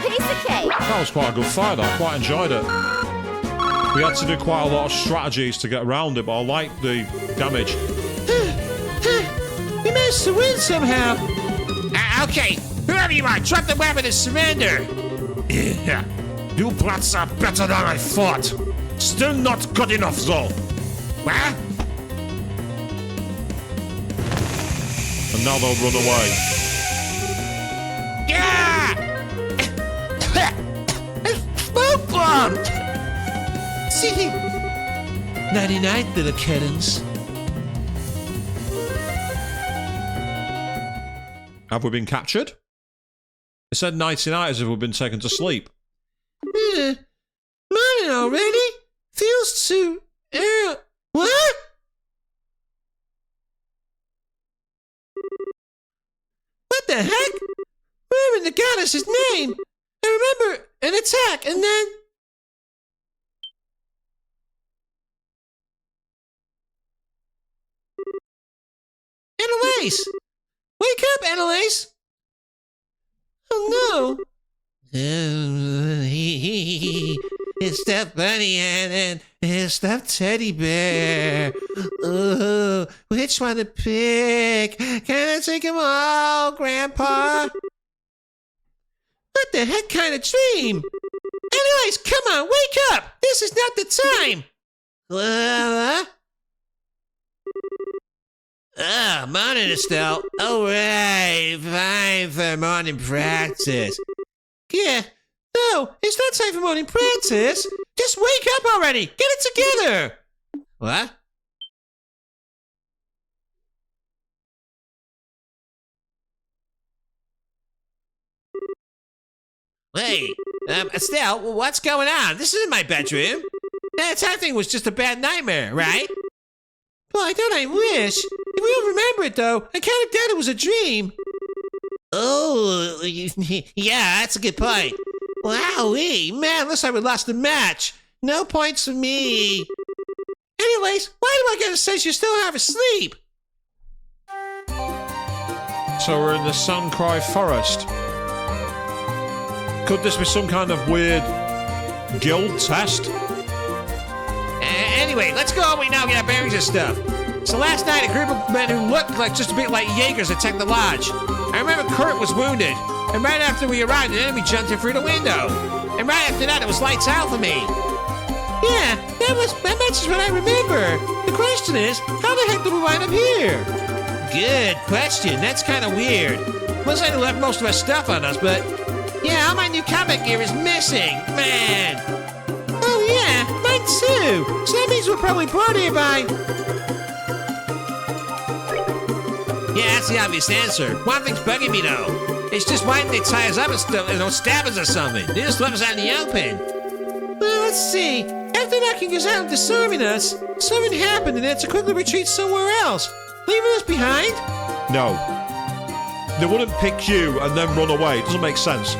Piece of cake. That was quite a good fight, I quite enjoyed it. We had to do quite a lot of strategies to get around it, but I like the damage. We managed to win somehow. Okay, whoever you are, drop the weapon and surrender. Yeah, you brats are better than I thought. Still not good enough, though. What? And now they'll run away. Yeah! Smoke bomb. See, 99 little kittens. Have we been captured? It said 99 as if we've been taken to sleep. Morning already? Feels too what? What the heck? Where in the goddess's name? I remember an attack and then... Annalise! Wake up, Annalise! Oh no! It's that bunny and it's that teddy bear. Oh, which one to pick? Can I take them all, Grandpa? What the heck kind of dream? Anyways, come on, wake up! This is not the time! Morning, Estelle. All right, fine for morning practice. Yeah, no, it's not time for morning practice. Just wake up already. Get it together. What? Hey, Estelle, what's going on? This isn't my bedroom. That time thing was just a bad nightmare, right? Boy, don't I wish. If we don't remember it, though, I kind of doubt it was a dream. Oh, yeah, that's a good point. Wowee, man, looks like we lost the match. No points for me. Anyways, why do I get a sense you're still half asleep? So we're in the Sandcry Forest. Could this be some kind of weird guild test? Anyway, let's go home right now and get our bearings and stuff. So last night, a group of men who looked like just a bit like Jaegers attacked the lodge. I remember Kurt was wounded, and right after we arrived, an enemy jumped in through the window. And right after that, it was lights out for me. Yeah, that matches what I remember. The question is, how the heck did we wind up here? Good question. That's kind of weird. Looks like they left most of our stuff on us, but yeah, all my new combat gear is missing. Man. Oh yeah, mine too. So that means we're probably brought here by... Yeah, that's the obvious answer. One thing's bugging me though. It's just why didn't they tie us up and stab us or something? They just left us out in the open. Well, let's see. After knocking us out and disarming us, something happened and they had to quickly retreat somewhere else, leaving us behind? No. They wouldn't pick you and then run away. It doesn't make sense.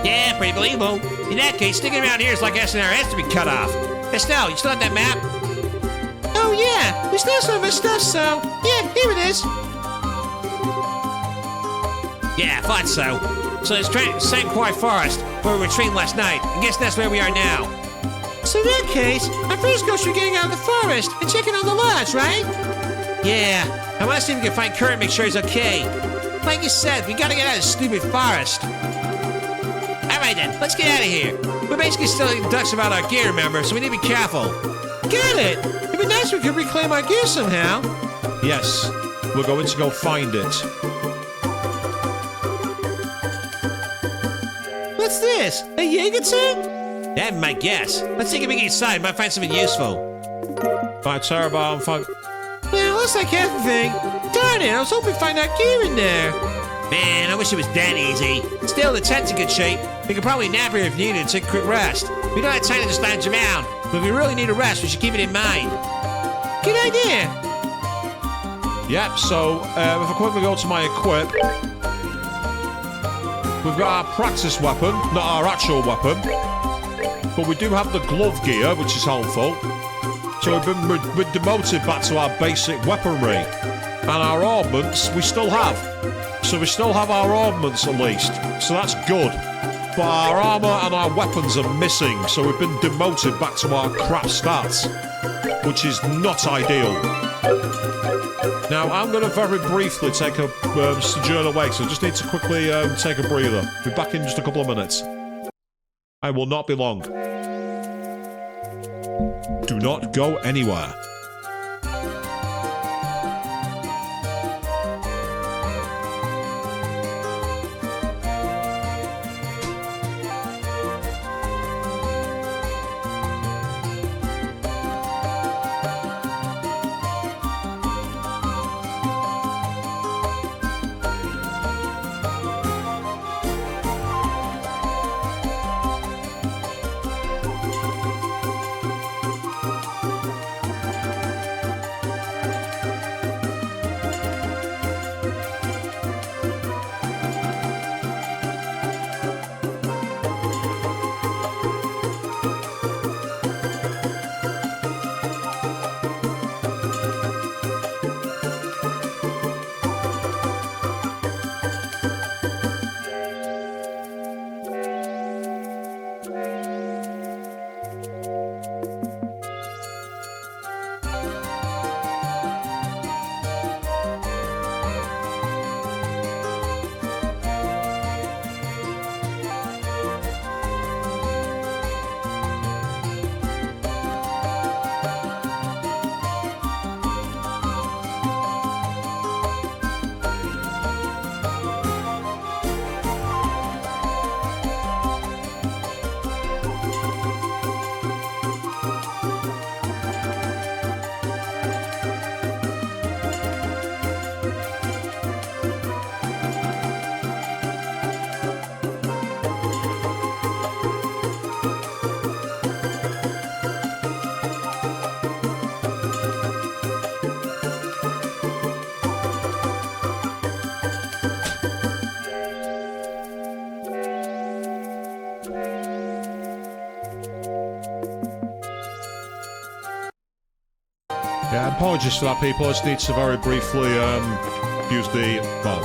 Yeah, pretty believable. In that case, sticking around here is like asking our heads to be cut off. Estelle, you still have that map? Oh yeah, we still have some of our stuff, so yeah, here it is. Yeah, I thought so. So it's Sandcry Forest, where we were trained last night. I guess that's where we are now. So in that case, our first goal should be getting out of the forest and checking on the lodge, right? Yeah, I want to see if we can find Kurt and make sure he's okay. Like you said, we gotta get out of this stupid forest. Alright then, let's get out of here. We're basically still eating ducks about our gear, remember, so we need to be careful. Got it! It'd be nice if we could reclaim our gear somehow. Yes, we're going to go find it. What's this? A Jaeger tank? That'd be my guess. Let's take a peek inside and might find something useful. Right, Sarah, fuck. Yeah, looks like everything. Darn it, I was hoping we'd find our gear in there. Man, I wish it was that easy. Still, the tent's in good shape. We could probably nap here if needed and take a quick rest. We don't have time to just lounge around, but if we really need a rest, we should keep it in mind. Good idea. Yep, so if I quickly go to my equip, we've got our practice weapon, not our actual weapon, but we do have the glove gear, which is helpful. So we're demoted back to our basic weaponry, and our armaments we still have. So we still have our armaments at least, so that's good. But our armor and our weapons are missing, so we've been demoted back to our crap stats, which is not ideal. Now, I'm going to very briefly take a sojourn away, so I just need to quickly take a breather. Be back in just a couple of minutes. I will not be long. Do not go anywhere. Yeah, apologies for that, people. I just need to very briefly use the, well,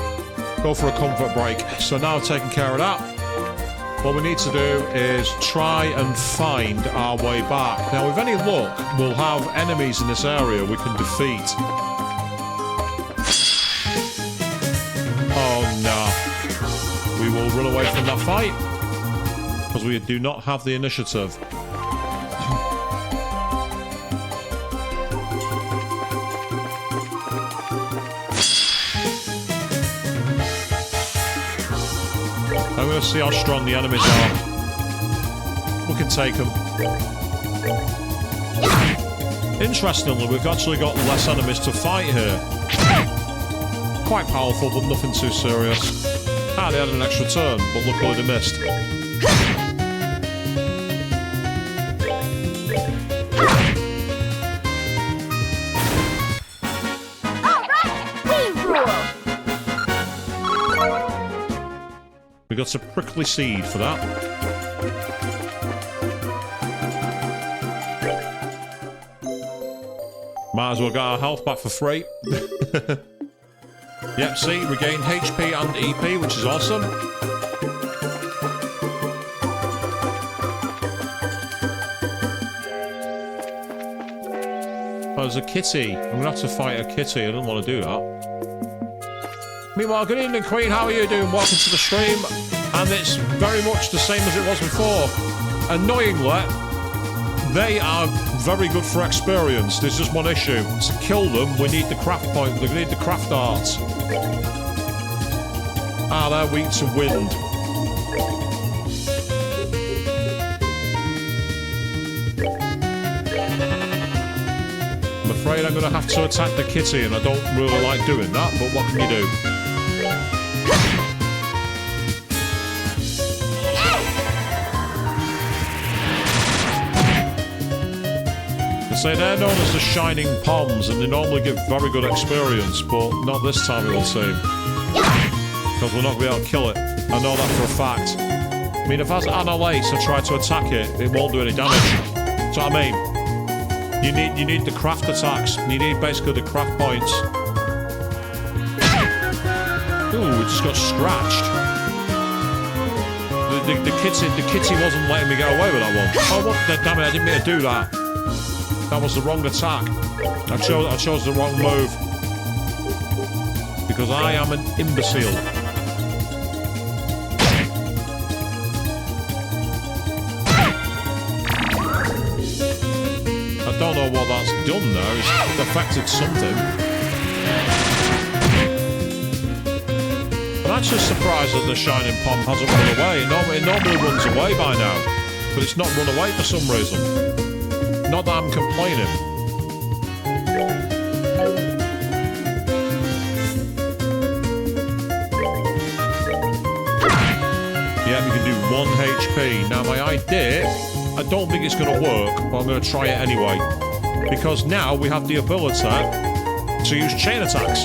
go for a comfort break. So now taking care of that, what we need to do is try and find our way back. Now, with any luck, we'll have enemies in this area we can defeat. Oh, no. We will run away from that fight because we do not have the initiative. I'm going to see how strong the enemies are. We can take them. Interestingly, we've actually got less enemies to fight here. Quite powerful, but nothing too serious. Ah, they had an extra turn, but luckily they missed. We got a prickly seed for that. Might as well get our health back for free. Yep, see, regained HP and EP, which is awesome. Oh, there's a kitty. I'm gonna have to fight a kitty. I don't want to do that. Meanwhile, good evening, Queen. How are you doing? Welcome to the stream. And it's very much the same as it was before. Annoyingly, they are very good for experience. There's just one issue. To kill them, we need the craft point. We need the craft arts. Ah, they're weak to wind. I'm afraid I'm going to have to attack the kitty, and I don't really like doing that, but what can you do? Say they're known as the Shining Palms, and they normally give very good experience, but not this time, it will seem. Because we're not going to be able to kill it. I know that for a fact. I mean, if as Anna Lace I try to attack it, it won't do any damage. That's what I mean. You need the craft attacks. You need basically the craft points. Ooh, it just got scratched. The kitty wasn't letting me get away with that one. Oh, what? Damn it! I didn't mean to do that. That was the wrong attack. I chose the wrong move. Because I am an imbecile. I don't know what that's done though. It's affected something. I'm actually surprised that the Shining Palm hasn't run away. It normally runs away by now. But it's not run away for some reason. Not that I'm complaining. Yeah, we can do 1 HP. Now, my idea, I don't think it's going to work, but I'm going to try it anyway. Because now we have the ability to use chain attacks.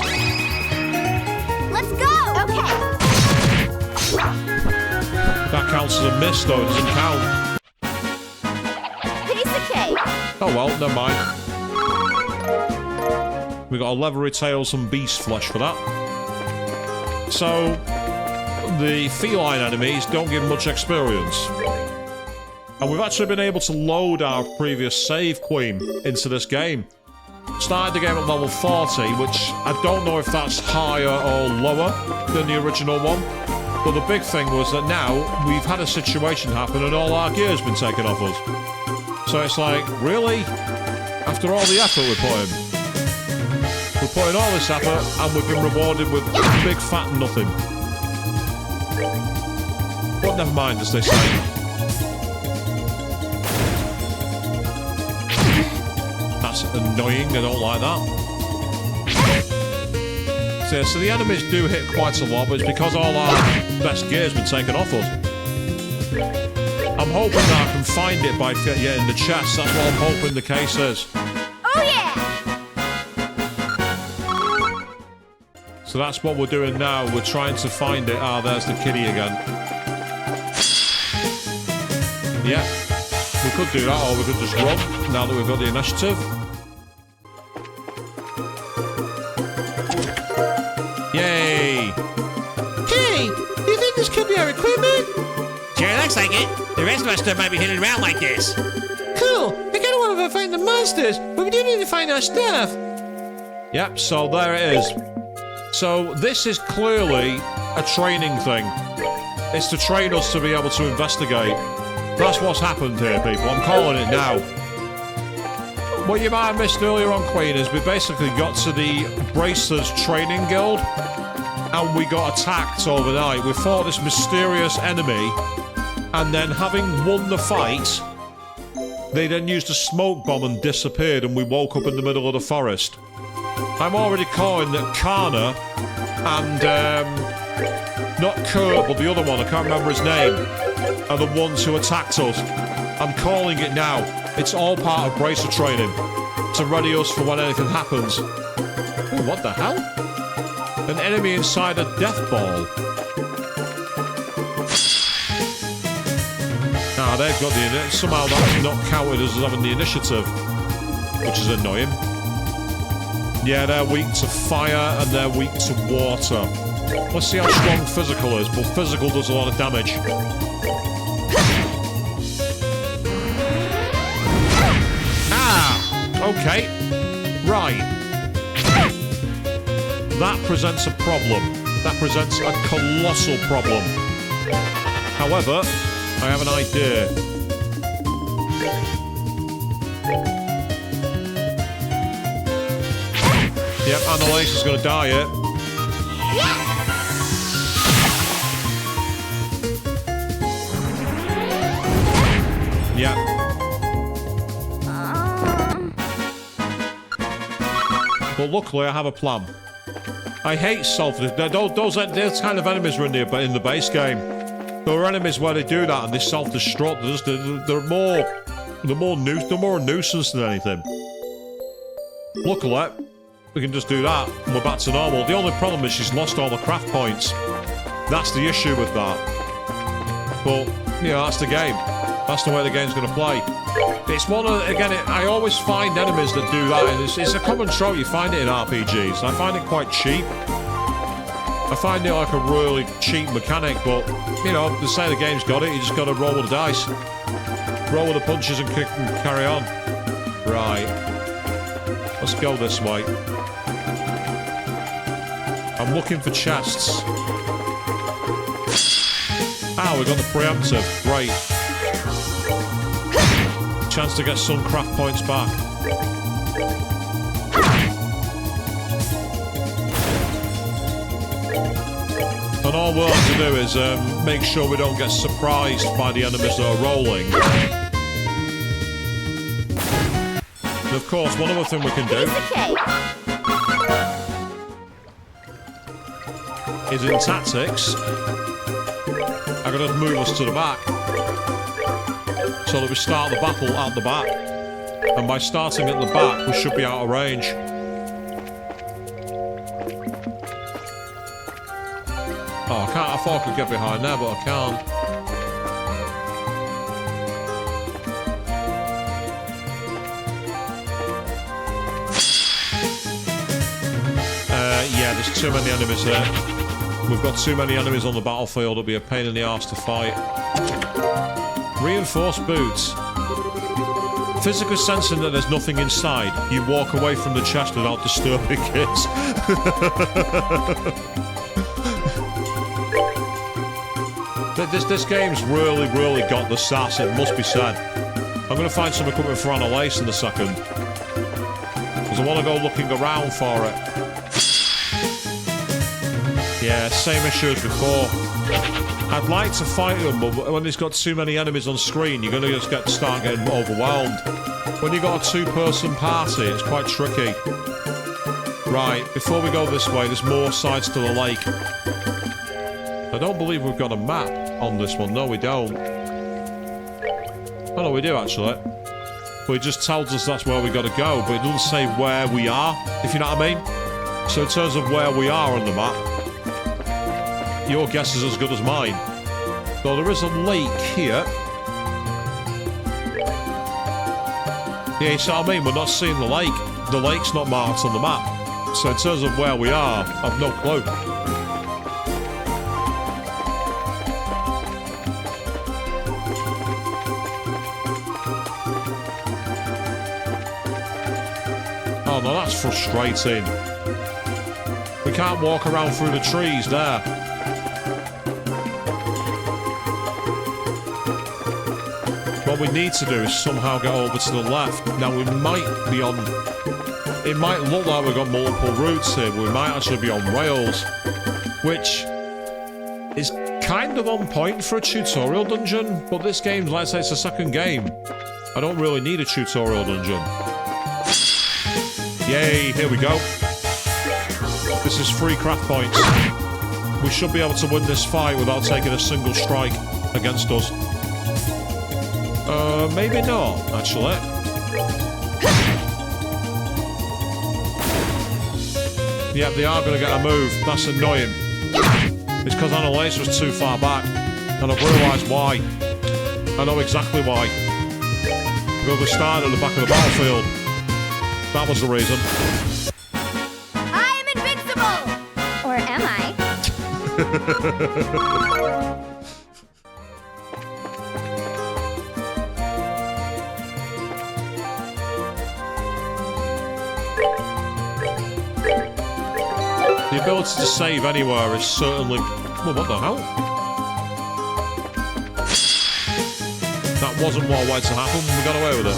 Let's go! Okay. That counts as a miss, though. It doesn't count. Oh well, never mind. We got a leathery tail, some beast flesh for that. So, the feline enemies don't give much experience. And we've actually been able to load our previous save queen into this game. Started the game at level 40, which I don't know if that's higher or lower than the original one. But the big thing was that now we've had a situation happen and all our gear's been taken off us. So it's like, really? After all the effort we put in? We put in all this effort and we've been rewarded with big fat nothing. But never mind, as they say. That's annoying, I don't like that. So the enemies do hit quite a lot, but it's because all our best gear's been taken off us. I'm hoping that I can find it by getting the chest. That's what I'm hoping the case is. Oh yeah! So that's what we're doing now. We're trying to find it. Ah, there's the kitty again. Yeah. We could do that, or we could just run, now that we've got the initiative. Yay! Hey, you think this could be our equipment? Sure looks like it. The rest of us still might be hidden around like this. Cool. I kind of want to find the monsters, but we do need to find our stuff. Yep, so there it is. So this is clearly a training thing. It's to train us to be able to investigate. That's what's happened here, people. I'm calling it now. What you might have missed earlier on, Queen, is we basically got to the Bracers Training Guild and we got attacked overnight. We fought this mysterious enemy, and then having won the fight, they then used a smoke bomb and disappeared, and we woke up in the middle of the forest. I'm already calling that Kana and, not Kurt, but the other one, I can't remember his name, are the ones who attacked us. I'm calling it now. It's all part of Bracer training to ready us for when anything happens. Ooh, what the hell? An enemy inside a death ball. Ah, they've got the... Somehow that's not counted as having the initiative, which is annoying. Yeah, they're weak to fire and they're weak to water. Let's see how strong physical is, but physical does a lot of damage. Ah! Okay. Right. That presents a problem. That presents a colossal problem. However, I have an idea. Yep, Annalise is going to die here. Yeah. But luckily, I have a plan. I hate self-defense. Those kind of enemies are in the base game. There are enemies where they do that and they self-destruct. They're more a nuisance than anything. Luckily, we can just do that and we're back to normal. The only problem is she's lost all the craft points. That's the issue with that. But, you know, that's the game. That's the way the game's going to play. It's one of, again, I always find enemies that do that, and it's a common trope. You find it in RPGs. I find it quite cheap. I find it like a really cheap mechanic, but, you know, they say the game's got it. You just got to roll with the dice. Roll with the punches and kick and carry on. Right. Let's go this way. I'm looking for chests. Ah, we got the preemptive. Great. Chance to get some craft points back. And all we'll have to do is make sure we don't get surprised by the enemies that are rolling. And of course, one other thing we can do is in tactics, I'm going to move us to the back. So that we start the battle at the back. And by starting at the back, we should be out of range. Oh, I can't. I thought I could get behind there, but I can't. Yeah, there's too many enemies there. We've got too many enemies on the battlefield. It'll be a pain in the arse to fight. Reinforced boots. Physically sensing that there's nothing inside, you walk away from the chest without disturbing it. This game's really got the sass, it must be said. I'm going to find some equipment for Annalise in a second. Because I want to go looking around for it. Yeah, same issue as before. I'd like to fight them, but when there's got too many enemies on screen, you're going to just start getting overwhelmed. When you've got a two-person party, it's quite tricky. Right, before we go this way, there's more sides to the lake. I don't believe we've got a map on this one. No, we don't. Oh, no, we do, actually. But it just tells us that's where we got to go, but it doesn't say where we are, if you know what I mean. So in terms of where we are on the map, your guess is as good as mine. Though there is a lake here. Yeah, you see what I mean? We're not seeing the lake. The lake's not marked on the map. So in terms of where we are, I've no clue. Oh no, that's frustrating. We can't walk around through the trees there. What we need to do is somehow get over to the left. Now we might be on... It might look like we've got multiple routes here, but we might actually be on rails. Which is kind of on point for a tutorial dungeon, but this game, let's say it's the second game. I don't really need a tutorial dungeon. Yay, here we go. This is 3 craft points. We should be able to win this fight without taking a single strike against us. Maybe not, actually. Yeah, they are going to get a move. That's annoying. It's because Annalise was too far back. And I've realised why. I know exactly why. Because we started at the back of the battlefield. That was the reason. I'm invincible! Or am I? The ability to save anywhere is certainly... Well, what the hell? That wasn't what I wanted to happen. We got away with it.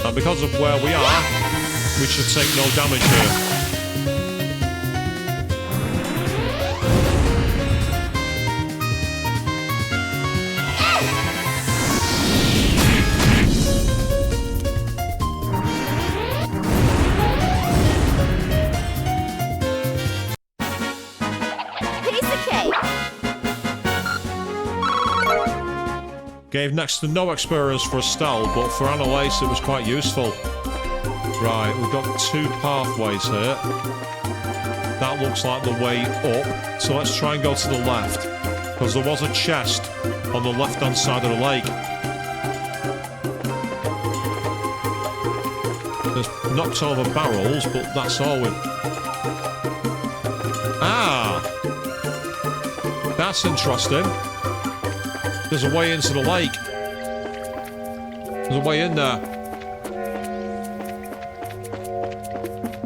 And because of where we are, we should take no damage here. Gave next to no experience for Estelle, but for Annalise it was quite useful. Right, we've got 2 pathways here. That looks like the way up. So let's try and go to the left. Because there was a chest on the left-hand side of the lake. There's knocked over barrels, but that's all we... Ah! That's interesting. There's a way into the lake. There's a way in there.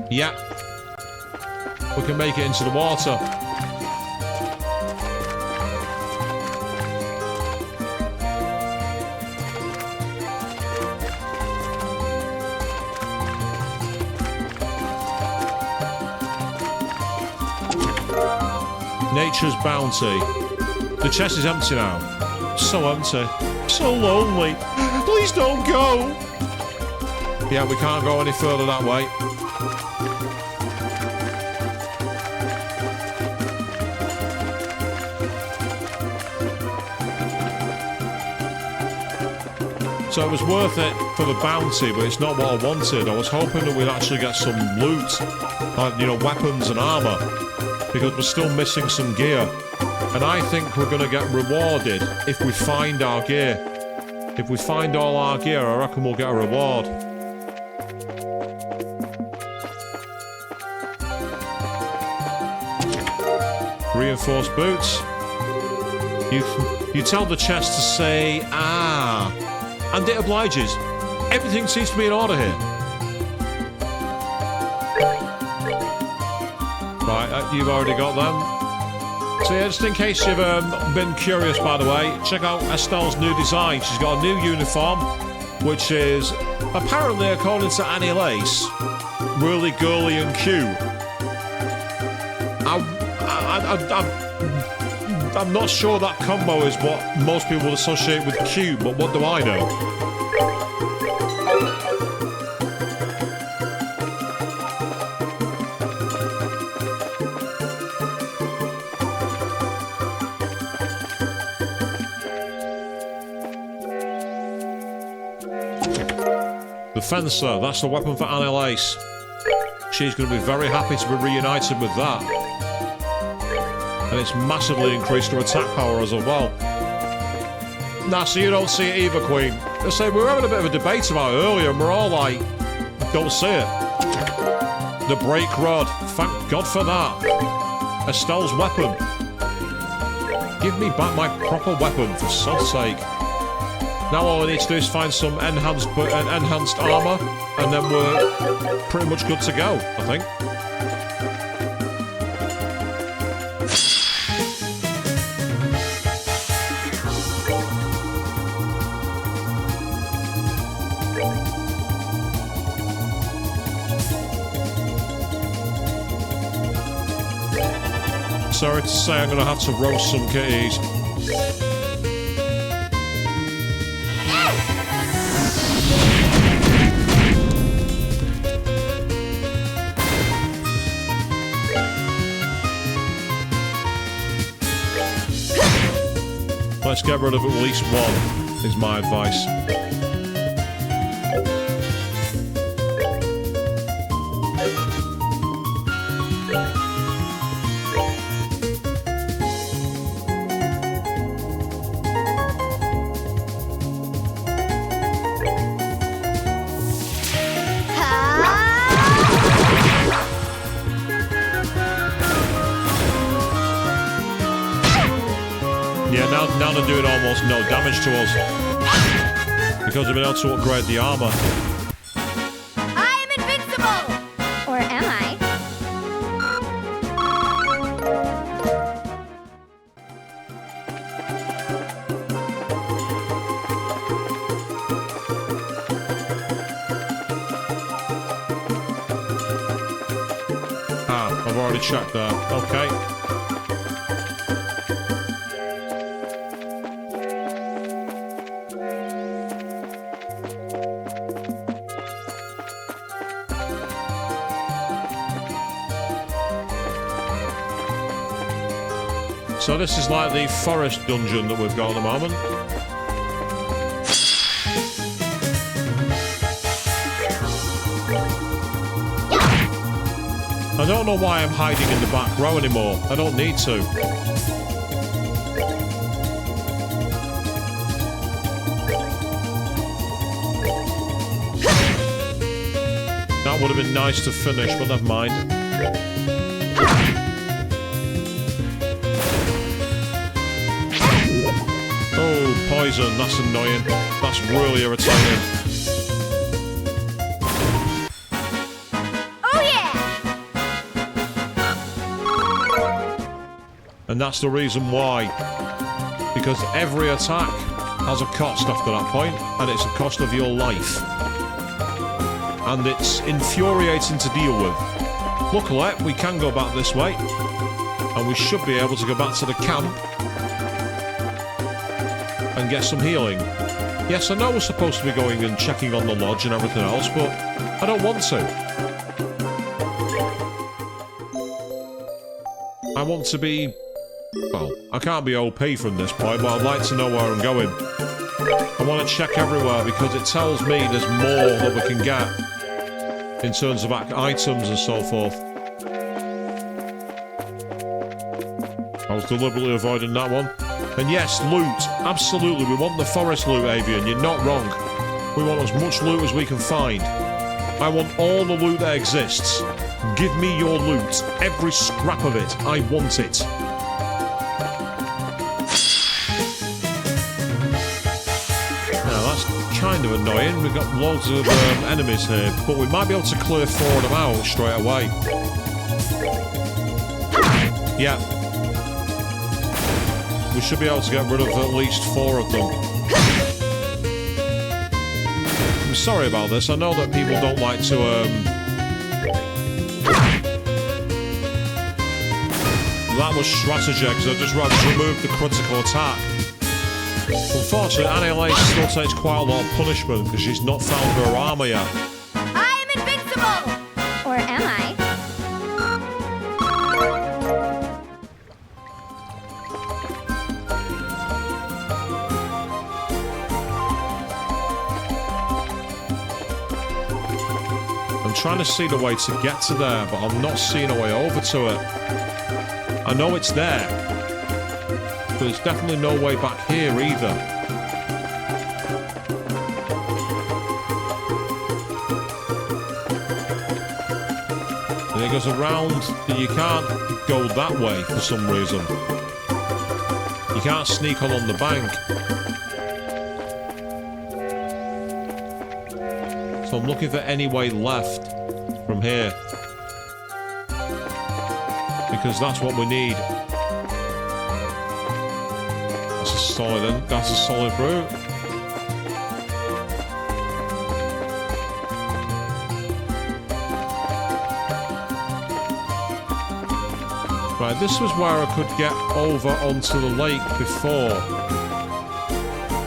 Yeah. We can make it into the water. Nature's bounty. The chest is empty now. So empty. So lonely. Please don't go. Yeah, we can't go any further that way. So it was worth it for the bounty, but it's not what I wanted. I was hoping that we'd actually get some loot, like, you know, weapons and armor, because we're still missing some gear. And I think we're going to get rewarded if we find our gear. If we find all our gear, I reckon we'll get a reward. Reinforced boots. You tell the chest to say, ah. And it obliges. Everything seems to be in order here. Right, you've already got them. So yeah, just in case you've been curious, by the way, check out Estelle's new design. She's got a new uniform, which is, apparently, according to Annie Lace, really girly and cute. I'm not sure that combo is what most people would associate with cute, but what do I know? The fencer. That's the weapon for Annalise. She's going to be very happy to be reunited with that. And it's massively increased her attack power as well. Nah, so you don't see it either, Queen. I say we were having a bit of a debate about it earlier, and we're all like, don't see it. The break rod. Thank God for that. Estelle's weapon. Give me back my proper weapon, for sod's sake. Now all I need to do is find some enhanced armor, and then we're pretty much good to go, I think. Sorry to say I'm going to have to roast some kitties. Let's get rid of at least one, is my advice. Yeah, now they're doing almost no damage to us. Because they've been able to upgrade the armor. I am invincible! Or am I? Ah, I've already checked that. Okay. So this is like the forest dungeon that we've got at the moment. I don't know why I'm hiding in the back row anymore. I don't need to. That would have been nice to finish, but never mind. Oh, poison. That's annoying. That's really irritating. Oh yeah! And that's the reason why. Because every attack has a cost after that point, and it's a cost of your life. And it's infuriating to deal with. Luckily, we can go back this way, and we should be able to go back to the camp and get some healing. Yes, I know we're supposed to be going and checking on the lodge and everything else, but I don't want to. I want to be... well, I can't be OP from this point, but I'd like to know where I'm going. I want to check everywhere because it tells me there's more that we can get in terms of items and so forth. I was deliberately avoiding that one. And yes, loot. Absolutely, we want the forest loot, Avian. You're not wrong. We want as much loot as we can find. I want all the loot that exists. Give me your loot. Every scrap of it. I want it. Now, that's kind of annoying. We've got loads of enemies here, but we might be able to clear 4 of them out straight away. Yeah. We should be able to get rid of at least 4 of them. I'm sorry about this. I know that people don't like to, That was strategy, because I just removed the critical attack. Unfortunately, Annalise still takes quite a lot of punishment, because she's not found her armor yet. I am invincible! Or am I? I'm trying to see the way to get to there, but I'm not seeing a way over to it. I know it's there, but there's definitely no way back here either. And it goes around, you can't go that way for some reason. You can't sneak on the bank. So I'm looking for any way left from here. Because that's what we need. That's a solid route. Right, this was where I could get over onto the lake before.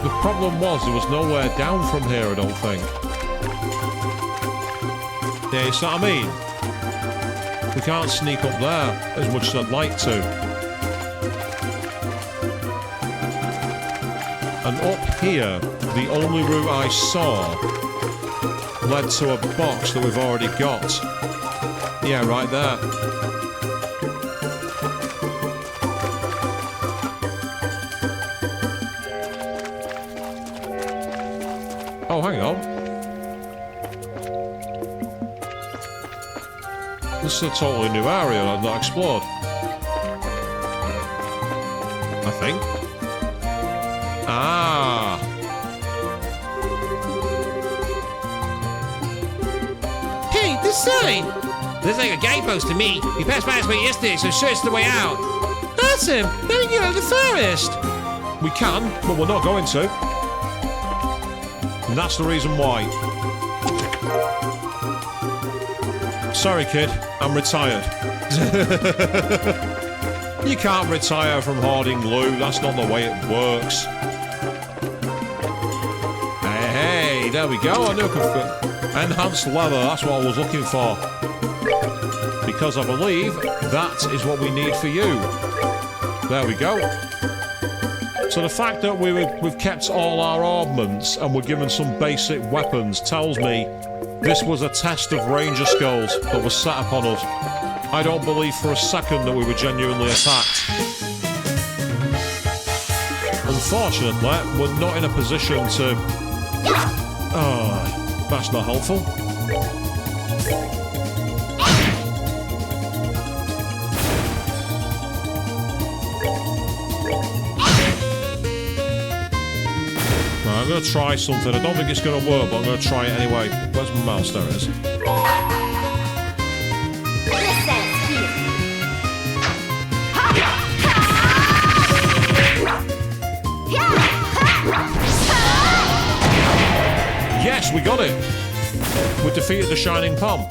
The problem was there was nowhere down from here, I don't think. Yeah, you see what I mean? We can't sneak up there as much as I'd like to. And up here, the only route I saw led to a box that we've already got. Yeah, right there. Oh, hang on. This is a totally new area I've not explored. I think. Ah. Hey, this sign! Looks like a guidepost to me. We passed by this way yesterday, so sure it's the way out. Awesome! Now we can get out of the forest! We can, but we're not going to. And that's the reason why. Sorry, kid. I'm retired. You can't retire from hoarding loot. That's not the way it works. Hey, there we go. I knew I could... Enhanced leather. That's what I was looking for. Because I believe that is what we need for you. There we go. So the fact that we've kept all our armaments and we're given some basic weapons tells me this was a test of ranger skills that was set upon us. I don't believe for a second that we were genuinely attacked. Unfortunately, we're not in a position to... Oh, that's not helpful. I'm going to try something. I don't think it's going to work, but I'm going to try it anyway. Where's my mouse? There it is. Yes, we got it. We defeated the Shining Palm.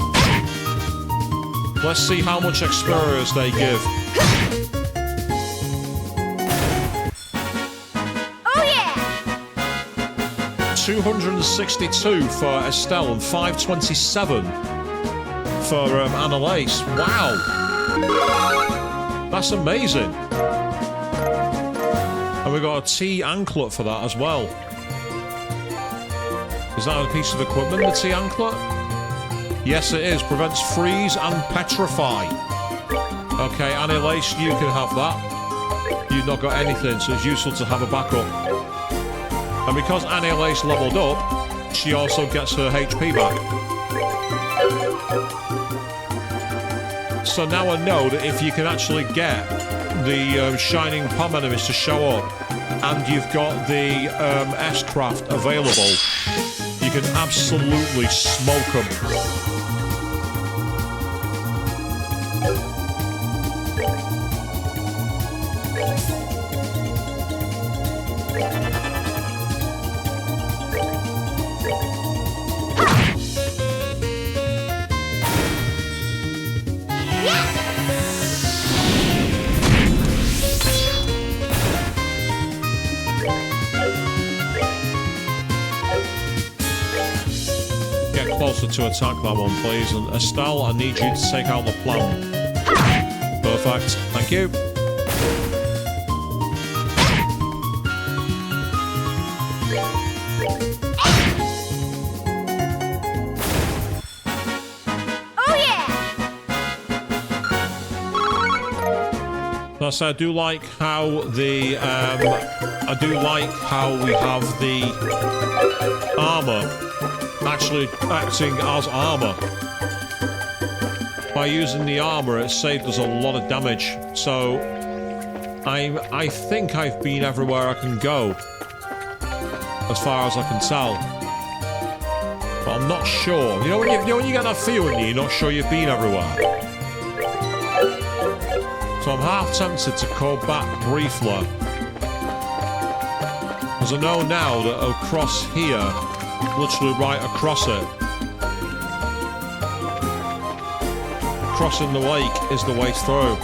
Let's see how much experience they give. 262 for Estelle and 527 for Annalise. Wow. That's amazing. And we got a T anklet for that as well. Is that a piece of equipment, the T anklet? Yes, it is. Prevents freeze and petrify. Okay, Annalise, you can have that. You've not got anything, so it's useful to have a backup. And because Annalise leveled up, she also gets her HP back. So now I know that if you can actually get the Shining Palm enemies to show up, and you've got the S-Craft available, you can absolutely smoke them. To attack that one, please. And Estelle, I need you to take out the plant. Perfect. Thank you. Plus, I do like how the I do like how we have the armor actually acting as armor. By using the armor, it saved us a lot of damage. So I think I've been everywhere I can go, as far as I can tell. But I'm not sure. You know when you get that feeling you're not sure you've been everywhere. So I'm half tempted to go back briefly, because I know now that across here, literally right across it, crossing the lake is the way through.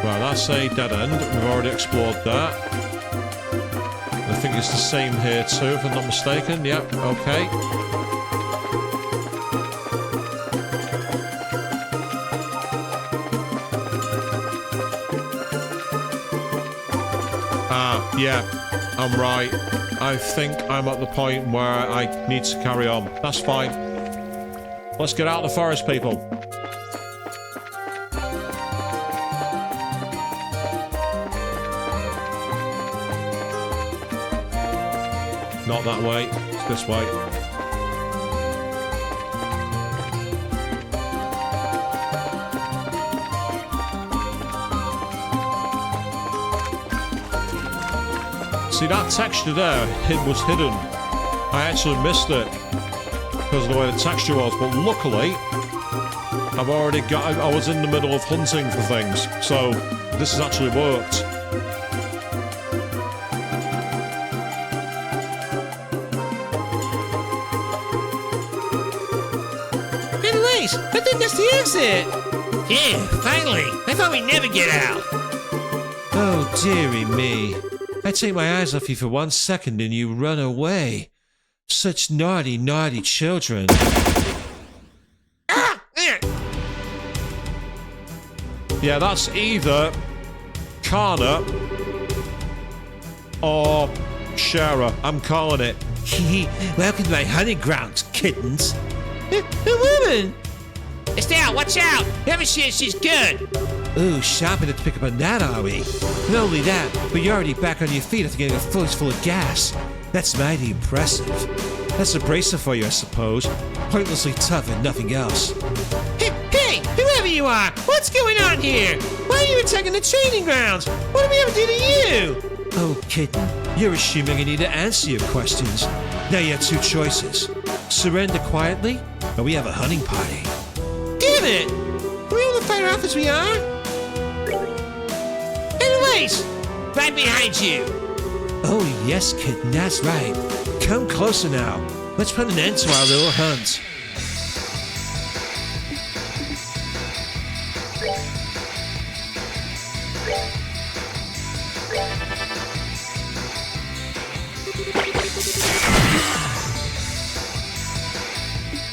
Right, that's a dead end. We've already explored that. I think it's the same here too, if I'm not mistaken. Yep, okay. Yeah, I'm right. I think I'm at the point where I need to carry on. That's fine. Let's get out of the forest, people. Not that way. It's this way. See, that texture there was hidden. I actually missed it because of the way the texture was, but luckily I've already got... I was in the middle of hunting for things, so this has actually worked. Anyways, I think that's the exit. Yeah, finally. I thought we'd never get out. Oh, dearie me. I take my eyes off you for 1 second and you run away. Such naughty, naughty children. Ah! Yeah, that's either Kana or Shara. I'm calling it. Welcome to my hunting grounds, kittens. A woman! Estelle, watch out! Whoever she is, she's good. Ooh, shopping to pick up a gnat, are we? Not only that, but you're already back on your feet after getting a foot full of gas. That's mighty impressive. That's a bracer for you, I suppose. Pointlessly tough and nothing else. Hey, whoever you are, what's going on here? Why are you attacking the training grounds? What did we ever do to you? Oh, kitten, you're assuming I need to answer your questions. Now you have two choices. Surrender quietly, or we have a hunting party. Damn it! Are we all the fire off as we are? Anyways, right behind you. Oh, yes, kitten, that's right. Come closer now. Let's put an end to our little hunt.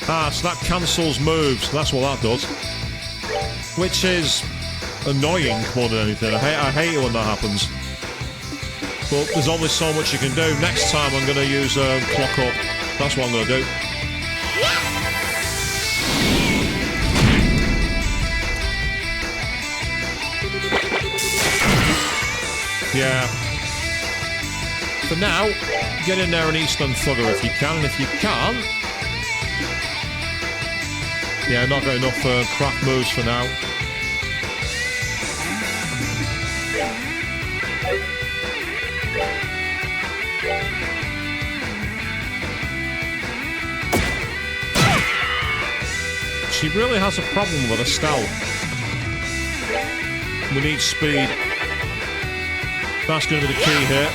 Ah, so that cancels moves. That's what that does. Which is annoying more than anything. I hate it when that happens. But there's only so much you can do. Next time I'm going to use clock up. That's what I'm going to do. Yeah. For now, get in there and Eastern Thugger if you can. And if you can't... Yeah, not got enough craft moves for now. She really has a problem with Estelle. We need speed. That's going to be the key here.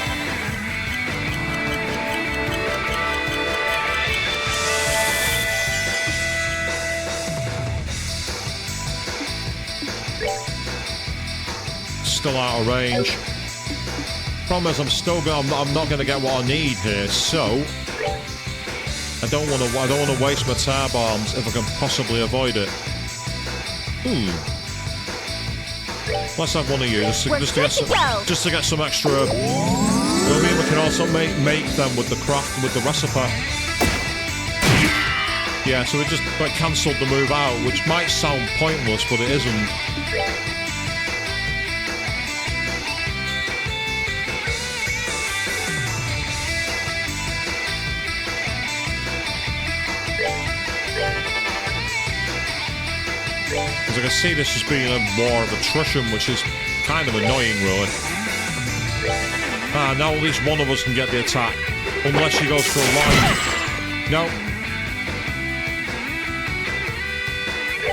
Still out of range. Problem is, I'm not going to get what I need here. So I don't want to waste my tar bombs if I can possibly avoid it. Let's have one of you just to get some extra. I mean, we can also make them with the craft with the recipe. Yeah, so we just like, cancelled the move out, which might sound pointless, but it isn't. As I can see, this is being a war of attrition, which is kind of annoying, really. Ah, now at least one of us can get the attack. Unless she goes for a line. No.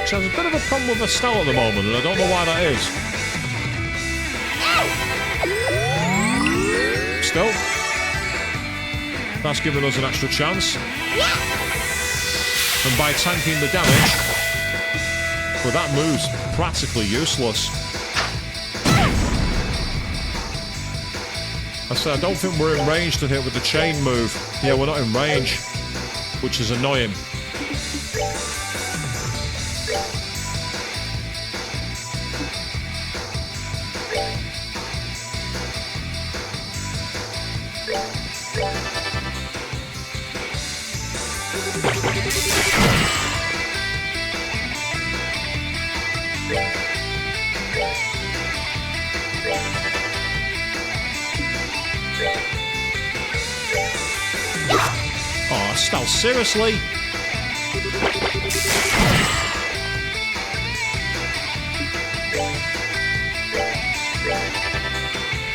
She has a bit of a problem with Estelle at the moment, and I don't know why that is. Still. That's given us an extra chance. And by tanking the damage, well, that move's practically useless. I said, I don't think we're in range to hit with the chain move. Yeah, we're not in range, which is annoying. Oh, Estelle, seriously?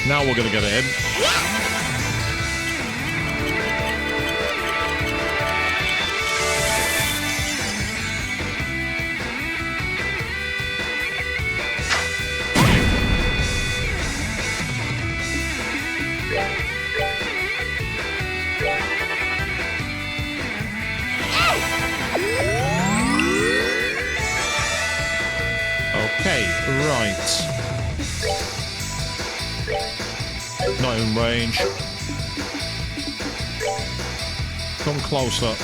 Now we're gonna get it in. Okay, right. Not in range. Come closer.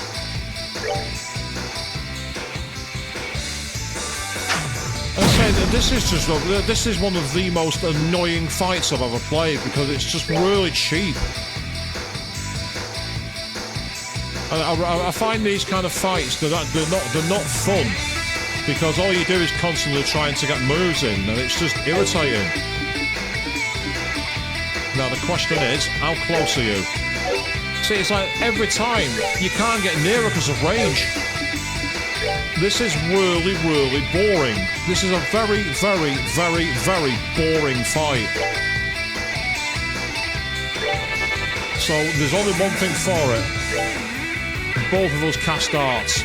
I say that this is one of the most annoying fights I've ever played because it's just really cheap. I find these kind of fights they're not fun because all you do is constantly trying to get moves in and it's just irritating. Now the question is, how close are you? See, it's like every time you can't get nearer because of range. This is really, really boring. This is a very, very, very, very boring fight. So there's only one thing for it. Both of us cast darts.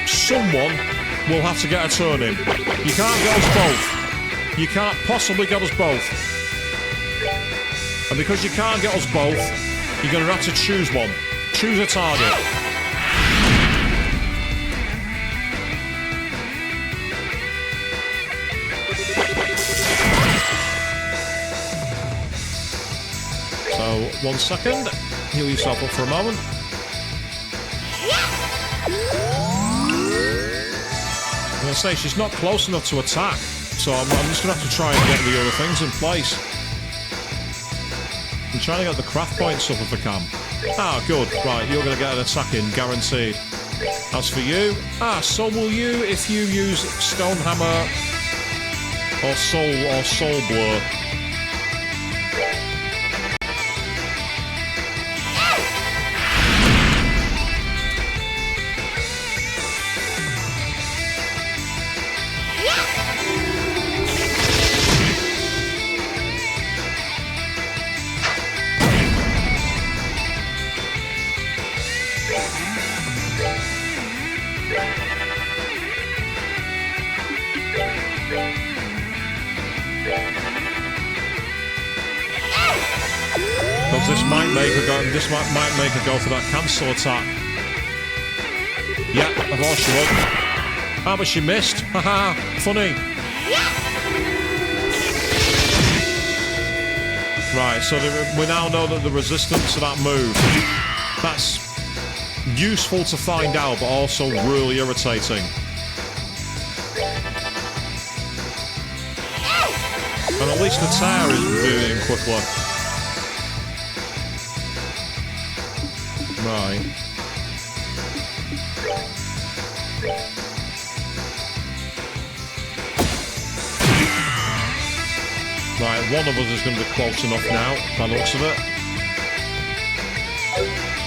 Someone will have to get a turn in. You can't get us both. You can't possibly get us both. And because you can't get us both, you're going to have to choose one. Choose a target. So, 1 second. Heal yourself up for a moment. I'm going to say she's not close enough to attack, so I'm just going to have to try and get the other things in place. I'm trying to get the craft points up if I can. Ah, good. Right, you're going to get an attack in, guaranteed. As for you, so will you if you use Stone Hammer or Soul Blow. This might make her go for that cancel attack. Yeah, of course she would. Ah, but she missed. Haha, funny. Right, so we now know that the resistance to that move, that's useful to find out, but also really irritating. And at least the tower is moving quickly. Right. one of us is going to be close enough now, by the looks of it.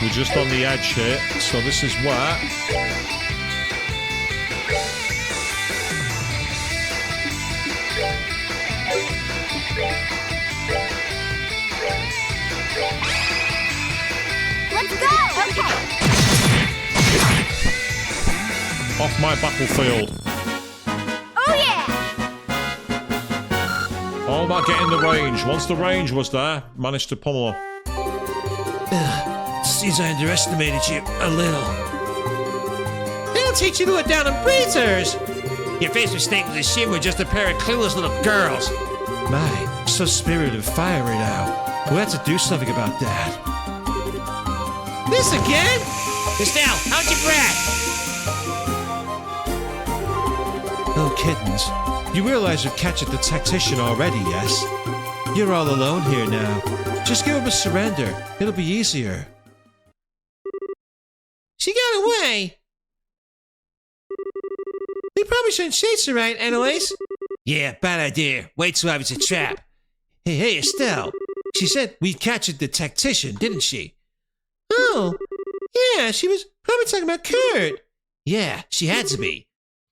We're just on the edge here, so this is where... Let's go! Okay. Off my battlefield. Oh, yeah! All about getting the range. Once the range was there, managed to pummel her. Seems I underestimated you a little. They'll teach you to look down on breezers. Your face mistake was assumed we're just a pair of clueless little girls. My, so spirited and fiery now. We'll have to do something about that. This again? Estelle, how's your breath? Oh, kittens. You realize we've captured the tactician already, yes? You're all alone here now. Just give him a surrender. It'll be easier. She got away. We probably shouldn't chase her, right, Annalise? Yeah, bad idea. Wait till I was a trap. Hey, Estelle. She said we captured the tactician, didn't she? Oh, yeah, she was probably talking about Kurt. Yeah, she had to be.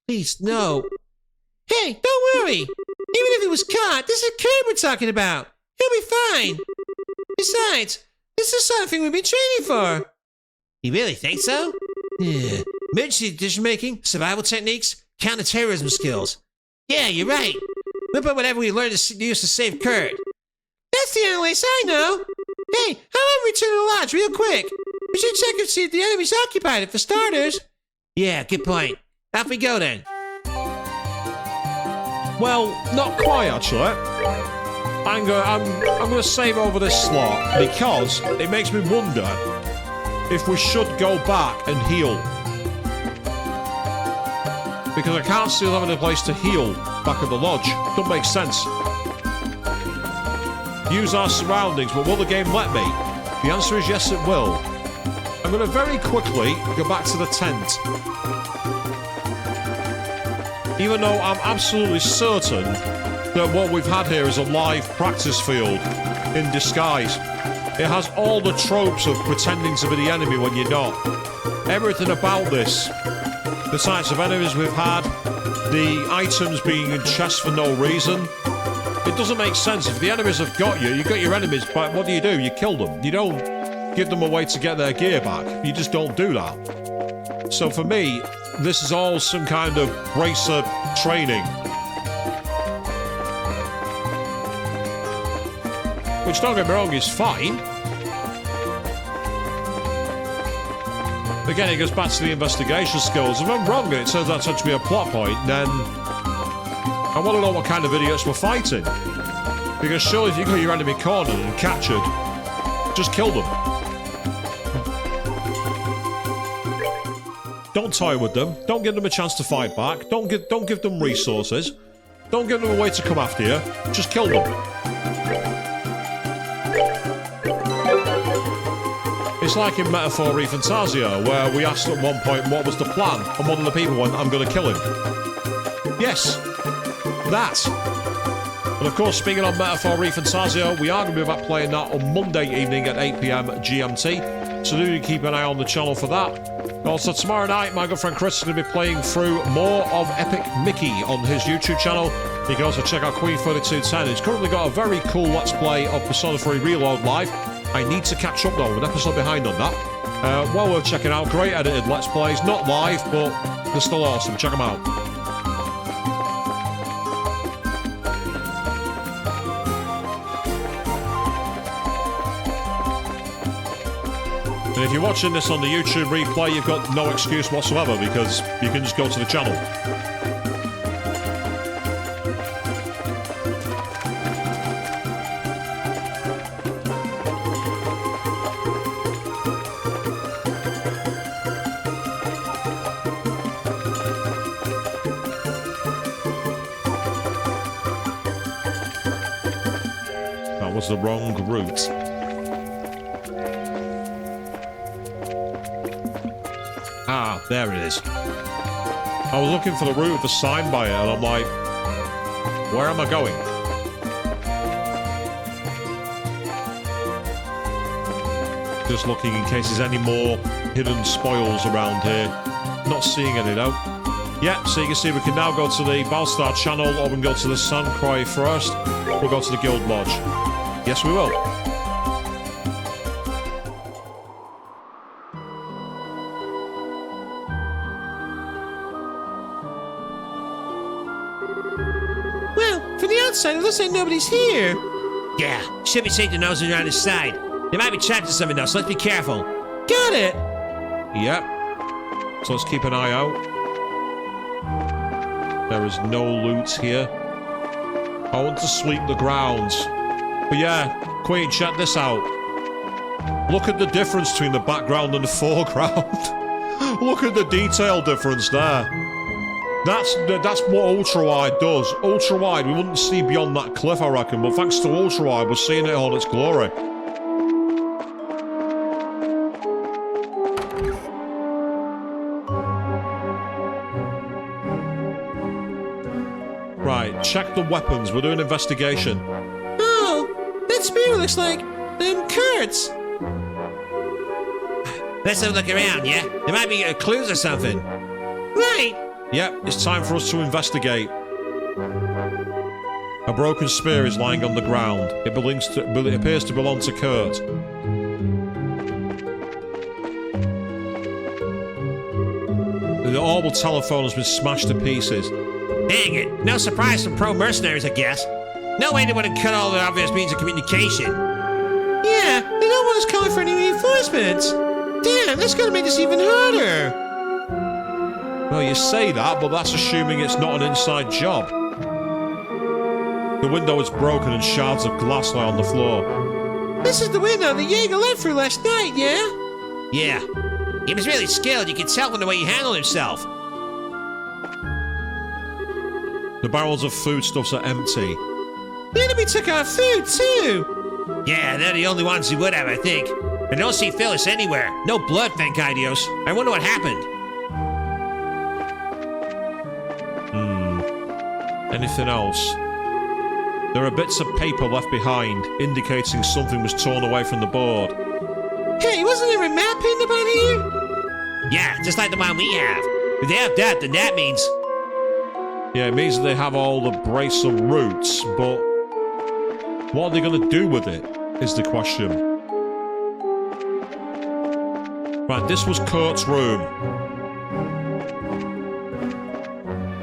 Please, no. Hey, don't worry. Even if he was caught, this is Kurt we're talking about. He'll be fine. Besides, this is the sort of thing we've been training for. You really think so? Yeah. Emergency decision making, survival techniques, counter-terrorism skills. Yeah, you're right. We'll put whatever we learned to use to save Kurt. That's the Annalise I know. Hey, how about we return to the lodge real quick? We should check and see if the enemy's occupied it for starters. Yeah, good point. Off we go then. Well, not quite, actually. I'm gonna save over this slot because it makes me wonder if we should go back and heal. Because I can't see us having a place to heal back at the lodge. Don't make sense. Use our surroundings, but will the game let me? The answer is yes, it will. I'm going to very quickly go back to the tent. Even though I'm absolutely certain that what we've had here is a live practice field in disguise. It has all the tropes of pretending to be the enemy when you're not. Everything about this, the types of enemies we've had, the items being in chests for no reason. It doesn't make sense. If the enemies have got you, you've got your enemies, but what do? You kill them. You don't give them a way to get their gear back. You just don't do that. So for me, this is all some kind of bracer training. Which, don't get me wrong, is fine. Again, it goes back to the investigation skills. If I'm wrong and it turns out to be a plot point, then I want to know what kind of idiots we're fighting. Because surely if you got your enemy cornered and captured, just kill them. Don't toy with them. Don't give them a chance to fight back. Don't give them resources. Don't give them a way to come after you. Just kill them. It's like in Metaphor Fantasia, where we asked at one point what was the plan, and one of the people went, I'm going to kill him. Yes, that. And of course, speaking of Metaphor Fantasia, we are going to be back playing that on Monday evening at 8 PM GMT, so do keep an eye on the channel for that. Also, tomorrow night, my good friend Chris is going to be playing through more of Epic Mickey on his YouTube channel. You can also check out Queen 3210. He's currently got a very cool Let's Play of Persona 3 Reload live. I need to catch up though, I'm an episode behind on that. Well worth checking out. Great edited Let's Plays, not live, but they're still awesome. Check them out. And if you're watching this on the YouTube replay, you've got no excuse whatsoever because you can just go to the channel. That was the wrong route. Ah, there it is. I was looking for the route with the sign by it, and I'm like, where am I going? Just looking in case there's any more hidden spoils around here. Not seeing any though. Yeah, so you can see we can now go to the Balstar channel, or we can go to the Sandcroix first. We'll go to the Guild Lodge. Yes, we will. Well, from the outside, it looks like nobody's here. Yeah, should be safe to nosing around his side. They might be trapped in something else, so let's be careful. Got it. Yep. So let's keep an eye out. There is no loot here. I want to sweep the grounds. But yeah, Queen, check this out. Look at the difference between the background and the foreground. Look at the detail difference there. That's what ultra-wide does. Ultra-wide, we wouldn't see beyond that cliff, I reckon, but thanks to ultra-wide, we're seeing it all its glory. Right, check the weapons. We're doing investigation. Oh, that spear looks like Kurt's. Let's have a look around, yeah? There might be clues or something. Right. Yep, it's time for us to investigate. A broken spear is lying on the ground. It appears to belong to Kurt. The orbital telephone has been smashed to pieces. Dang it. No surprise from pro-mercenaries, I guess. No way they would have cut all the obvious means of communication. Yeah, they don't want us calling for any reinforcements. Damn, that's gonna make this even harder. Well, you say that, but that's assuming it's not an inside job. The window is broken and shards of glass lie on the floor. This is the window the Jaeger let through last night, yeah? Yeah. He was really skilled. You could tell from the way he handled himself. The barrels of foodstuffs are empty. The enemy took our food, too. Yeah, they're the only ones who would have, I think. I don't see Phyllis anywhere. No blood, thank Idios. I wonder what happened. Anything else? There are bits of paper left behind, indicating something was torn away from the board. Hey, wasn't there a map pinned up on here? Yeah, just like the one we have. If they have that, then that means... Yeah, it means that they have all the bracer routes, but what are they going to do with it, is the question. Right, this was Kurt's room.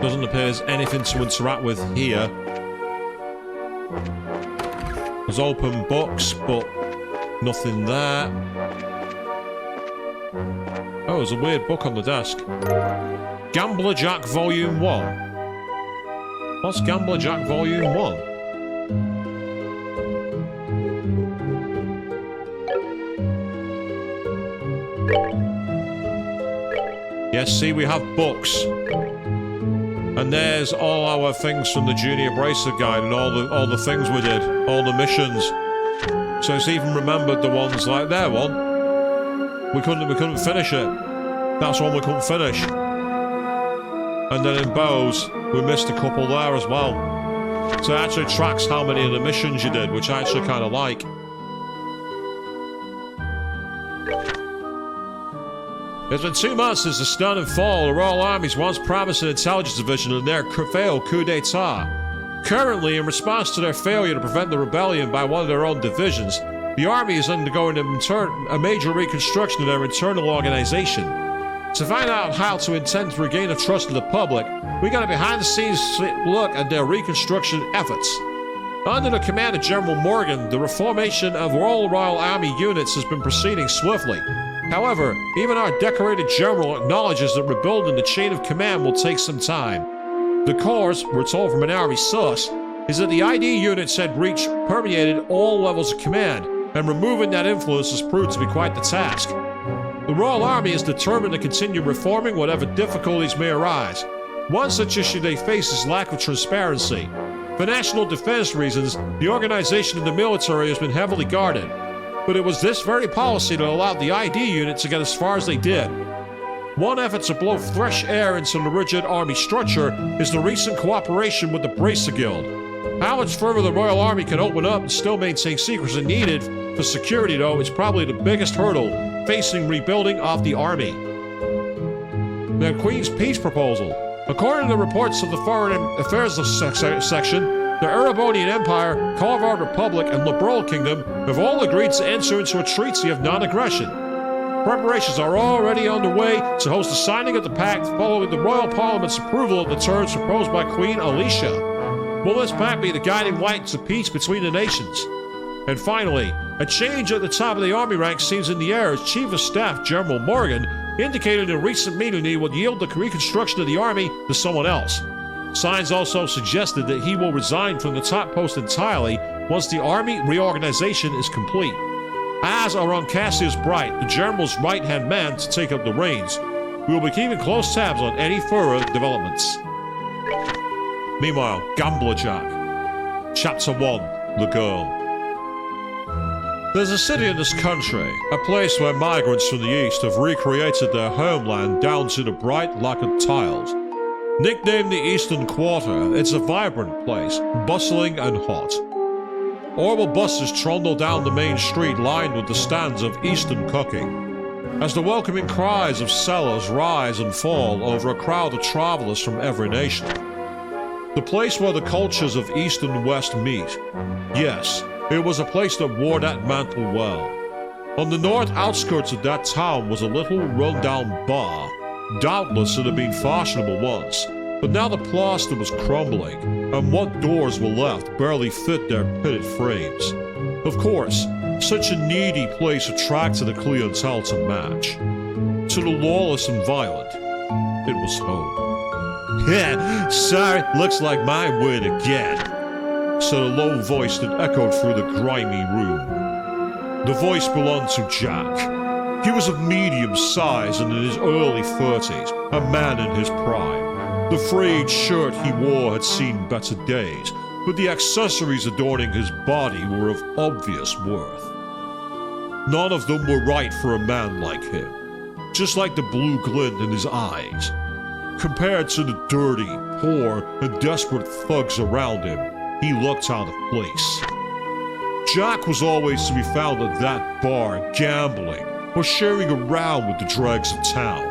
Doesn't appear there's anything to interact with here. There's open books, but nothing there. Oh, there's a weird book on the desk. Gambler Jack Volume 1. What's Gambler Jack Volume 1? Yes, see, we have books. And there's all our things from the Junior Bracer Guide and all the things we did, all the missions. So it's even remembered the ones like there one. We couldn't finish it. That's one we couldn't finish. And then in Bose, we missed a couple there as well. So it actually tracks how many of the missions you did, which I actually kind of like. It's been 2 months since the stun and fall of the Royal Army's once promising intelligence division and their failed coup d'etat. Currently, in response to their failure to prevent the rebellion by one of their own divisions, the Army is undergoing a major reconstruction of their internal organization. To find out how to intend to regain the trust of the public, we got a behind-the-scenes look at their reconstruction efforts. Under the command of General Morgan, the reformation of all Royal Army units has been proceeding swiftly. However, even our decorated general acknowledges that rebuilding the chain of command will take some time. The cause, we're told from an Army source, is that the ID units had permeated all levels of command, and removing that influence has proved to be quite the task. The Royal Army is determined to continue reforming whatever difficulties may arise. One such issue they face is lack of transparency. For national defense reasons, the organization of the military has been heavily guarded. But it was this very policy that allowed the ID unit to get as far as they did. One effort to blow fresh air into the rigid Army structure is the recent cooperation with the Bracer Guild. How much further the Royal Army can open up and still maintain secrecy needed For security, though, it's probably the biggest hurdle facing rebuilding of the army. The Queen's peace proposal. According to the reports of the Foreign Affairs section, the Erebonian Empire, Colorado Republic, and Liberal Kingdom have all agreed to enter into a treaty of non-aggression. Preparations are already underway to host the signing of the pact following the Royal Parliament's approval of the terms proposed by Queen Alicia. Will this pact be the guiding light to peace between the nations? And finally, a change at the top of the army ranks seems in the air as Chief of Staff General Morgan indicated in a recent meeting he would yield the reconstruction of the army to someone else. Signs also suggested that he will resign from the top post entirely once the army reorganization is complete. Eyes are on Cassius Bright, the general's right-hand man, to take up the reins. We will be keeping close tabs on any further developments. Meanwhile, Gambler Jack. Chapter 1, The Girl. There's a city in this country, a place where migrants from the east have recreated their homeland down to the bright lacquered tiles. Nicknamed the Eastern Quarter, it's a vibrant place, bustling and hot. Orbital buses trundle down the main street lined with the stands of Eastern cooking, as the welcoming cries of sellers rise and fall over a crowd of travelers from every nation. The place where the cultures of East and West meet. Yes, it was a place that wore that mantle well. On the north outskirts of that town was a little run-down bar. Doubtless it had been fashionable once, but now the plaster was crumbling, and what doors were left barely fit their pitted frames. Of course, such a needy place attracted a clientele to match. To the lawless and violent, it was home. Yeah, sorry, looks like my word again, said a low voice that echoed through the grimy room. The voice belonged to Jack. He was of medium size and in his early 30s, a man in his prime. The frayed shirt he wore had seen better days, but the accessories adorning his body were of obvious worth. None of them were right for a man like him, just like the blue glint in his eyes. Compared to the dirty, poor, and desperate thugs around him, he looked out of place. Jack was always to be found at that bar, gambling, or sharing around with the dregs of town.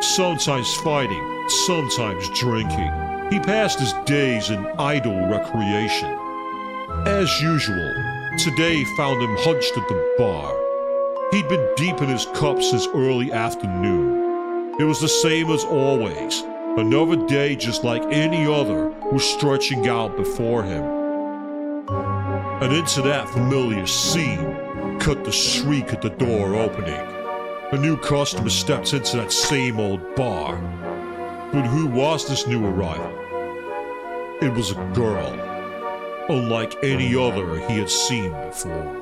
Sometimes fighting, sometimes drinking. He passed his days in idle recreation. As usual, today found him hunched at the bar. He'd been deep in his cup since early afternoon. It was the same as always. Another day just like any other was stretching out before him. And into that familiar scene cut the shriek at the door opening. A new customer stepped into that same old bar. But who was this new arrival? It was a girl, unlike any other he had seen before.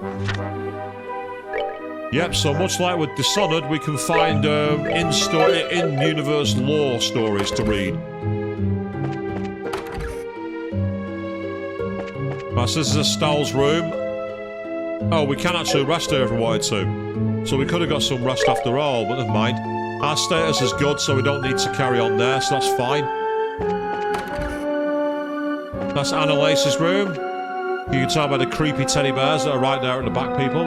Yep, so much like with Dishonored, we can find in-universe lore stories to read. So this is Estelle's room. Oh, we can actually rest here if we wanted to. So we could have got some rest after all, but never mind. Our status is good, so we don't need to carry on there, so that's fine. That's Annalace's room. You can tell by the creepy teddy bears that are right there at the back, people.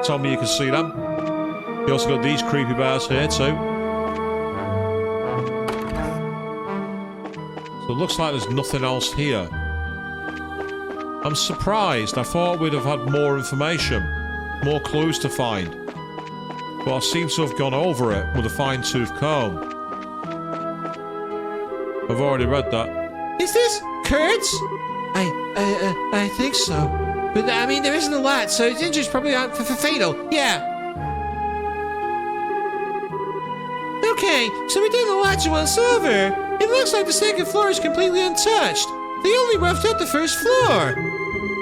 Tell me you can see them. You also got these creepy bears here, too. So it looks like there's nothing else here. I'm surprised. I thought we'd have had more information, more clues to find. But I seem to have gone over it with a fine-tooth comb. I've already read that. Is this Kurtz? I think so. But I mean, there isn't a lot, so his injury's probably fatal. Yeah. Okay, so we did the lodge once over. It looks like the second floor is completely untouched. They only roughed out the first floor.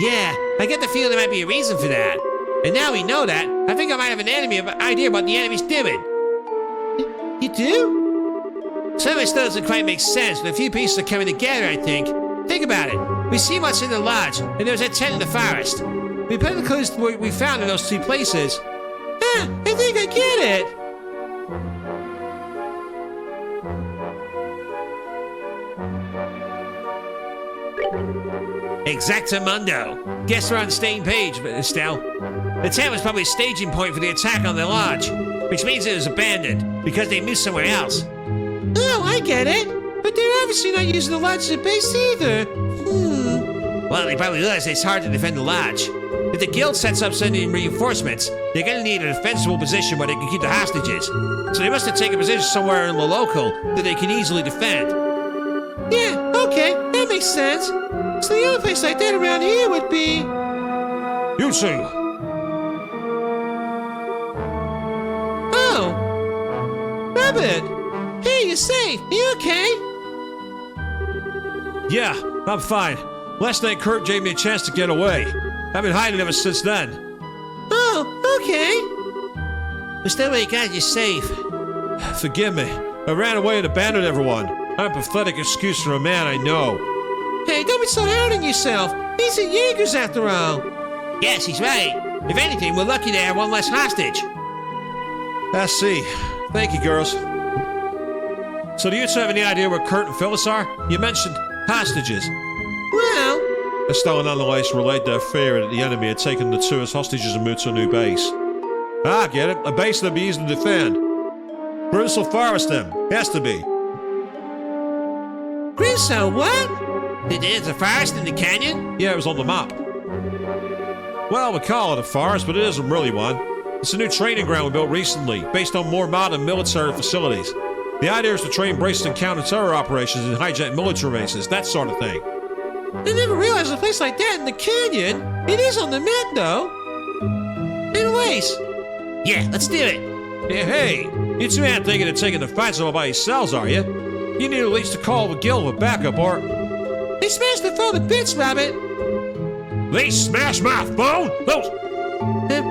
Yeah, I get the feeling there might be a reason for that. And now we know that, I think I might have an idea about the enemy's doing. You do? Some of it still doesn't quite make sense, but a few pieces are coming together, I think. Think about it. We see what's in the lodge, and there's a tent in the forest. We put the clues we found in those two places. I think I get it. Exactamundo. Guess we're on the same page, Estelle. The town was probably a staging point for the attack on the lodge, which means it was abandoned because they moved somewhere else. Oh, I get it. But they're obviously not using the lodge as a base either. Well, they probably realize it's hard to defend the lodge. If the guild sets up sending reinforcements, they're gonna need a defensible position where they can keep the hostages. So they must have taken a position somewhere in the local that they can easily defend. Yeah, okay, that makes sense. So the only place like that around here would be... You two! Oh! Rabbit! Hey, you're safe. Are you okay? Yeah, I'm fine. Last night Kurt gave me a chance to get away. I've been hiding ever since then. Oh, okay. But still, you got you're safe. Forgive me. I ran away and abandoned everyone. I'm a pathetic excuse for a man I know. Hey, don't be so hard on yourself. These are Jaegers after all. Yes, he's right. If anything, we're lucky to have one less hostage. I see. Thank you, girls. So do you two have any idea where Kurt and Phyllis are? You mentioned hostages. Well, Estelle and Annalise relayed their fear that the enemy had taken the two as hostages and moved to a new base. I get it. A base they'll be using to defend. Grancel Forest then. Has to be. Grancel, what? There's a forest in the canyon? Yeah, it was on the map. Well, we call it a forest, but it isn't really one. It's a new training ground we built recently, based on more modern military facilities. The idea is to train braces and counter-terror operations and hijack military bases, that sort of thing. I never realized a place like that in the canyon. It is on the map, though. Anyways, Yeah, let's do it. Yeah, hey, you two aren't thinking of taking the fight all by yourselves, are you? You need at least to call the guild with backup, or... they smashed the phone to bits, Rabbit. They smashed my phone? Those...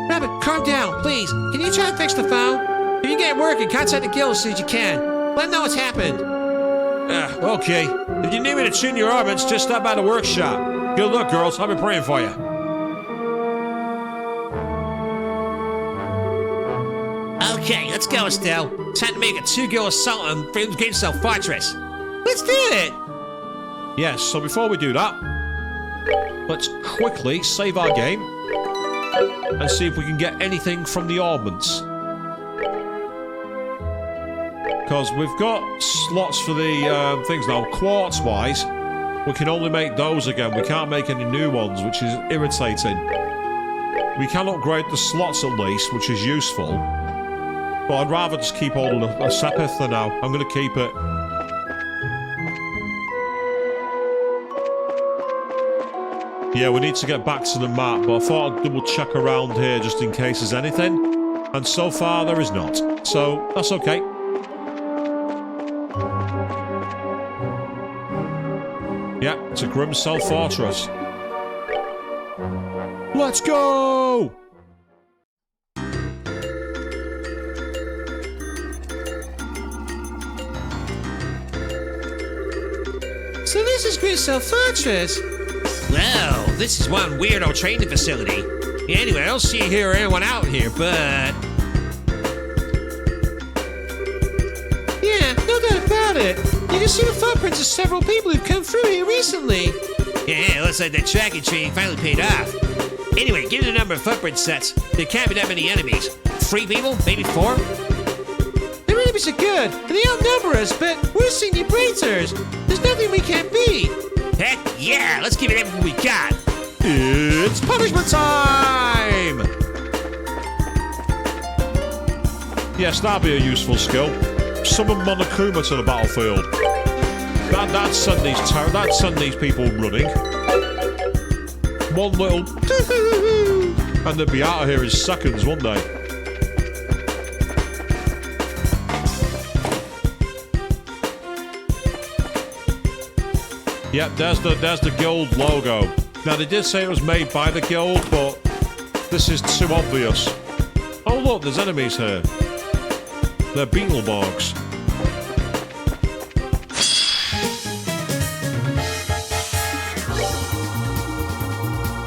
Rabbit, calm down, please. Can you try to fix the phone? If you get working, contact the guild as soon as you can. Let them know what's happened. Okay. If you need me to tune your orbits, just stop by the workshop. Good luck, girls. I'll be praying for you. Okay, let's go, Estelle. Time to make a 2-guild assault on Grancel Fortress. Let's do it. Yes, so before we do that, let's quickly save our game and see if we can get anything from the orbments. Because we've got slots for the things now. Quartz-wise, we can only make those again. We can't make any new ones, which is irritating. We can upgrade the slots at least, which is useful. But I'd rather just keep all the Sepith for now. I'm going to keep it. Yeah, we need to get back to the map, but I thought I'd double check around here just in case there's anything. And so far, there is not. So, that's okay. Yeah, it's a Grancel Fortress. Let's go! So this is Grancel Fortress. Well, this is one weirdo training facility. Anyway, I don't see anyone out here, but... Yeah, no doubt about it. You can see the footprints of several people who've come through here recently. Yeah, looks like the tracking training finally paid off. Anyway, given the number of footprint sets, there can't be that many enemies. 3 people? Maybe 4? The enemies are good, and they outnumber us, but we're senior bracers. There's nothing we can't beat. Heck yeah, let's give it everything we got. It's punishment time! Yes, that'd be a useful skill. Summon Monokuma to the battlefield. That'd send these people running. One little... and they'd be out of here in seconds, wouldn't they? Yep, there's the guild logo. Now, they did say it was made by the guild, but this is too obvious. Oh, look, there's enemies here. They're Beetleborgs.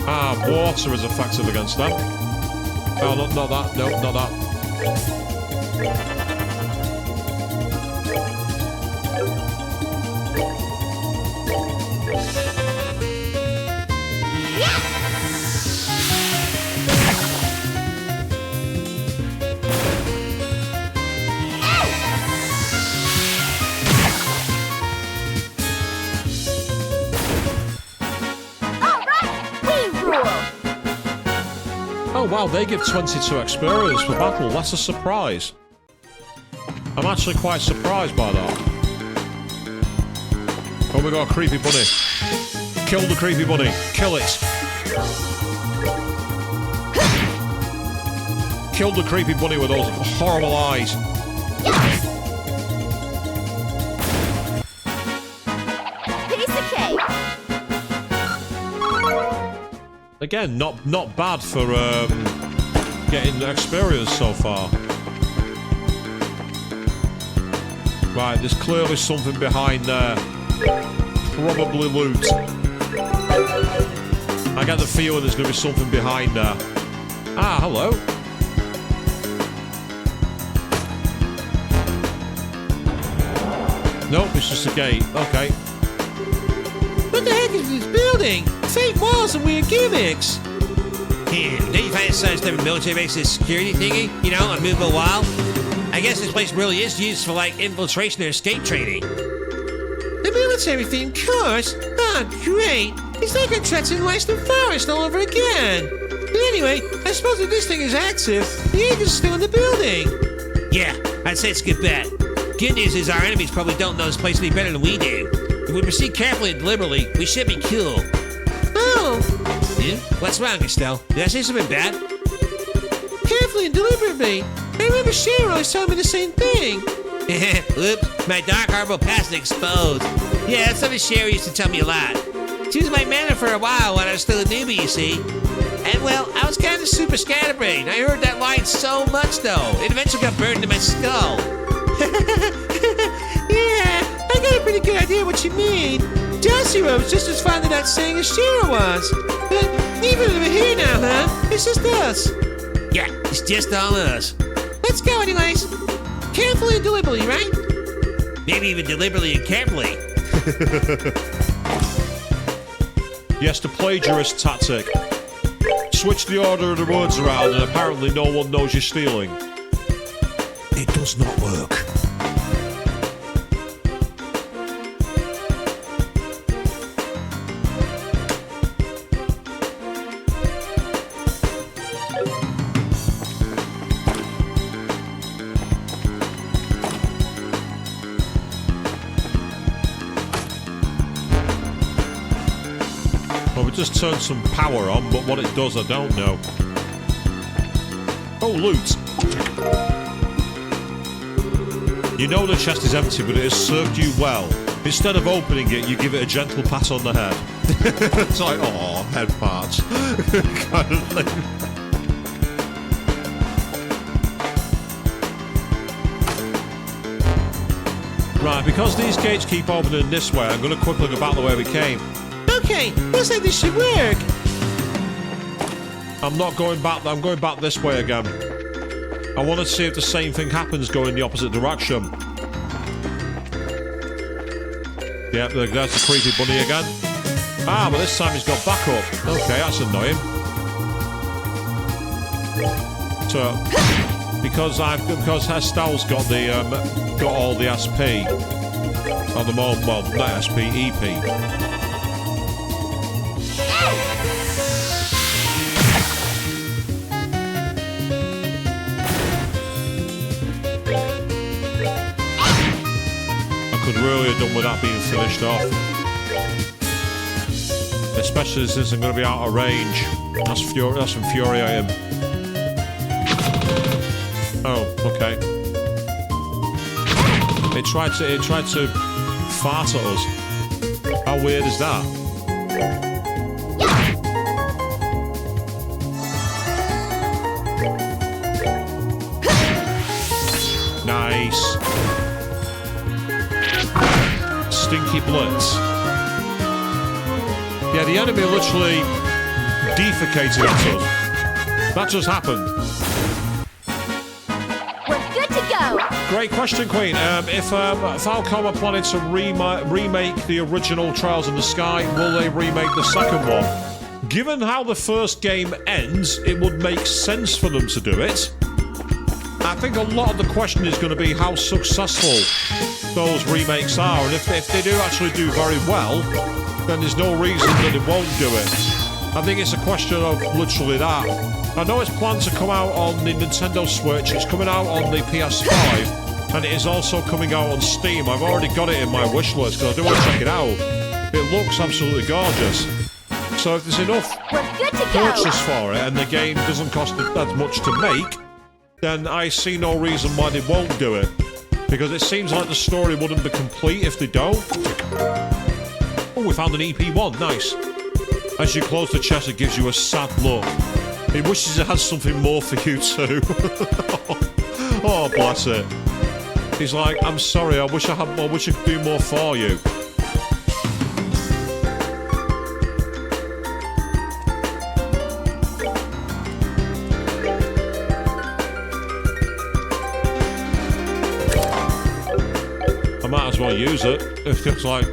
Ah, water is effective against them. Oh, not that. No, not that. Oh, wow, they give 22 experience for battle. That's a surprise. I'm actually quite surprised by that. Oh, we got a creepy bunny. Kill the creepy bunny. Kill it. Kill the creepy bunny with those horrible eyes. Piece of cake. Again, not bad for getting experience so far. Right, there's clearly something behind there. Probably loot. I get the feeling there's going to be something behind there. Ah, hello. Nope, it's just a gate. Okay. What the heck is this building? Fake walls and weird gimmicks. Don't you find it sounds different military bases security thingy? You know, a movable wall? I guess this place really is used for, like, infiltration or escape training. The military themed course? Oh, great. It's like a Trenton Western Forest all over again. But anyway, I suppose if this thing is active, the agent's still in the building. Yeah, I'd say it's a good bet. Good news is our enemies probably don't know this place any better than we do. If we proceed carefully and deliberately, we should be cool. Oh, Yeah? What's wrong, Estelle? Did I say something bad? carefully and deliberately. I remember Cher always telling me the same thing. Oops, my dark horrible past exposed. Yeah, that's something Sherry used to tell me a lot. She was my mentor for a while when I was still a newbie, you see. And well, I was kind of super scatterbrained. I heard that line so much, though. It eventually got burned into my skull. Yeah, I got a pretty good idea what you mean. Darcy was just as fond of that saying as Shira was. But even if we're here now, huh? It's just us. Yeah, it's just all us. Let's go anyways. Carefully and deliberately, right? Maybe even deliberately and carefully. Yes, the plagiarist tactic. Switch the order of the words around and apparently no one knows you're stealing. It does not work. Well, we just turned some power on, but what it does, I don't know. Oh, loot. You know the chest is empty, but it has served you well. Instead of opening it, you give it a gentle pat on the head. It's like, oh, head pats. kind of thing. Right, because these gates keep opening this way, I'm going to quickly go back the way we came. Okay, looks like this should work. I'm not going back, I'm going back this way again. I want to see if the same thing happens going the opposite direction. Yep, there's the creepy bunny again. Ah, but this time he's got backup. Okay, that's annoying. So, because Estelle's got the got all the SP at the moment. Well, not SP, EP. Could really have done with that being finished off. Especially since I'm going to be out of range. That's infuriating. Oh, okay. It tried to fart at us. How weird is that? Nice. Stinky Blitz. Yeah, the enemy literally defecated at us. That just happened. We're good to go. Great question, Queen. If Falcom are planning to remake the original Trials in the Sky, will they remake the second one? Given how the first game ends, it would make sense for them to do it. I think a lot of the question is going to be how successful those remakes are, and if they do actually do very well, then there's no reason that it won't do it. I think it's a question of literally that. I know it's planned to come out on the Nintendo Switch, it's coming out on the PS5, and it is also coming out on Steam. I've already got it in my wish list because I do want to check it out. It looks absolutely gorgeous. So if there's enough We're good to go. purchase for it and the game doesn't cost that much to make, then I see no reason why they won't do it. Because it seems like the story wouldn't be complete if they don't. Oh, we found an EP1, nice. As you close the chest, it gives you a sad look. It wishes it had something more for you too. Oh, bless it. He's like, I'm sorry, I wish I could do more for you. I might as well use it. If it's like...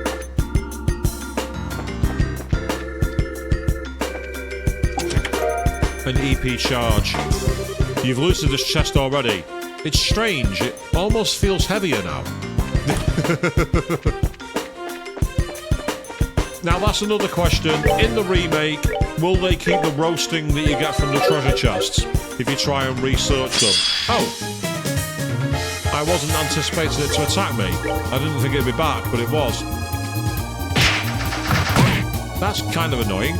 an EP charge. You've loosened this chest already. It's strange, it almost feels heavier now. Now that's another question. In the remake, will they keep the roasting that you get from the treasure chests if you try and research them? Oh! I wasn't anticipating it to attack me. I didn't think it'd be back, but it was. That's kind of annoying.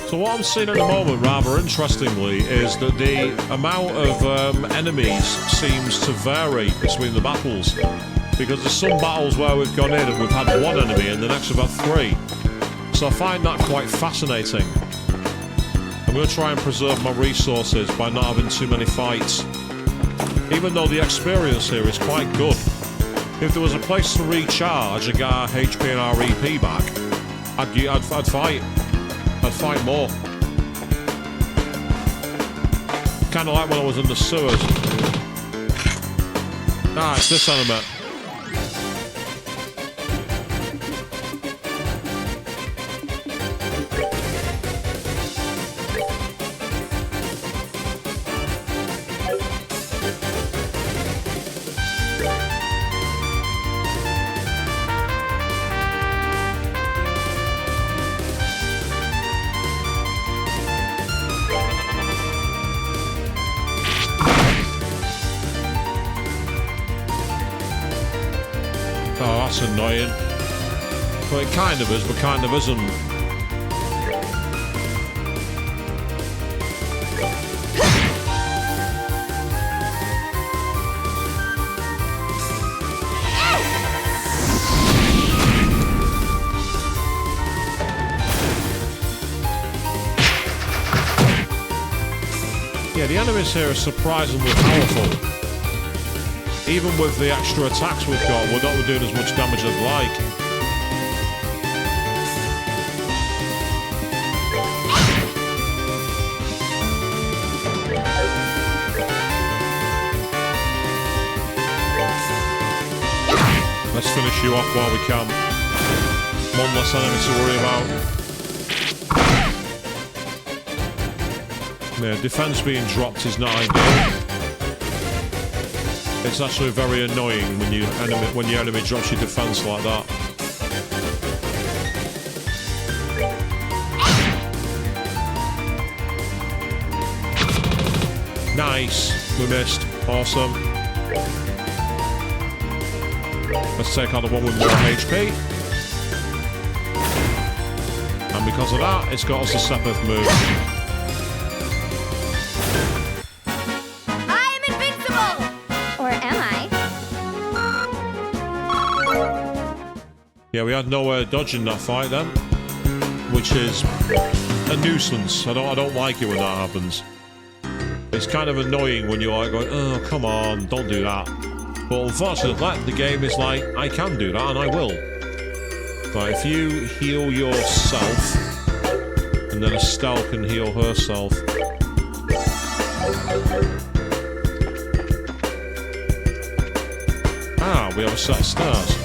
So what I'm seeing at the moment, rather interestingly, is that the amount of enemies seems to vary between the battles. Because there's some battles where we've gone in and we've had one enemy and the next we've had three. So I find that quite fascinating. I'm going to try and preserve my resources by not having too many fights. Even though the experience here is quite good. If there was a place to recharge and get our HP and our EP back, I'd fight. I'd fight more. Kind of like when I was in the sewers. Ah, it's this enemy. Oh, that's annoying. Well, it kind of is, but kind of isn't. Yeah, the enemies here are surprisingly powerful. Even with the extra attacks we've got, we're not doing as much damage as I'd like. Let's finish you off while we can. One less enemy to worry about. Yeah, defense being dropped is not ideal. It's actually very annoying when your enemy drops your defense like that. Nice, we missed. Awesome. Let's take out the one with more HP. And because of that, it's got us the Sepith move. Yeah, we had no dodging that fight then, which is a nuisance. I don't like it when that happens. It's kind of annoying when you're like going, oh, come on, don't do that. But unfortunately, the game is like, I can do that and I will. Right, if you heal yourself, and then Estelle can heal herself. Ah, we have a set of stairs.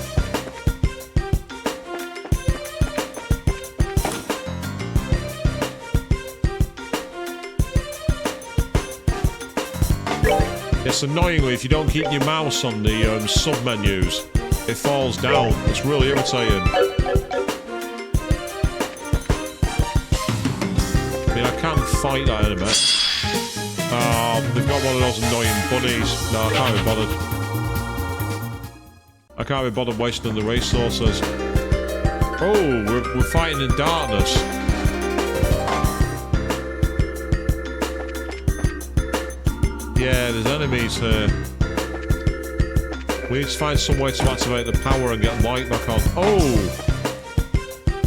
It's annoyingly, if you don't keep your mouse on the sub-menus, it falls down. It's really irritating. I mean, I can fight that enemy. They've got one of those annoying bunnies. No, I can't be bothered. I can't be bothered wasting the resources. Oh, we're fighting in darkness. Yeah, there's enemies here. We need to find some way to activate the power and get light back on. Oh!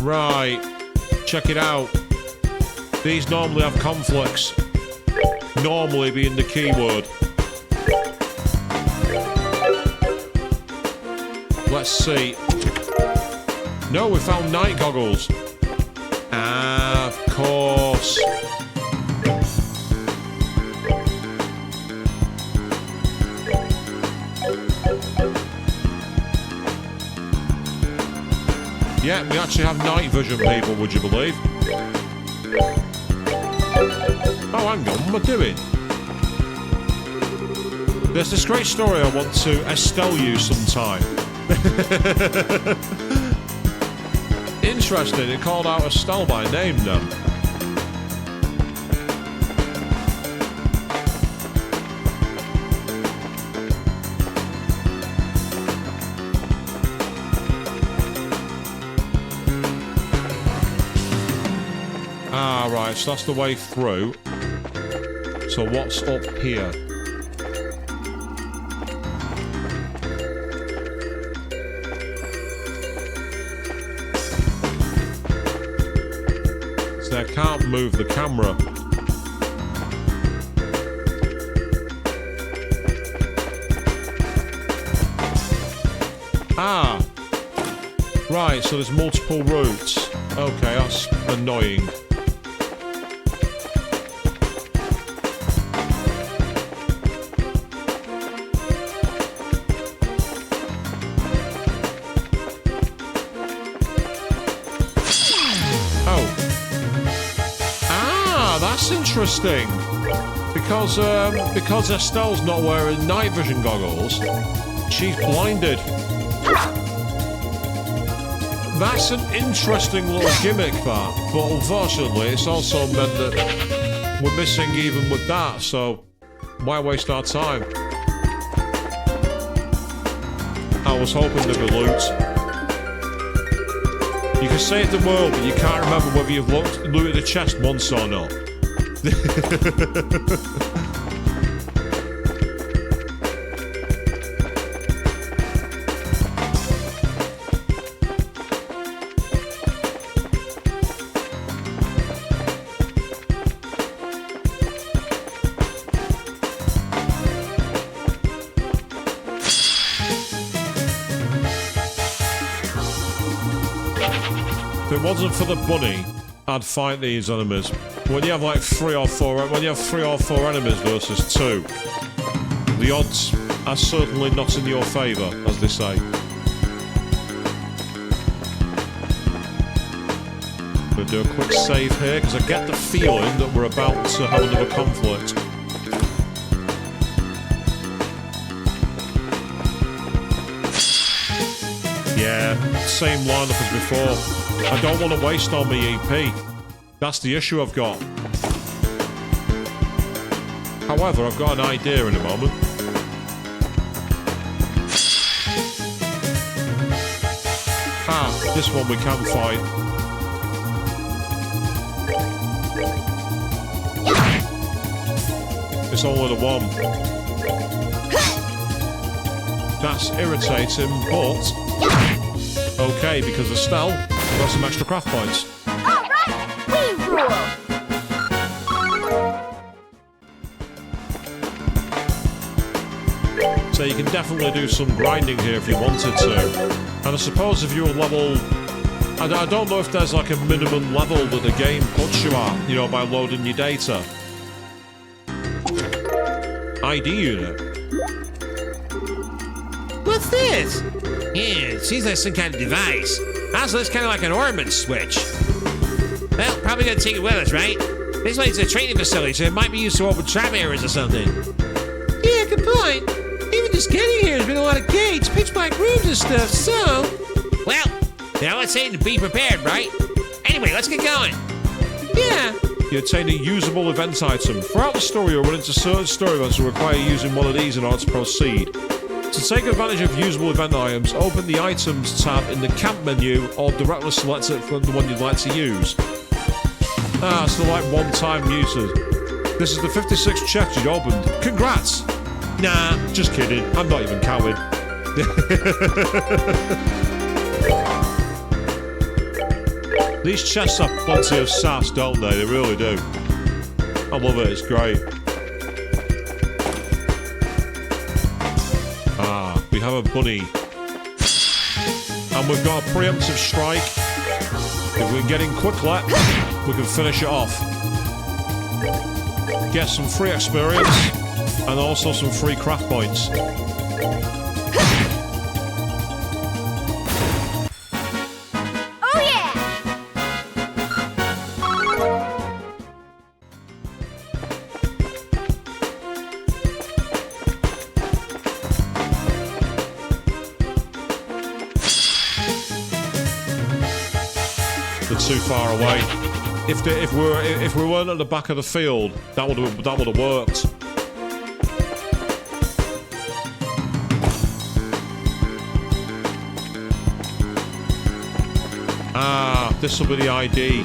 Right. Check it out. These normally have conflicts. Normally being the keyword. Let's see. No, we found night goggles. Ah, of course. Yeah, we actually have night vision, people, would you believe? Oh, hang on, what am I doing? There's this great story I want to Estelle you sometime. Interesting, it called out Estelle by name now. Ah, right, so that's the way through. So what's up here? So I can't move the camera. Ah! Right, so there's multiple routes. Okay, that's annoying. Interesting, because Estelle's not wearing night vision goggles, she's blinded. That's an interesting little gimmick, that, but unfortunately, it's also meant that we're missing even with that. So, why waste our time? I was hoping there'd be loot. You can save the world, but you can't remember whether you've looted a chest once or not. If it wasn't for the bunny, I'd fight these enemies. When you have like 3 or 4 enemies versus 2, the odds are certainly not in your favour, as they say. I'm going to do a quick save here, because I get the feeling that we're about to have another conflict. Yeah, same lineup as before. I don't want to waste all my EP. That's the issue I've got. However, I've got an idea in a moment. Ah, this one we can fight. It's only the one. That's irritating, but okay, because Estelle got some extra craft points. So you can definitely do some grinding here if you wanted to. And I suppose if you're level... I don't know if there's like a minimum level that the game puts you at, you know, by loading your data. ID unit. What's this? Yeah, it seems like some kind of device. Also, it's kind of like an ornament switch. Well, probably gonna take it with us, right? This place is a training facility, so it might be used to open trap areas or something. Yeah, good point. Even just getting here has been a lot of gates, pitch black rooms and stuff, so... Well, now let's say to be prepared, right? Anyway, let's get going. Yeah. You attain a usable event item. Throughout the story, you'll run into certain story events that require using one of these in order to proceed. To take advantage of usable event items, open the Items tab in the Camp menu or directly select it from the one you'd like to use. So like one-time uses. This is the 56th chest you opened. Congrats! Nah, just kidding. I'm not even counting. These chests have plenty of sass, don't they? They really do. I love it. It's great. We have a bunny. And we've got a preemptive strike. If we can get in quickly, we can finish it off. Get some free experience and also some free craft points. Oh yeah! They're too far away. If we weren't at the back of the field, that would have worked. This will be the ID.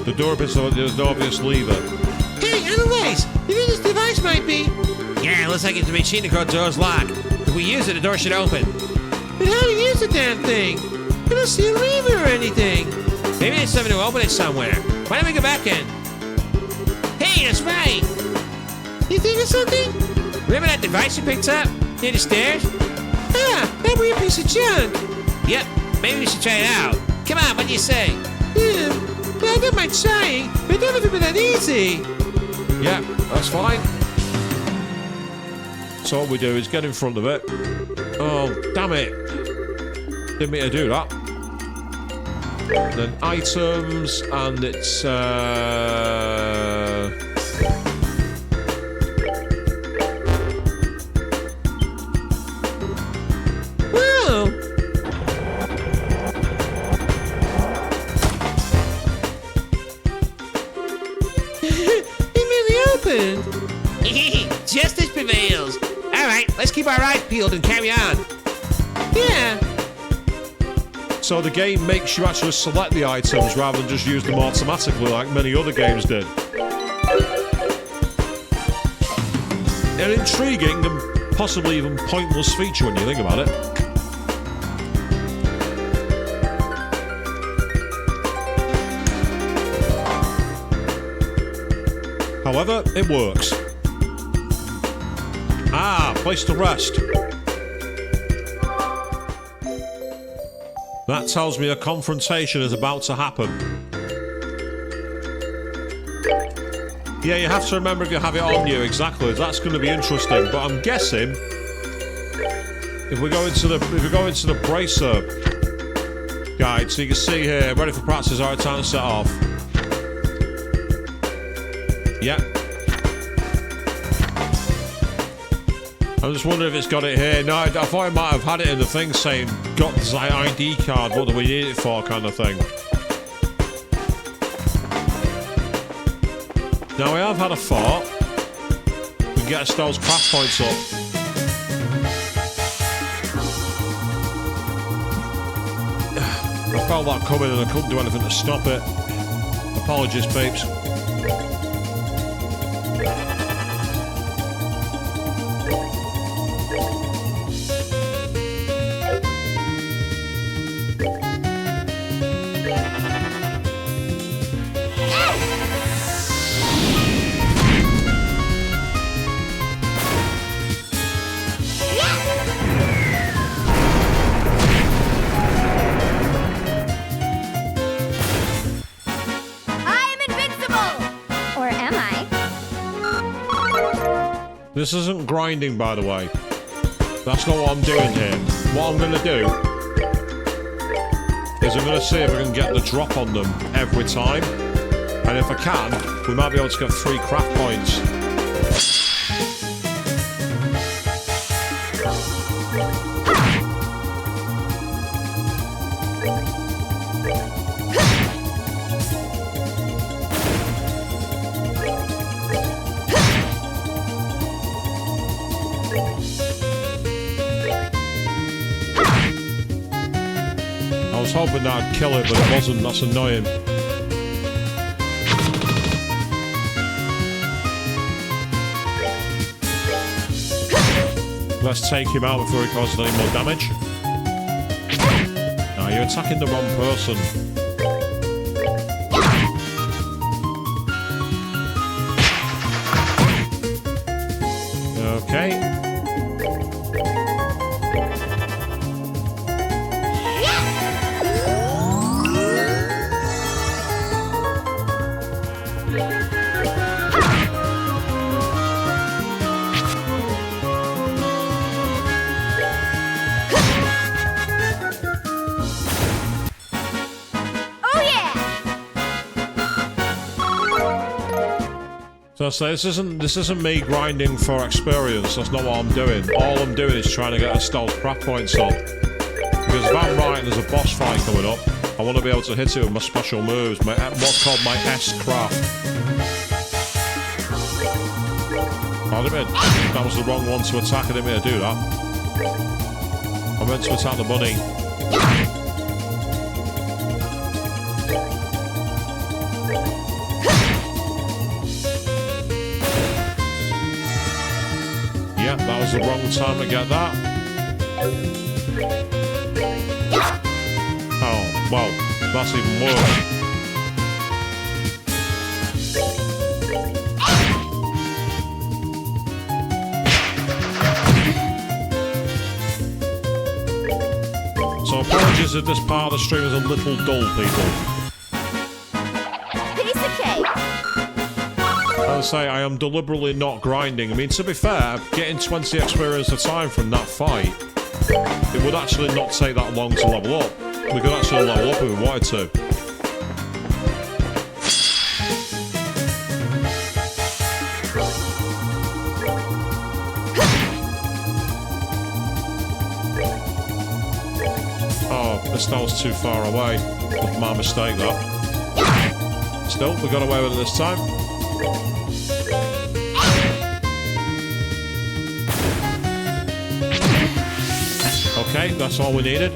The door is the obvious lever. Hey, Annalise, you think this device might be... Yeah, it looks like it's a machine to code door's lock. If we use it, the door should open. But how to use the damn thing? I don't see a lever or anything. Maybe there's something to open it somewhere. Why don't we go back in? Hey, that's right. You think of something? Remember that device you picked up near the stairs? Ah, that weird piece of junk. Yep, maybe we should try it out. Come on, what do you say? Yeah, well, I don't mind trying, but it's never been that easy. Yeah, that's fine. So what we do is get in front of it. Oh, damn it. Didn't mean to do that. Then items, and it's Whoa! It merely opened. Justice prevails. All right, let's keep our eyes peeled and carry on. Yeah. so the game makes you actually select the items rather than just use them automatically like many other games did. An intriguing and possibly even pointless feature when you think about it. However, it works. Ah, place to rest. That tells me a confrontation is about to happen. Yeah, you have to remember if you have it on you, exactly. That's going to be interesting. But I'm guessing if we go into the bracer guide, so you can see here, ready for practice, alright, time to set off. Yep. I'm just wondering if it's got it here. No, I thought it might have had it in the thing saying, got the ID card, what do we need it for, kind of thing. Now, we have had a thought. We can get Estelle's craft points up. I felt that coming and I couldn't do anything to stop it. Apologies, peeps. This isn't grinding, by the way. That's not what I'm doing here. What I'm going to do is I'm going to see if I can get the drop on them every time. And if I can, we might be able to get 3 craft points. I was hoping that'd kill it, but it wasn't. That's annoying. Let's take him out before he causes any more damage. No, you're attacking the wrong person. Okay. So I say this isn't me grinding for experience. That's not what I'm doing. All I'm doing is trying to get Estelle's craft points up. Because if I'm right and there's a boss fight coming up, I want to be able to hit it with my special moves, what's called my S-craft. I didn't mean, that was the wrong one to attack. I didn't mean to do that. I meant to attack the bunny. Yeah, that was the wrong time to get that. Oh, well, that's even worse. So apologies if this part of the stream is a little dull, people. Piece of cake. As I say, I am deliberately not grinding. I mean, to be fair, getting 20 experience a time from that fight, it would actually not take that long to level up. We could actually level up if we wanted to. Oh, Estelle's too far away. My mistake, that. Still, we got away with it this time. Okay, that's all we needed.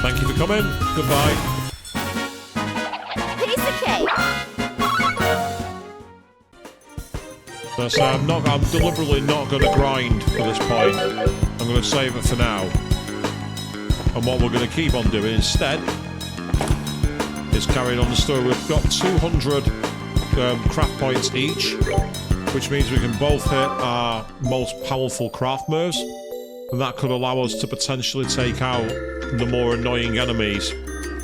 Thank you for coming. Goodbye. Piece of cake. So I'm deliberately not going to grind for this point. I'm going to save it for now. And what we're going to keep on doing instead is carrying on the story. We've got 200 craft points each, which means we can both hit our most powerful craft moves, and that could allow us to potentially take out the more annoying enemies,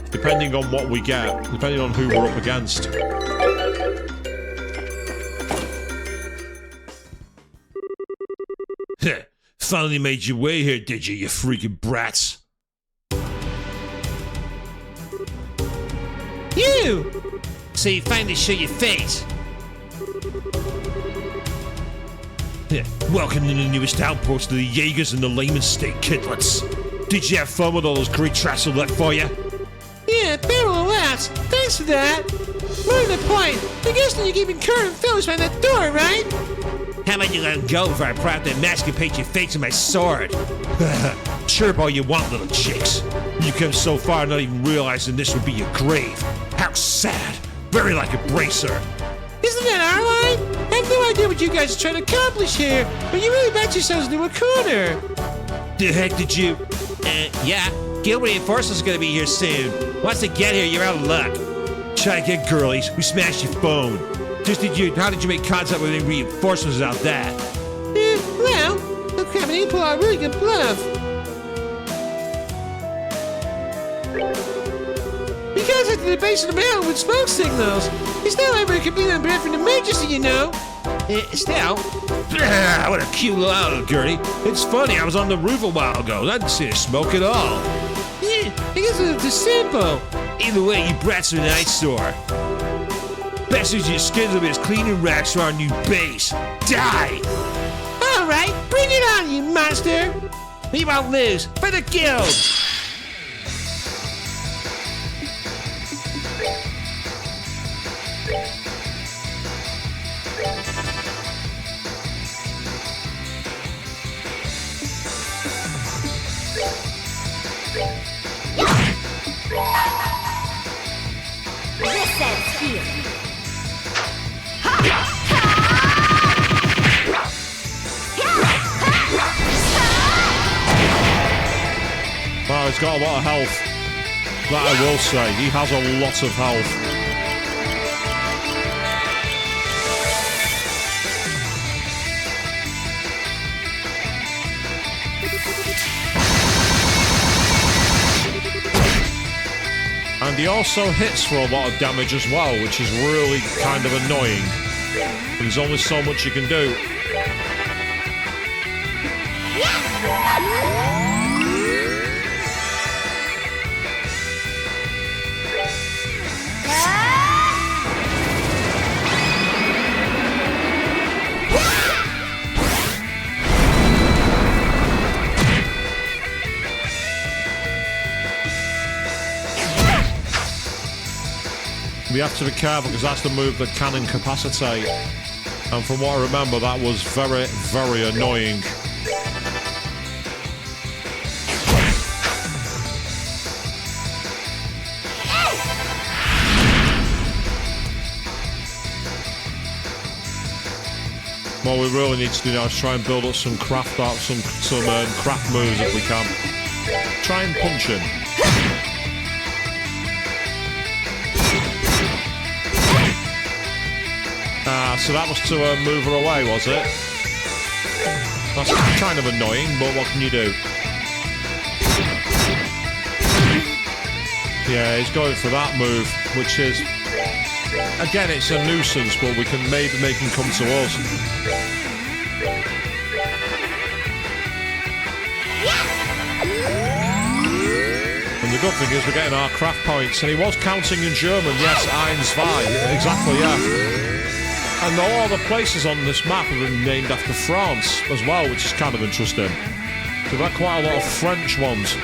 depending on what we get, depending on who we're up against. Finally made your way here, did you freaking brats? You! So you finally show your face. Welcome to the newest outpost of the Jaegers and the Layman State Kidlets. Did you have fun with all those great tracks I left for you? Yeah, barrel of laughs. Thanks for that. More to the point, I guess that you're keeping current Phillips behind that door, right? How about you let him go before I put out that mascapate your face with my sword? Chirp all you want, little chicks. You come so far not even realizing this would be your grave. How sad. Very like a bracer. Isn't that our line? I have no idea what you guys are trying to accomplish here, but you really backed yourselves into a corner. The heck did you? Yeah. Guild Reinforcements is gonna be here soon. Once they get here, you're out of luck. Try to get girlies. We smashed your phone. How did you make contact with any reinforcements without that? Well, you pull out a really good bluff. Because at the base of the mountain with smoke signals, it's not ever a complete unprepared for an emergency, you know. Estelle? Ah, what a cute little outfit, Gertie. It's funny, I was on the roof a while ago, and I didn't see any smoke at all. Yeah, I guess it's a simple. Either way, you brats are an eyesore. Best as your skins will be as cleaning racks for our new base. Die! All right, bring it on, you monster. We won't lose. For the guild! This ends here. Wow, he's got a lot of health. That I will say. He has a lot of health. And he also hits for a lot of damage as well, which is really kind of annoying. There's only so much you can do. We have to be careful because that's the move that can incapacitate. And from what I remember, that was very, very annoying. What we really need to do now is try and build up some craft art, some craft moves if we can. Try and punch him. So that was to move her away, was it? That's kind of annoying, but what can you do? Yeah, he's going for that move, which is... Again, it's a nuisance, but we can maybe make him come to us. And the good thing is we're getting our craft points. And he was counting in German, yes, 1, 2. Exactly, yeah. And all the places on this map have been named after France as well, which is kind of interesting. We've had quite a lot of French ones.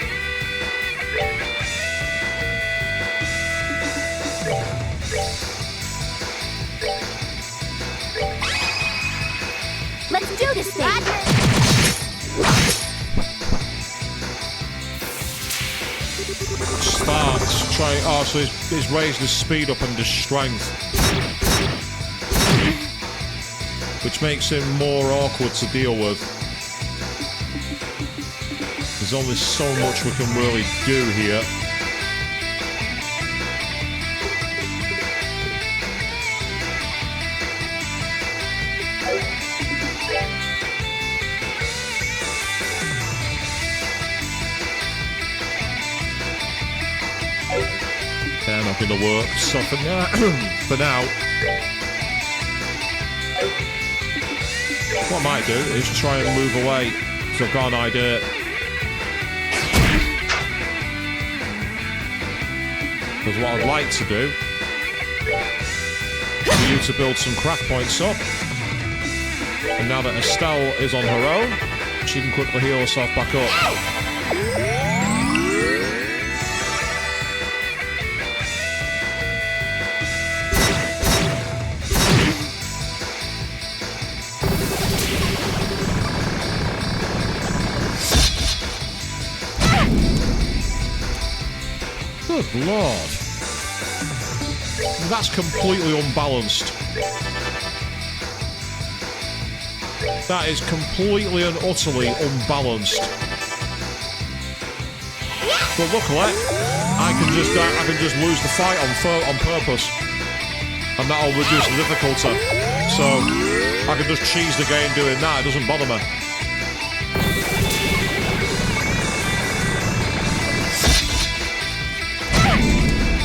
Let's do this thing. Starts trying. Oh, so he's raised his speed up and his strength, which makes him more awkward to deal with. There's only so much we can really do here. They're not going to work. So for now, what I might do is try and move away, because I've got an idea. Because what I'd like to do is for you to build some craft points up. And now that Estelle is on her own, she can quickly heal herself back up. Good Lord. That's completely unbalanced. That is completely and utterly unbalanced. But luckily, I can just lose the fight on purpose, and that'll reduce the difficulty. So I can just cheese the game doing that. It doesn't bother me.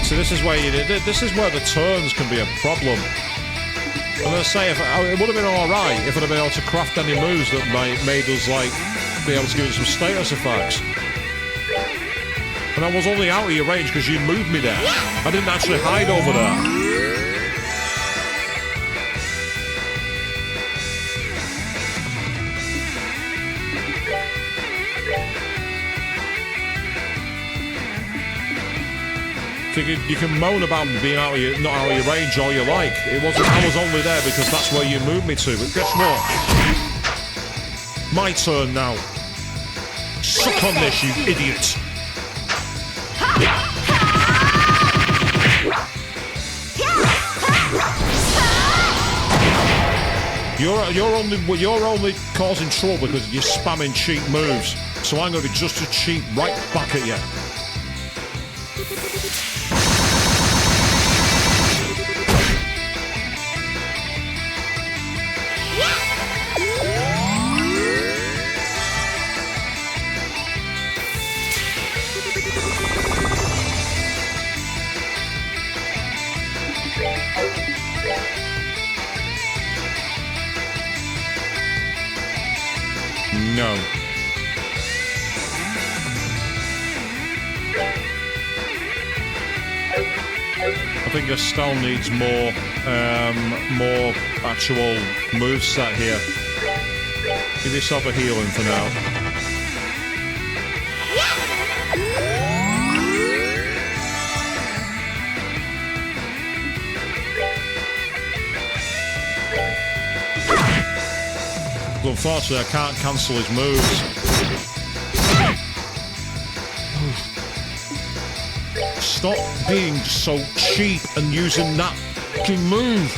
So this is where the turns can be a problem. I'm gonna say it would have been all right if I'd have been able to craft any moves that made us like be able to give it some status effects. And I was only out of your range because you moved me there. I didn't actually hide over there. So you can moan about being not out of your range all you like. It wasn't. I was only there because that's where you moved me to. But guess what? My turn now. Suck on this, you idiot! You're only causing trouble because you're spamming cheap moves. So I'm going to be just as cheap right back at you. No. I think Estelle needs more actual moveset here. Give yourself a healing for now. Unfortunately, I can't cancel his moves. Stop being so cheap and using that fucking move.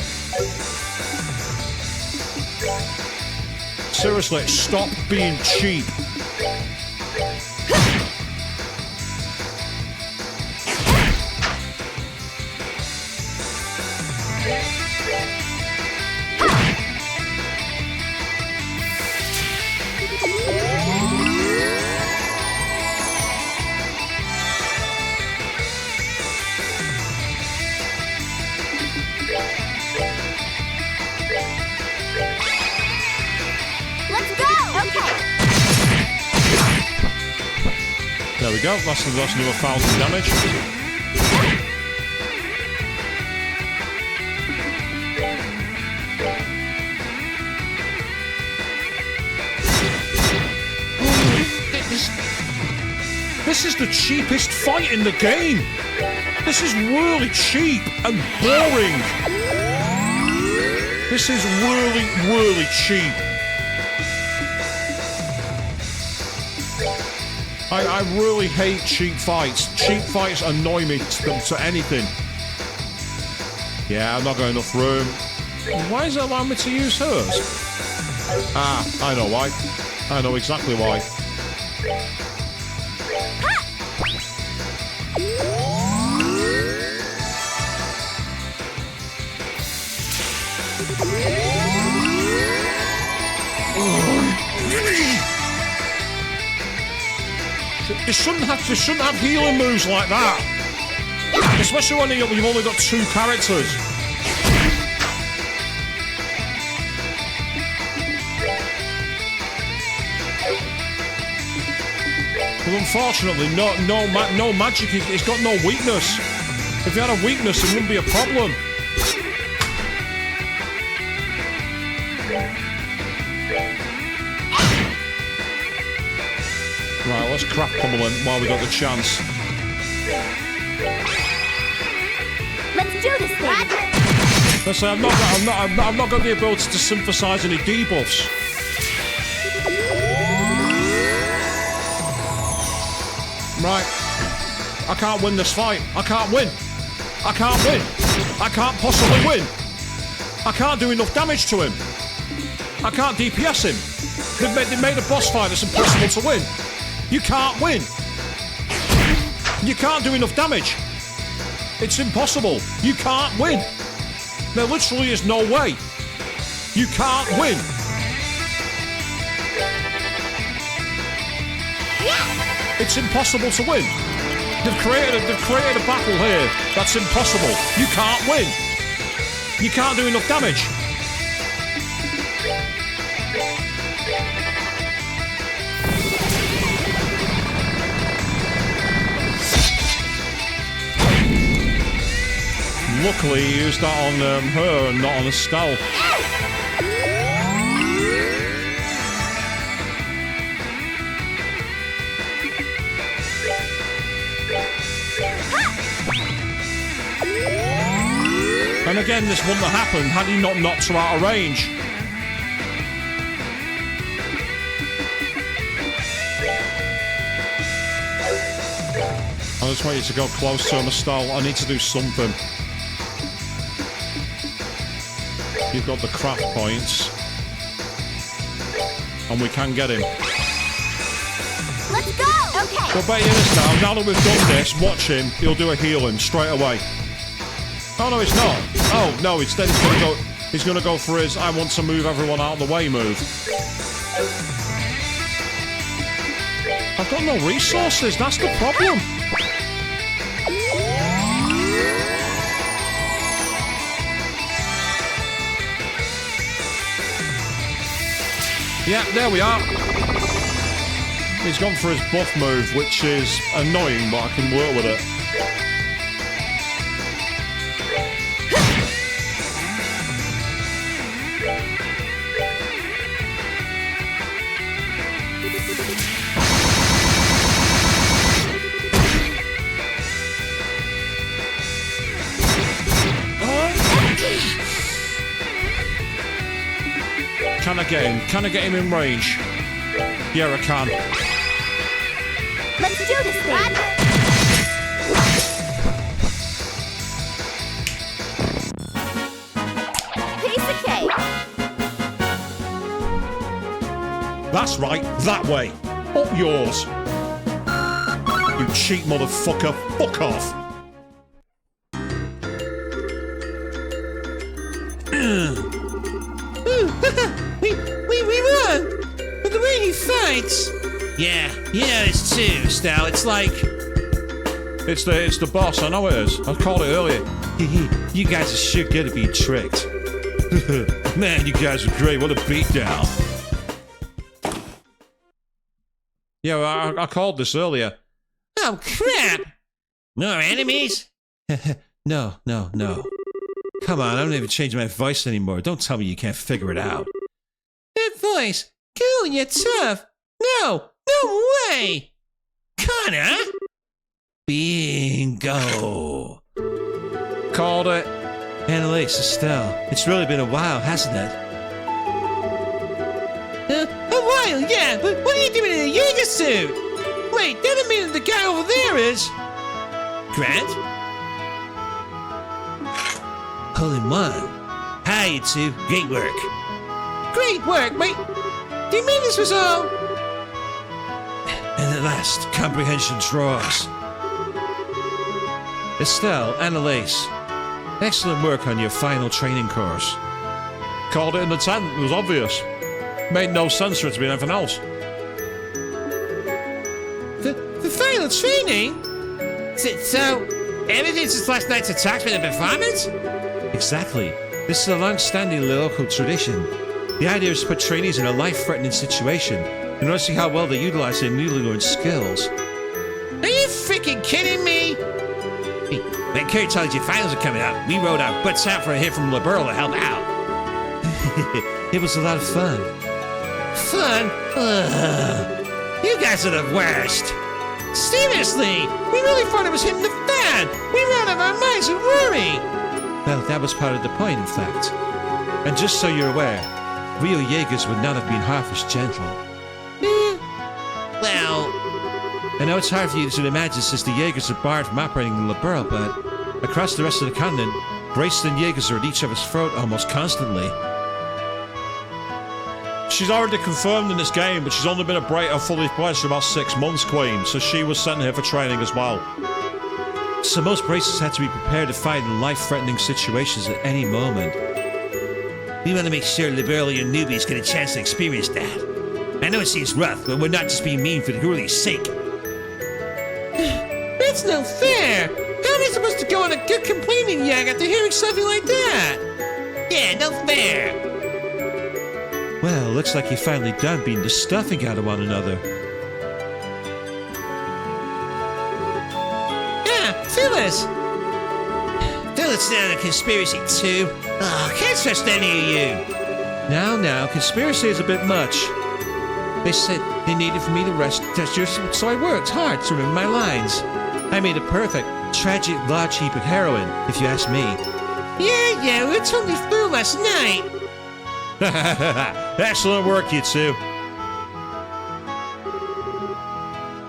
Seriously, stop being cheap. There we go, that's another 1,000 damage. This is the cheapest fight in the game. This is really cheap and boring. This is really, really cheap. I really hate cheap fights. Cheap fights annoy me to anything. Yeah, I've not got enough room. Why is it allowing me to use hers? Ah, I know why. I know exactly why. They shouldn't have healing moves like that. Especially when you've only got 2 characters. But unfortunately, no magic. It's got no weakness. If it had a weakness, it wouldn't be a problem. Right, let's crap pummel him while we got the chance. Let's do this thing. Let's say I've not got the ability to synthesize any debuffs. Right, I can't win this fight. I can't win. I can't win. I can't possibly win. I can't do enough damage to him. I can't DPS him. They made a boss fight that's impossible to win. You can't win. You can't do enough damage. It's impossible. You can't win. There literally is no way. You can't win. It's impossible to win. They've created a battle here. That's impossible. You can't win. You can't do enough damage. Luckily, he used that on her and not on Estelle. And again, this wouldn't have happened had he not knocked her out of range. I just want you to go close to him, Estelle. I need to do something. You've got the craft points. And we can get him. Let's go! Okay. So bet you this now that we've done this, watch him. He'll do a healing straight away. Oh no, it's not. Oh no, instead he's gonna go for his I want to move everyone out of the way move. I've got no resources, that's the problem. Yeah, there we are. He's gone for his buff move, which is annoying, but I can work with it. Can I get him? Can I get him in range? Yeah, I can. Let's do this thing. Piece of cake. That's right, that way. Up yours. You cheat motherfucker. Fuck off. We won! But the way he fights... Yeah, you know this too, Estelle. It's like... It's the boss, I know it is. I called it earlier. You guys are sure good at being tricked. Man, you guys are great. What a beatdown. Yeah, I called this earlier. Oh, crap! No enemies? No. Come on, I don't even change my voice anymore. Don't tell me you can't figure it out. That voice! Cool, you're tough! No way! Connor? Bingo. Called it. Annalise, Estelle, it's really been a while, hasn't it? A while, yeah, but what are you doing in a Jaeger suit? Wait, that doesn't mean the guy over there is... Grant? Hole in one. Hi, you two. Great work. Great work, mate! Do you mean this was all... And at last, comprehension draws. Estelle, Annalise, excellent work on your final training course. Called it in the tent. It was obvious. Made no sense for it to be anything else. The final training? So, everything since last night's attack's been a performance? Exactly. This is a long-standing local tradition. The idea is to put trainees in a life-threatening situation in order to see how well they utilize their newly learned skills. Are you freaking kidding me? Hey, when Kurt told you finals are coming up, we rode our butts out for a hit from LeBurl to help out. It was a lot of fun. Fun? Ugh. You guys are the worst. Seriously, we really thought it was hitting the fan. We were out of our minds with worry. Well, that was part of the point, in fact. And just so you're aware, real Jaegers would not have been half as gentle. Well, I know it's hard for you to imagine since the Jaegers are barred from operating in LeBurl, but across the rest of the continent, Grancel Jaegers are at each other's throat almost constantly. She's already confirmed in this game, but she's only been a Braiter fully fledged for about 6 months, Queen, so she was sent here for training as well. So most bracers had to be prepared to fight in life-threatening situations at any moment. We want to make sure liberally and newbies get a chance to experience that. I know it seems rough, but we're not just being mean for the Hurley's sake. that's That's no fair. How am I supposed to go on a good complaining yak after hearing something like that? Yeah, no fair. Well, looks like you're finally done beating the stuffing out of one another. Yeah, Phyllis. Phyllis not a conspiracy too. Oh, can't trust any of you. Now, conspiracy is a bit much. They said they needed for me to rest, so I worked hard to remember my lines. I made a perfect, tragic large heap of heroin, if you ask me. Yeah, we were totally fooled last night. Excellent work, you two.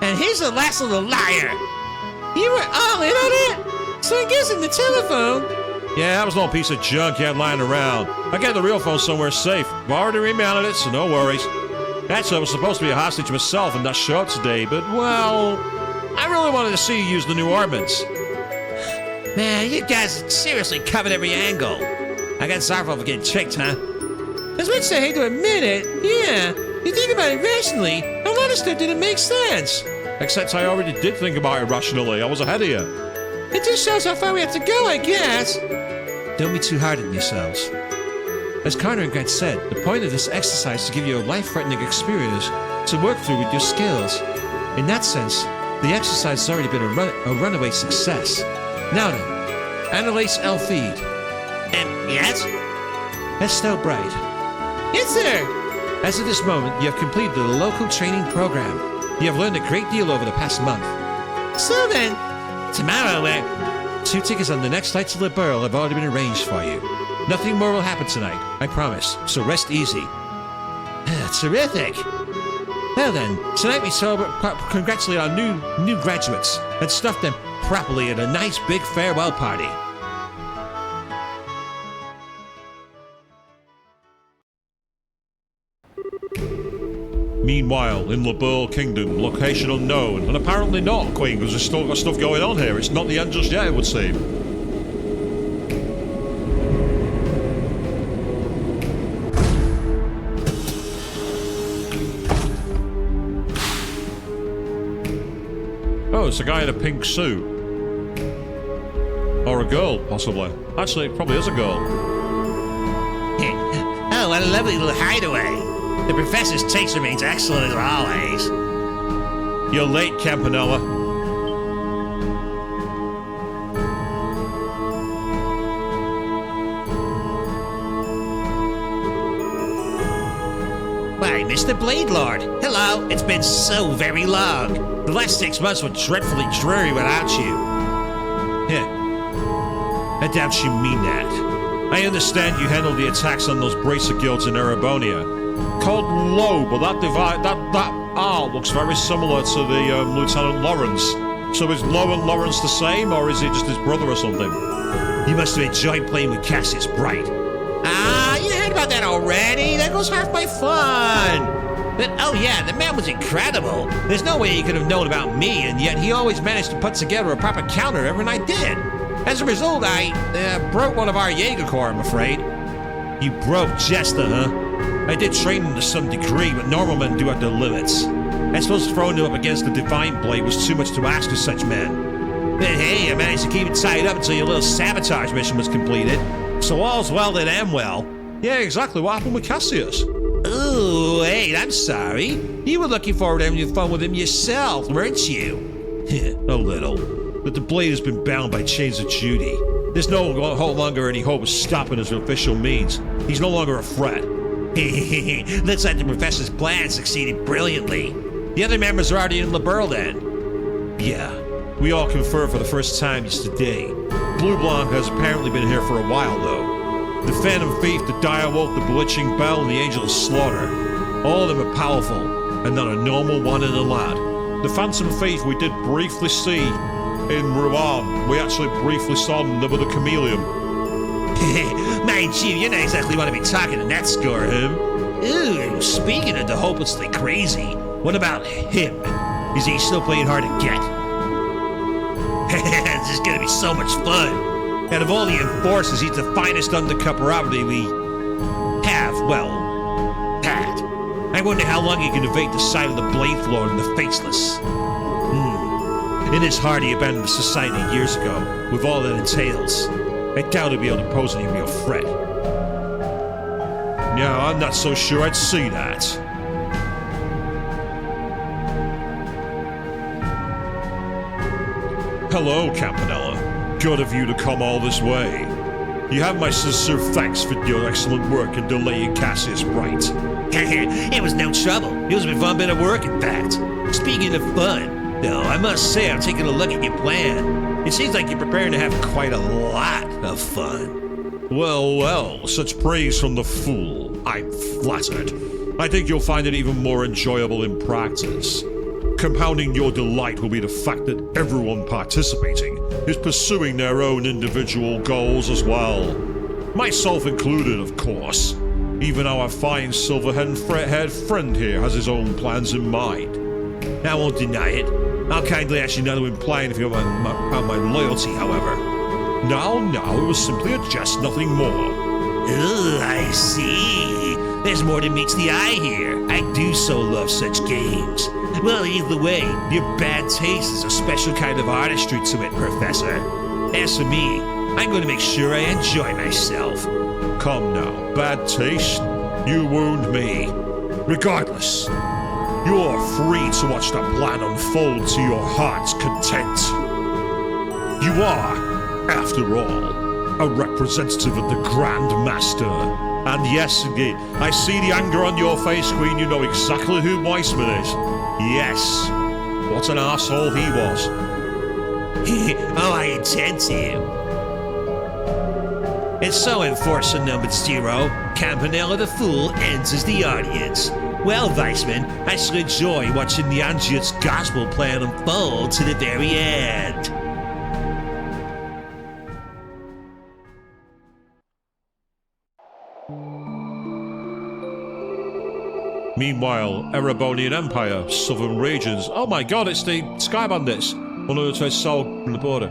And here's the last little liar. You were all in on it? So I guess in the telephone. Yeah, that was no piece of junk you had lying around. I got the real phone somewhere safe. I've already remounted it, so no worries. Actually, I was supposed to be a hostage myself and not show up today, but, well, I really wanted to see you use the new armaments. Man, you guys seriously covered every angle. I got sorry for getting tricked, huh? As much as I hate to admit it, yeah. You think about it rationally, a lot of stuff didn't make sense. Except I already did think about it rationally. I was ahead of you. It just shows how far we have to go, I guess. Don't be too hard on yourselves. As Connor and Grant said, the point of this exercise is to give you a life-threatening experience to work through with your skills. In that sense, the exercise has already been a runaway success. Now then, Annalise Elfeed. Yes? Estelle Bright. Yes, sir. As of this moment, you have completed the local training program. You have learned a great deal over the past month. So then, tomorrow we're... 2 tickets on the next flight to the Burl have already been arranged for you. Nothing more will happen tonight, I promise, so rest easy. Terrific. Well then, tonight we congratulate our new graduates and stuff them properly at a nice big farewell party. Meanwhile, in the Burl Kingdom, location unknown, and apparently not, Queen, because there's still got stuff going on here. It's not the end just yet, it would seem. Oh, it's a guy in a pink suit. Or a girl, possibly. Actually, it probably is a girl. Oh, what a lovely little hideaway. The professor's takes remains excellent as always. You're late, Campanella. Why, Mr. Blade Lord. Hello. It's been so very long. The last 6 months were dreadfully dreary without you. I doubt you mean that. I understand you handled the attacks on those bracer guilds in Erebonia. Called Low, but that art looks very similar to the Lieutenant Lawrence. So is Low and Lawrence the same, or is he just his brother or something? You must have enjoyed playing with Cassius Bright. Ah, you heard about that already? There goes half my fun. But, oh yeah, the man was incredible. There's no way he could have known about me, and yet he always managed to put together a proper counter every night I did. As a result, I broke one of our Jaeger Corps, I'm afraid. You broke Jester, huh? I did train him to some degree, but normal men do have their limits. I suppose throwing him up against the Divine Blade was too much to ask of such men. But hey, I managed to keep it tied up until your little sabotage mission was completed. So all's well that am well. Yeah, exactly. What happened with Cassius? Ooh, wait, I'm sorry. You were looking forward to having fun with him yourself, weren't you? A little. But the blade has been bound by chains of duty. There's no longer any hope of stopping his official means. He's no longer a threat. Looks like the professor's plan succeeded brilliantly. The other members are already in Liberl then. Yeah, we all confer for the first time today. Blue Blanc has apparently been here for a while, though. The Phantom Thief, the Direwolf, the Bewitching Bell, and the Angel of Slaughter. All of them are powerful, and not a normal one in the lot. The Phantom Thief we did briefly see in Rouen. We actually briefly saw them with a chameleon. Mind you, you're not exactly want to be talking on that score, huh? Ooh, speaking of the hopelessly crazy, what about him? Is he still playing hard to get? This is gonna be so much fun. And of all the enforcers, he's the finest undercover property we have, well, had. I wonder how long he can evade the sight of the Blade Lord and the Faceless. in this hardy abandoned society years ago, with all that entails. I doubt he'll be able to pose any real threat. Yeah, I'm not so sure I'd see that. Hello, Campanella. Good of you to come all this way. You have my sincere thanks for your excellent work in delaying Cassius Wright. It was no trouble. It was a fun bit of work, in fact. Speaking of fun, though, I must say I'm taking a look at your plan. It seems like you're preparing to have quite a lot of fun. Well, well, such praise from the fool. I'm flattered. I think you'll find it even more enjoyable in practice. Compounding your delight will be the fact that everyone participating is pursuing their own individual goals as well. Myself included, of course. Even our fine silver-haired friend here has his own plans in mind. I won't deny it. I'll kindly ask you not to imply anything about my loyalty, however. No, it was simply a jest, nothing more. Oh, I see. There's more than meets the eye here. I do so love such games. Well, either way, your bad taste is a special kind of artistry to it, Professor. As for me, I'm going to make sure I enjoy myself. Come now, bad taste? You wound me. Regardless, you're free to watch the plan unfold to your heart's content. You are, after all, a representative of the Grand Master. And yes, indeed, I see the anger on your face, Queen. You know exactly who Weissman is. Yes. What an asshole he was. Oh, I intend to. And so, Enforcer number 0, Campanella the Fool enters the audience. Well, Weissman, I shall enjoy watching the Angiot's gospel plan unfold to the very end. Meanwhile, Erebonian Empire, southern regions. Oh my god, it's the Sky Bandits. On the other side from the border.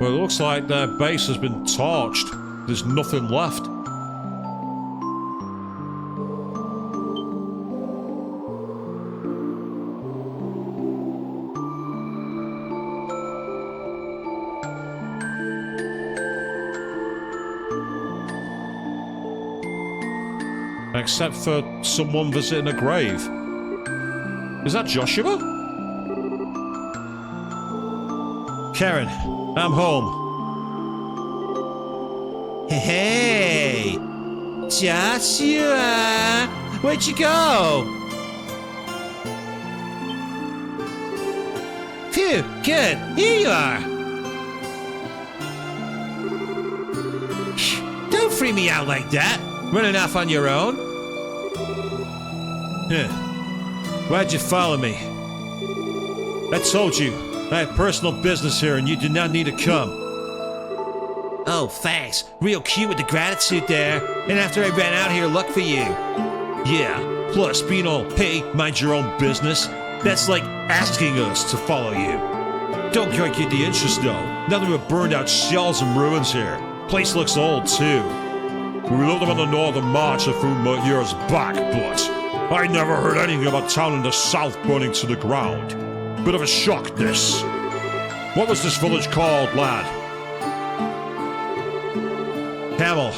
Well, it looks like their base has been torched. There's nothing left. Except for someone visiting a grave. Is that Joshua? Karen, I'm home. Hey, Joshua, where'd you go? Phew, good, here you are. Shh, don't freak me out like that, running off on your own. Why'd you follow me? I told you, I have personal business here and you do not need to come. Oh, thanks. Real cute with the gratitude there. And after I ran out here, look for you. Yeah, plus being all, hey, mind your own business, that's like asking us to follow you. Don't quite get the interest though. Nothing but burned out shells and ruins here. Place looks old too. We rebuilt them on the northern march a few years back, but I never heard anything about town in the south burning to the ground. Bit of a shock, this. What was this village called, lad? Hamel.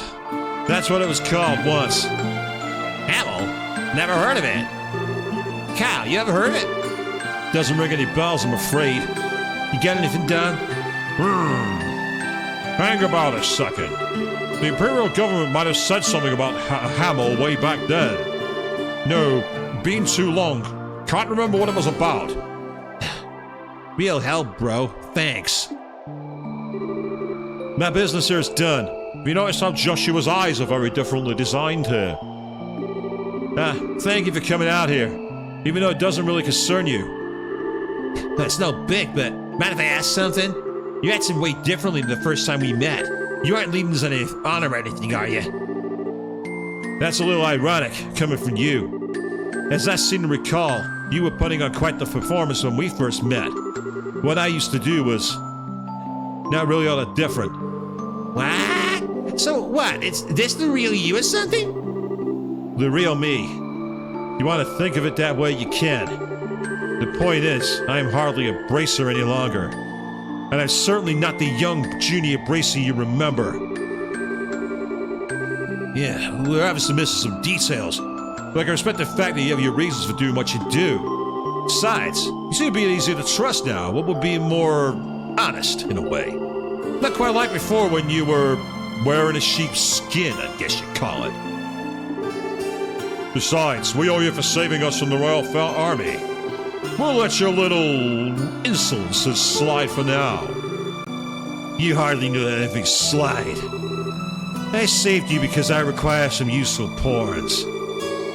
That's what it was called once. Hamel? Never heard of it. Cal, you ever heard of it? Doesn't ring any bells, I'm afraid. You got anything done? Hang about a second. The Imperial government might have said something about Hamel way back then. No, been too long. Can't remember what it was about. Real help, bro. Thanks. My business here is done. Have you noticed how Joshua's eyes are very differently designed here? Thank you for coming out here, even though it doesn't really concern you. That's no big, but mind if I ask something? You acted way differently than the first time we met. You aren't leaving us any honor or anything, are you? That's a little ironic, coming from you. As I seem to recall, you were putting on quite the performance when we first met. what I used to do was not really all that different. What? So what? Is this the real you or something? The real me. You want to think of it that way, you can. The point is, I am hardly a bracer any longer. And I'm certainly not the young junior bracer you remember. Yeah, we're obviously missing some details. But I can respect the fact that you have your reasons for doing what you do. Besides, you seem to be easier to trust now. What would be more honest, in a way. Not quite like before when you were wearing a sheep's skin, I guess you'd call it. Besides, we owe you for saving us from the Royal Army. We'll let your little insolences slide for now. You hardly know that anything slide. I saved you because I require some useful pawns.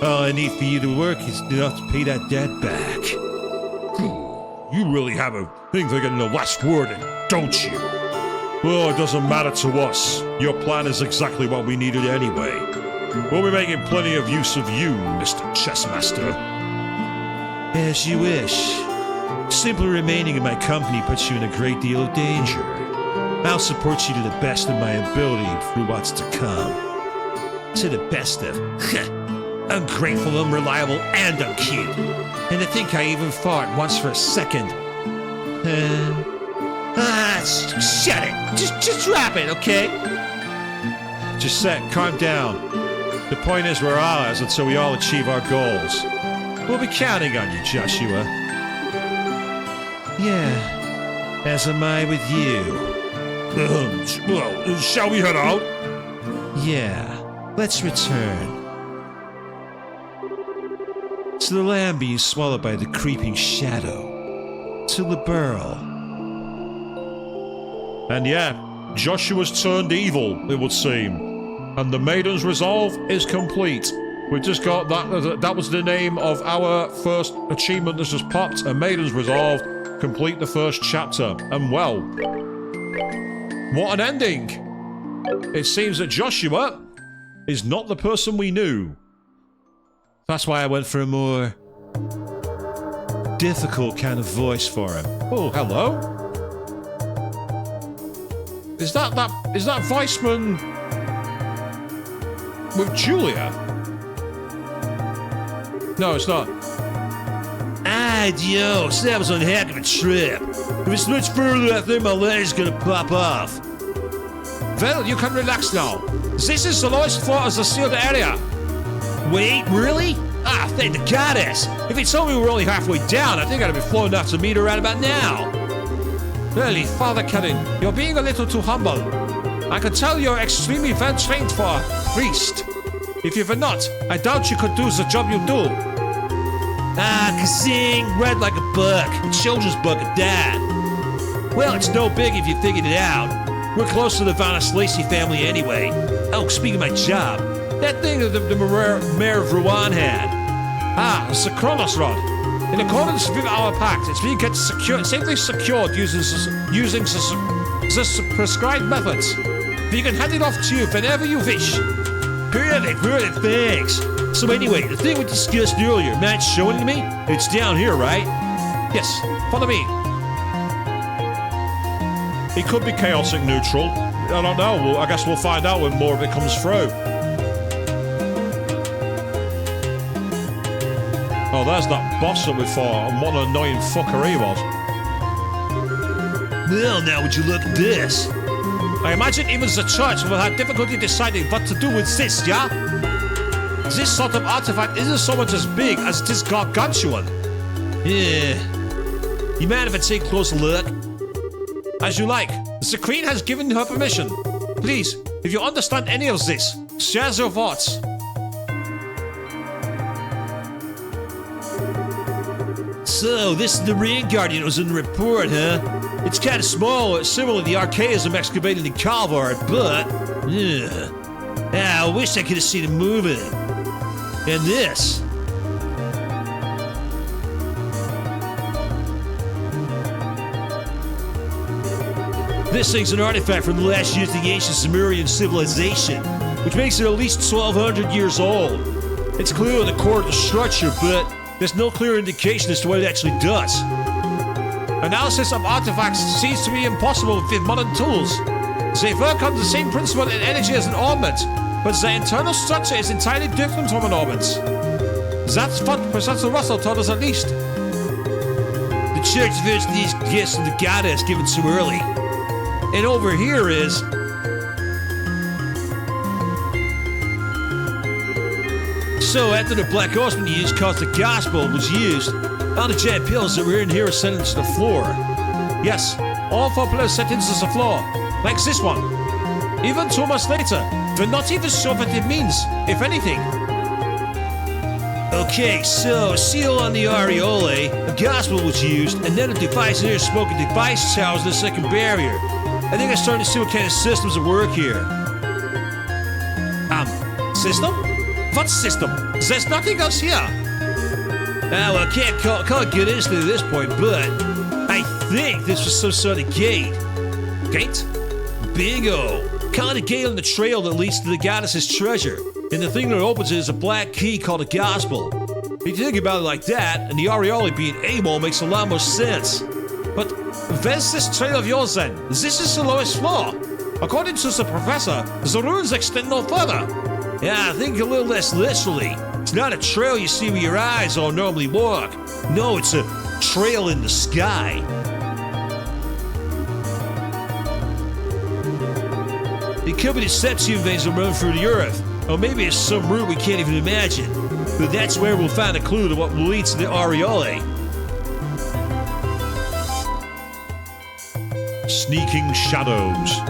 All I need for you to work is enough to pay that debt back. You really have a thing for getting the last word in, don't you? Well, it doesn't matter to us. Your plan is exactly what we needed anyway. We'll be making plenty of use of you, Mr. Chessmaster. As you wish. Simply remaining in my company puts you in a great deal of danger. I'll support you to the best of my ability through what's to come. To the best of. Ungrateful, unreliable, and uncute. And I think I even thought once for a second. Shut it. Just drop it, okay? Gisette, calm down. The point is we're allies until we all achieve our goals. We'll be counting on you, Joshua. Yeah, as am I with you. Well, shall we head out? Yeah, let's return. To the land being swallowed by the creeping shadow. To the burl. And yeah, Joshua's turned evil, it would seem. And the Maiden's Resolve is complete. We just got that. That was the name of our first achievement that just popped. A Maiden's Resolve. Complete the first chapter. And well, what an ending! It seems that Joshua is not the person we knew. That's why I went for a more difficult kind of voice for him. Oh, hello. Is that Weissman with Julia? No, it's not. Adios, that was one heck of a trip. If it's much further, I think my leg's gonna pop off. Well, you can relax now. This is the lowest floor of the sealed area. Wait, really? Ah, thank the goddess. If he told me we were only halfway down, I think I'd have been flown off to meet her right about now. Really, Father Kevin, you're being a little too humble. I can tell you're extremely well trained for a priest. If you were not, I doubt you could do the job you do. Ah, Kazing, read like a book. A children's book at that. Well, it's no big if you figured it out. We're close to the Vanis Lacey family anyway. Oh, speaking of my job, that thing that the Mayor of Rouen had. Ah, it's the Kronos Rod. In accordance with our pact, it's being kept safely secured using the prescribed methods. You can hand it off to you whenever you wish. Perfect, thanks. So anyway, the thing we discussed earlier, Matt's showing it to me? It's down here, right? Yes, follow me. It could be chaotic neutral. I don't know. Well, I guess we'll find out when more of it comes through. Oh, there's that boss that we fought, and what an annoying fucker he was. Well, now would you look at this? I imagine even the church will have difficulty deciding what to do with this, yeah? This sort of artifact isn't so much as big as this gargantuan. Yeah. You mind if I take a closer look? As you like. The queen has given her permission. Please, if you understand any of this, share your thoughts. So, this is the Rain Guardian that was in the report, huh? It's kind of small, similar to the archaism excavated in Calvard, but... I wish I could have seen it moving. And this... This thing's an artifact from the last years of the ancient Sumerian civilization, which makes it at least 1,200 years old. It's clearly the core of the structure, but there's no clear indication as to what it actually does. Analysis of artifacts seems to be impossible with modern tools. They work on the same principle in energy as an orbit, but the internal structure is entirely different from an orbit. That's what Professor Russell told us at least. The church views these gifts of the goddess given too early. And over here is... So after the Black Horseman used caused the gospel was used, all the jet pills that were in here are sent into the floor. Yes, all 4 pillars set into the floor, like this one. Even 2 months later, we're not even sure what it means, if anything. Okay, so seal on the areole, a gospel was used, and then a device near smoking device towers the second barrier. I think I'm starting to see what kind of systems at work here. System? What system? There's nothing else here. Well, I can't get into it at this point, but I think this was some sort of gate. Gate? Bingo! Kind of gate on the trail that leads to the goddess's treasure. And the thing that opens it is a black key called a gospel. If you think about it like that, and the areole being able makes a lot more sense. But where's this trail of yours then? This is the lowest floor. According to the professor, the ruins extend no further. Yeah, think a little less literally. It's not a trail you see with your eyes or normally walk. No, it's a trail in the sky. It could be the sepsium veins that run through the earth, or maybe it's some route we can't even imagine. But that's where we'll find a clue to what will lead to the areole. Sneaking shadows.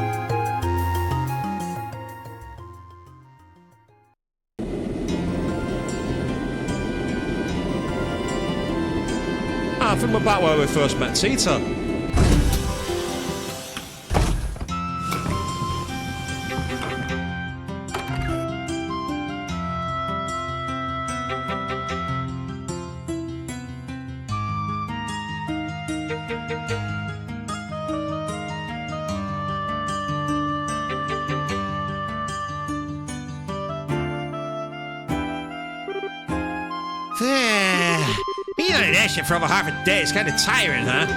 I think we're back where we first met Tita. Being on an airship for over half a day is kind of tiring, huh?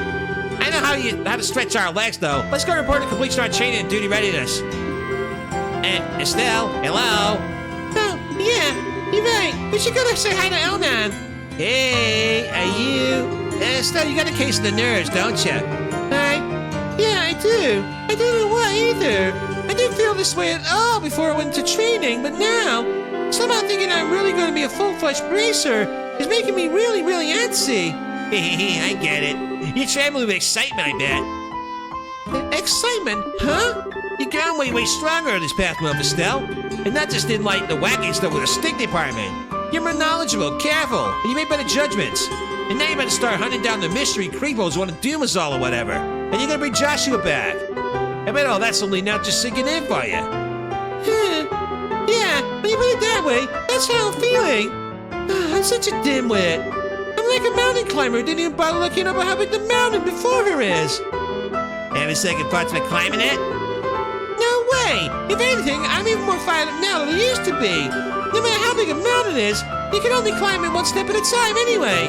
I know how to stretch our legs, though. Let's go report to completion our training and duty readiness. Estelle, hello? Oh, yeah, you're right. We should go to say hi to Elnan. Hey, are you? Estelle, you got a case of the nerves, don't you? Yeah, I do. I don't know why either. I didn't feel this way at all before I went to training, but now, somehow thinking I'm really going to be a full-fledged bracer is making me really, really antsy. I get it. You're trembling with excitement, I bet. Excitement, huh? You've grown way stronger this past month, Estelle. And not just in, like, the wacky stuff with the stick department. You're more knowledgeable, careful, and you make better judgments. And now you're about to start hunting down the mystery creepos who want to doom us all or whatever. And you're gonna bring Joshua back. I bet all that's only now just sinking in for you. Yeah, when you put it that way, that's how I'm feeling. I'm such a dimwit. I'm like a mountain climber who didn't even bother looking up how big the mountain before her is. Having second thoughts about climbing it? No way! If anything, I'm even more fired up now than I used to be. No matter how big a mountain is, you can only climb it one step at a time anyway.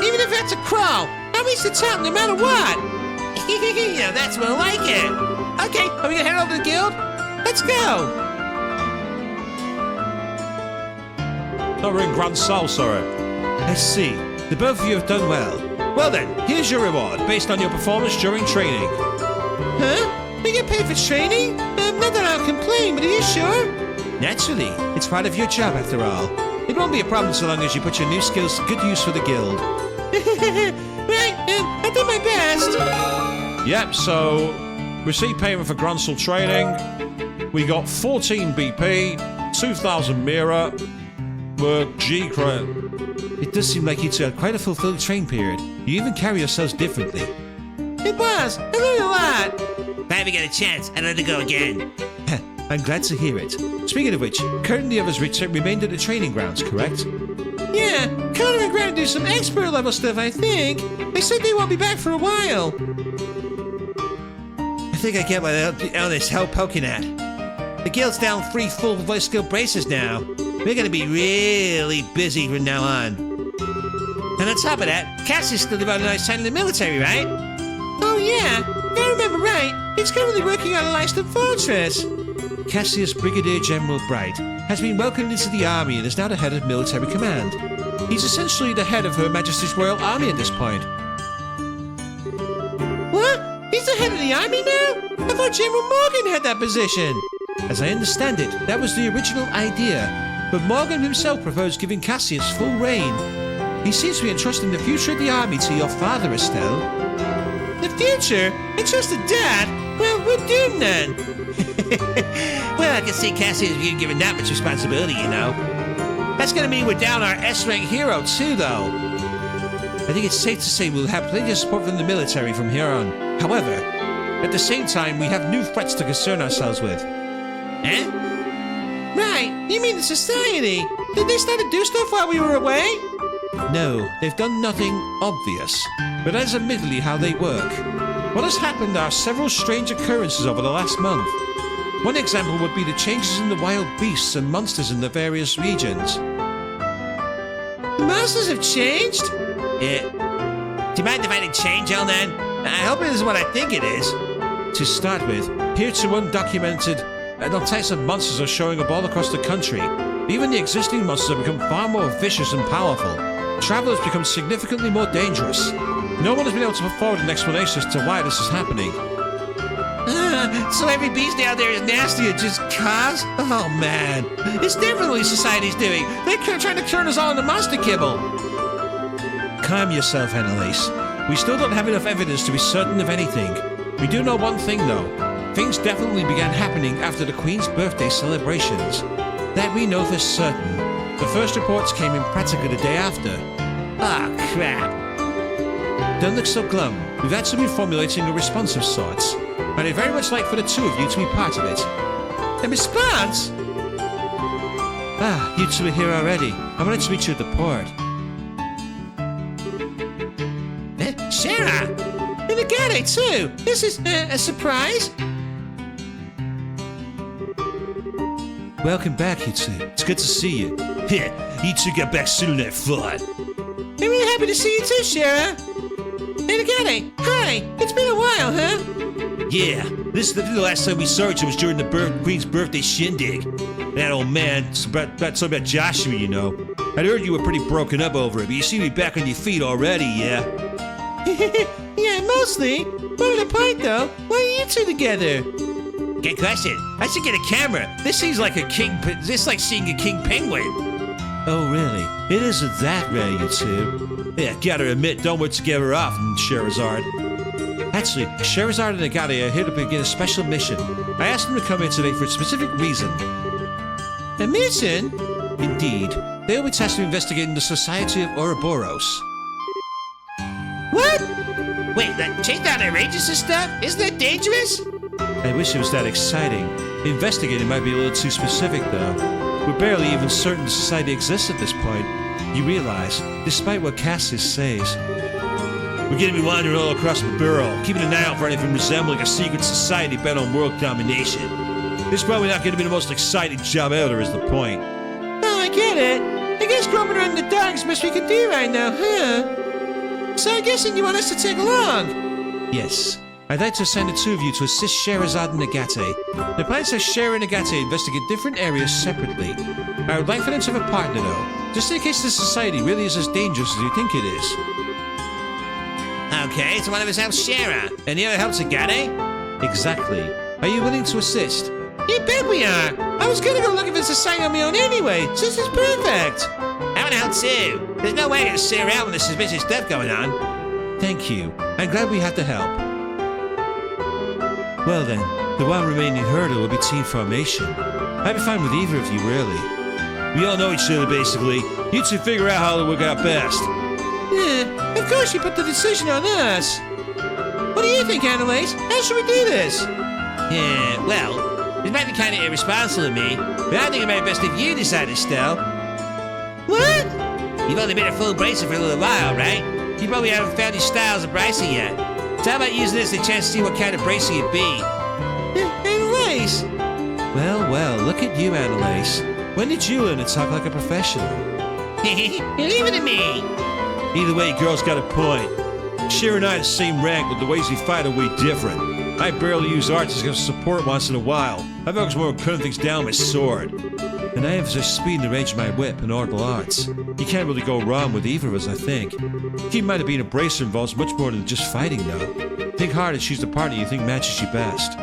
Even if that's a crawl, I'll reach the top no matter what. Yeah, that's more like it. Okay, are we gonna head over to the guild? Let's go! No, we're in Grancel, sorry. I see. The both of you have done well. Well then, here's your reward, based on your performance during training. Huh? We get paid for training? Not that I'll complain, but are you sure? Naturally, it's part of your job after all. It won't be a problem so long as you put your new skills to good use for the guild. Right, I did my best. Yep, so receipt payment for Grancel training. We got 14 BP, 2,000 Mira, work G credit. It does seem like it's quite a fulfilling train period. You even carry yourselves differently. It was. I learned a lot. If I ever get a chance, I'd like to go again. I'm glad to hear it. Speaking of which, Kurt and the others remained at the training grounds, correct? Yeah, Connor and Grant do some expert level stuff, I think. They said they won't be back for a while. I think I get what Elna's help poking at. The guild's down 3 full voice skill braces now. We're gonna be really busy from now on. And on top of that, Cassie's still devoting a nice time in the military, right? If I remember right, he's currently working on a Leicester fortress. Cassius Brigadier General Bright has been welcomed into the army and is now the head of military command. He's essentially the head of Her Majesty's Royal Army at this point. What? He's the head of the army now? I thought General Morgan had that position. As I understand it, that was the original idea, but Morgan himself prefers giving Cassius full reign. He seems to be entrusting the future of the army to your father, Estelle. The future? Entrusted Dad? Well, we're doomed then. Well, I can see Cassius being given that much responsibility, you know. That's gonna mean we're down our S-rank hero, too, though. I think it's safe to say we'll have plenty of support from the military from here on. However, at the same time, we have new threats to concern ourselves with. Eh? Right, you mean the society? Did they start to do stuff while we were away? No, they've done nothing obvious, but that is admittedly how they work. What has happened are several strange occurrences over the last month. One example would be the changes in the wild beasts and monsters in the various regions. The monsters have changed? Yeah. Do you mind if I didn't change, El Nan? I hope it is what I think it is. To start with, hitherto undocumented types of monsters are showing up all across the country. Even the existing monsters have become far more vicious and powerful. Travel has become significantly more dangerous. No one has been able to put forward an explanation as to why this is happening. So every beast out there is nasty and just cause? Oh man, it's definitely society's doing. They're trying to turn us all into monster kibble. Calm yourself, Annalise. We still don't have enough evidence to be certain of anything. We do know one thing, though. Things definitely began happening after the Queen's birthday celebrations. That we know for certain. The first reports came in practically the day after. Oh crap. Don't look so glum. We've actually been formulating a response of sorts. And I'd very much like for the two of you to be part of it. A response? Ah, you two are here already. I wanted to meet you at the port. Sarah! And the Gade too! This is a surprise! Welcome back, you two. It's good to see you. Yeah, you two got back sooner than I thought. I'm really happy to see you too, Sarah! Hey, the Gade! Hi! It's been a while, huh? Yeah, the last time we saw each other was during the Queen's birthday shindig. That old man, it's about something about Joshua, you know. I'd heard you were pretty broken up over it, but you seem to be back on your feet already, yeah? Yeah, mostly. More to the point, though, why are you two together? Good question. I should get a camera. This seems like this is like seeing a king penguin. Oh, really? It isn't that rare, you two. Yeah, gotta admit, don't work together often, Sherazard. Actually, Sherazard and Agate are here to begin a special mission. I asked them to come here today for a specific reason. A mission? Indeed. They will be tasked with investigating the Society of Ouroboros. What? Wait, that chase down outrageous and stuff? Isn't that dangerous? I wish it was that exciting. Investigating might be a little too specific, though. We're barely even certain the society exists at this point. You realize, despite what Cassius says. We're gonna be wandering all across the borough, keeping an eye out for anything resembling a secret society bent on world domination. This is probably not gonna be the most exciting job ever, is the point. Oh, I get it. I guess groping around in the dark is the best we can do right now, huh? So I'm guessing you want us to take along? Yes. I'd like to assign the two of you to assist Sherazade and Agate. The plan says Shera and Agate investigate different areas separately. I would like for them to have a partner, though, just in case the society really is as dangerous as you think it is. Okay, so one of us helps Shera, and the other helps Agate? Exactly. Are you willing to assist? You bet we are. I was gonna go looking for society on my own anyway, so this is perfect. I want to help too. There's no way I can sit around with this suspicious stuff going on. Thank you. I'm glad we had to help. Well then, the one remaining hurdle will be team formation. I'd be fine with either of you, really. We all know each other, basically. You two figure out how to work out best. Yeah, of course you put the decision on us. What do you think, Annalise? How should we do this? Yeah, well, it might be kind of irresponsible of me, but I think it might be best if you decide, Estelle. What? You've only been a full bracer for a little while, right? You probably haven't found your styles of bracing yet. So how about using this as a chance to see what kind of bracer you'd be? Annalise! Well, look at you, Annalise. When did you learn to talk like a professional? Leave it to me. Either way, girl's got a point. Cher and I are the same rank, but the ways we fight are way different. I barely use arts as a support once in a while. I focus more on cutting things down with my sword. And I emphasize speed and the range of my whip and orbital arts. You can't really go wrong with either of us, I think. Keep in mind that being a bracer involves much more than just fighting, though. Think hard and choose the partner you think matches you best.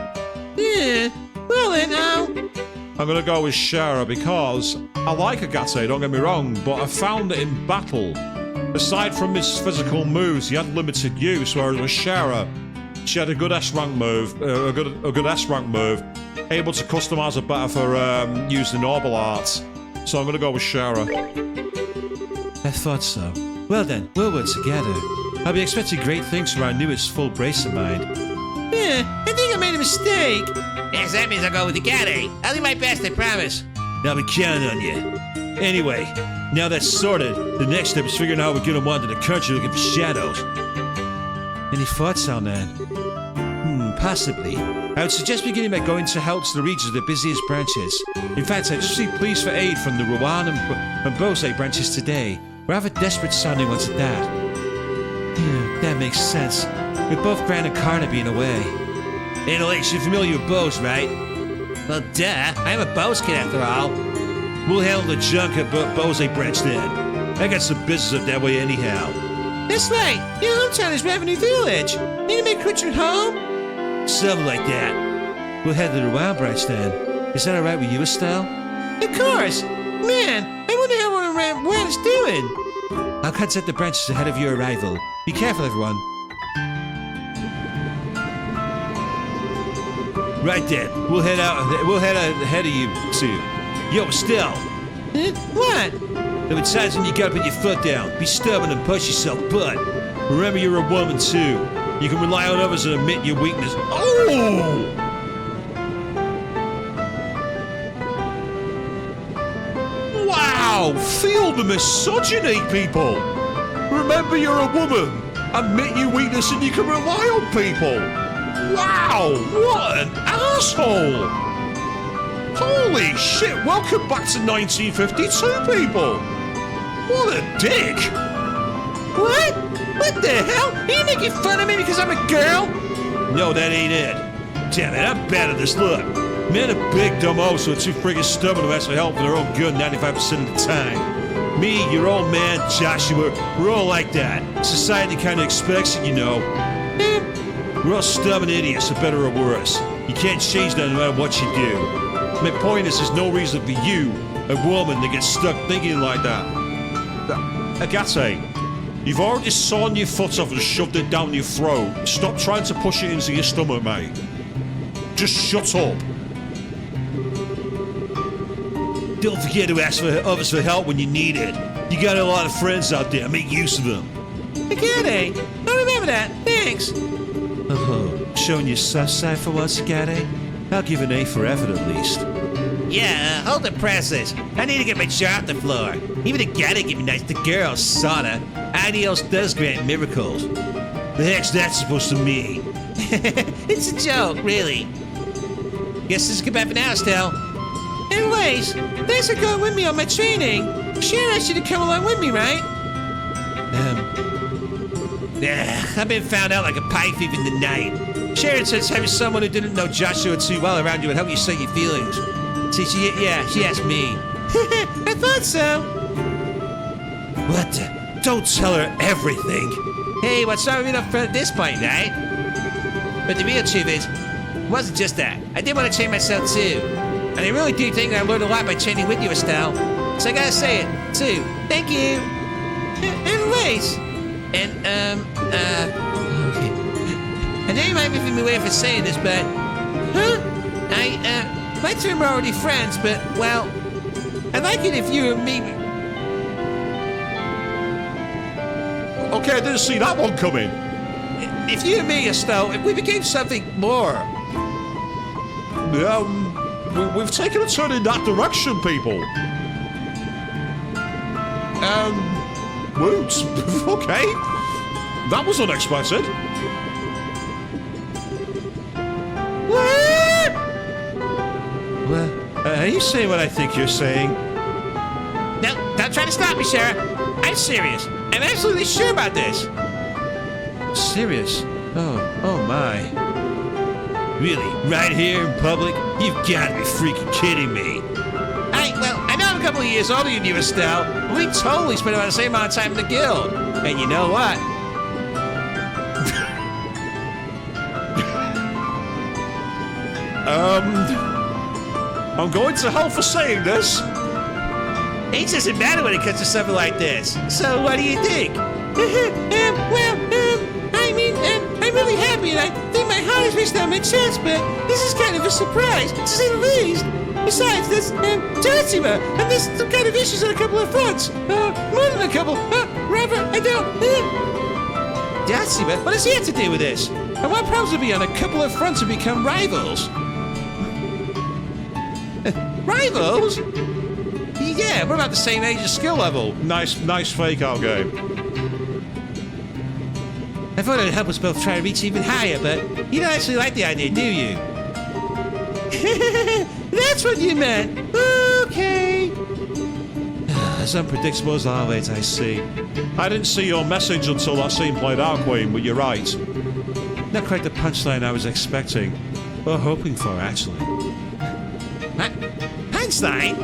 Yeah, well then, I'm gonna go with Shara because I like Agate, don't get me wrong, but I found that in battle, aside from his physical moves, he had limited use, whereas with Shara, she had a good S-rank move, a good S-rank move, able to customize it better for using orbital arts. So I'm gonna go with Shara. I thought so. Well then, we'll work together. I'll be expecting great things from our newest full brace of mine. yeah, I think I made a mistake. Yes, that means I'll go with the Agate. I'll do my best, I promise. I'll be counting on you. Anyway, now that's sorted, the next step is figuring out how we're gonna wander the country looking for shadows. Any thoughts on that? Possibly. I would suggest beginning by going to help to the regions of the busiest branches. In fact, I just received pleas for aid from the Rouen and Bose branches today. Rather desperate sounding ones at that. Yeah, that makes sense. With both Gran and Karna being away. Alex, you're familiar with Bose, right? Well, duh. I'm a Bose kid after all. We'll handle the junk at Bose branch then. I got some business up that way anyhow. That's right, your hometown is Revenue Village. Need to make Richard home? Something like that. We'll head to the Rouen branch then. Is that alright with you, Estelle? Of course. Man, I wonder how Rouen is doing. I'll contact the branches ahead of your arrival. Be careful, everyone. Right then, we'll head out ahead of you two. Yo, Estelle. What? There were times when you gotta put your foot down. Be stubborn and push yourself, but remember you're a woman too. You can rely on others and admit your weakness. Oh! Wow! Feel the misogyny, people! Remember you're a woman! Admit your weakness and you can rely on people! Wow! What an asshole! Holy shit! Welcome back to 1952, people! What a dick! What? What the hell? Are you making fun of me because I'm a girl? No, that ain't it. Damn it, I'm bad at this. Look, men are big dumb hoes who are too friggin' stubborn to ask for help for their own good 95% of the time. Me, your old man, Joshua, we're all like that. Society kinda expects it, you know. We're all stubborn idiots, for better or worse. You can't change that no matter what you do. My point is, there's no reason for you, a woman, to get stuck thinking like that. Agate, you've already sawn your foot off and shoved it down your throat. Stop trying to push it into your stomach, mate. Just shut up. Don't forget to ask for others for help when you need it. You got a lot of friends out there. Make use of them. Agate, I remember that. Thanks. Oh, showing your soft side for once, Agate? I'll give an A for effort at least. Yeah, hold the presses. I need to get my jaw off the floor. Even the Agate can be nice to girls, sorta. Ideals does grant miracles. The heck's that supposed to mean? It's a joke, really. Guess this is goodbye for now, Estelle. Anyways, thanks for going with me on my training. Sharon asked you to come along with me, right? Yeah, I've been found out like a pie thief in the night. Sharon says having someone who didn't know Joshua too well around you would help you set your feelings. See, she asked me. I thought so. What the? Don't tell her everything. Hey, what's wrong with me up front at this point, right? But the real truth is, it wasn't just that. I did want to train myself too. And I really do think I learned a lot by training with you, Estelle. So I gotta say it, too. Thank you. Anyways. And, okay. I know you might be thinking me away for saying this, but... Huh? My two are already friends, but, well... I'd like it if you and me... Okay, I didn't see that one coming. If you and me, Estelle, if we became something more... We've taken a turn in that direction, people. Woot. Okay. That was unexpected. What? Well, are you saying what I think you're saying? No, don't try to stop me, Sarah. I'm serious. I'm absolutely sure about this. Serious? Oh my. Really? Right here in public? You've got to be freaking kidding me. Well, I know I'm a couple of years older than you, Estelle, but we totally spent about the same amount of time in the guild. And you know what? I'm going to hell for saying this. Age doesn't matter when it comes to something like this. So what do you think? I'm really happy, and I think my heart has reached out my chest, but this is kind of a surprise, to say the least. Besides, there's Joshua, and there's some kind of issues on a couple of fronts. More than a couple. Rather, I don't. Joshua? What does he have to do with this? And what problems would be on a couple of fronts and become rivals? Rivals? Yeah, we're about the same age and skill level. Nice fake out game. I thought it would help us both try to reach even higher, but you don't actually like the idea, do you? That's what you meant. Okay. As unpredictable as always, I see. I didn't see your message until that scene played out, Queen, but you're right. Not quite the punchline I was expecting. Or hoping for, actually. Einstein?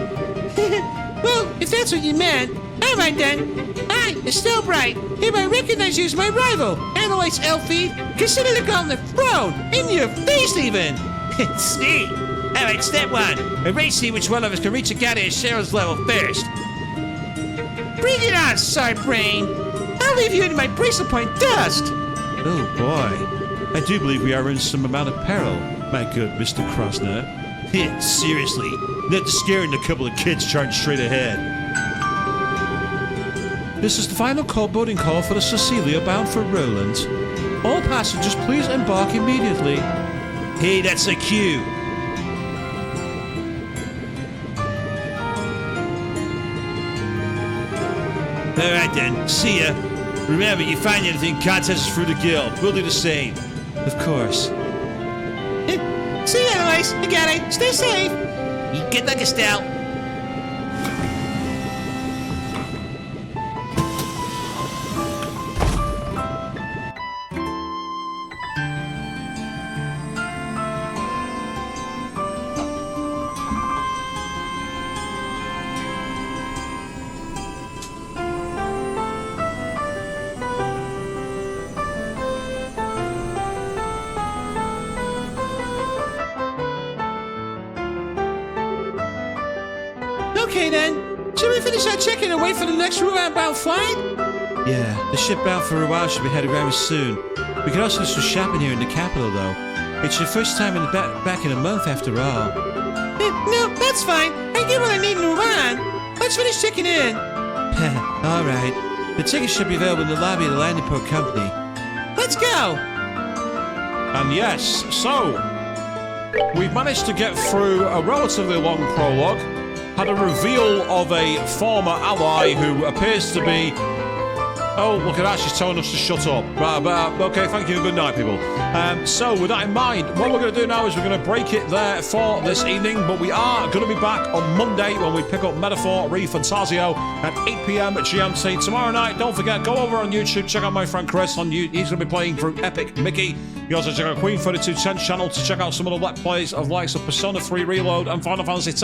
Well, if that's what you meant, all right then. I, Estelle Bright, hereby recognize you as my rival. Analyze Elfie. Consider the on the throne. In your face, even. Sweet. All right, step one. Erase see which one of us can reach a goddamn Cheryl's level first. Bring it on, Side Brain. I'll leave you in my bracelet point dust. Oh boy. I do believe we are in some amount of peril, my good Mr. Crossner. Yeah, seriously. Not scaring a couple of kids charging straight ahead. This is the final boarding call for the Cecilia bound for Roland. All passengers please embark immediately. Hey, that's a cue. Alright then, see ya. Remember, you find anything, contact us through the guild. We'll do the same. Of course. See you, anyways. I got it. Stay safe. Good luck, Estelle. Okay then. Should we finish our check-in and wait for the next route-bound flight? Yeah, the ship bound for Ruan should be headed very soon. We could also do some shopping here in the capital, though. It's your first time in back in a month, after all. No, that's fine. I get what I need in Ruan. Let's finish checking in. All right. The tickets should be available in the lobby of the landing port company. Let's go. And yes, so we've managed to get through a relatively long prologue. Had a reveal of a former ally who appears to be... Oh, look at that, she's telling us to shut up. Okay, thank you, good night, people. So, with that in mind, what we're going to do now is we're going to break it there for this evening, but we are going to be back on Monday when we pick up Metaphor Re-Fantasio at 8 p.m. GMT. Tomorrow night, don't forget, go over on YouTube, check out my friend Chris on YouTube. He's going to be playing through Epic Mickey. You also check out Queen 3210 channel to check out some of the Let's Plays of likes of Persona 3 Reload and Final Fantasy X.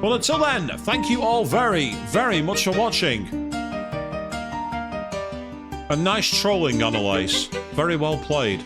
Well, until then, thank you all very, very much for watching. A nice trolling, Annalise. Very well played.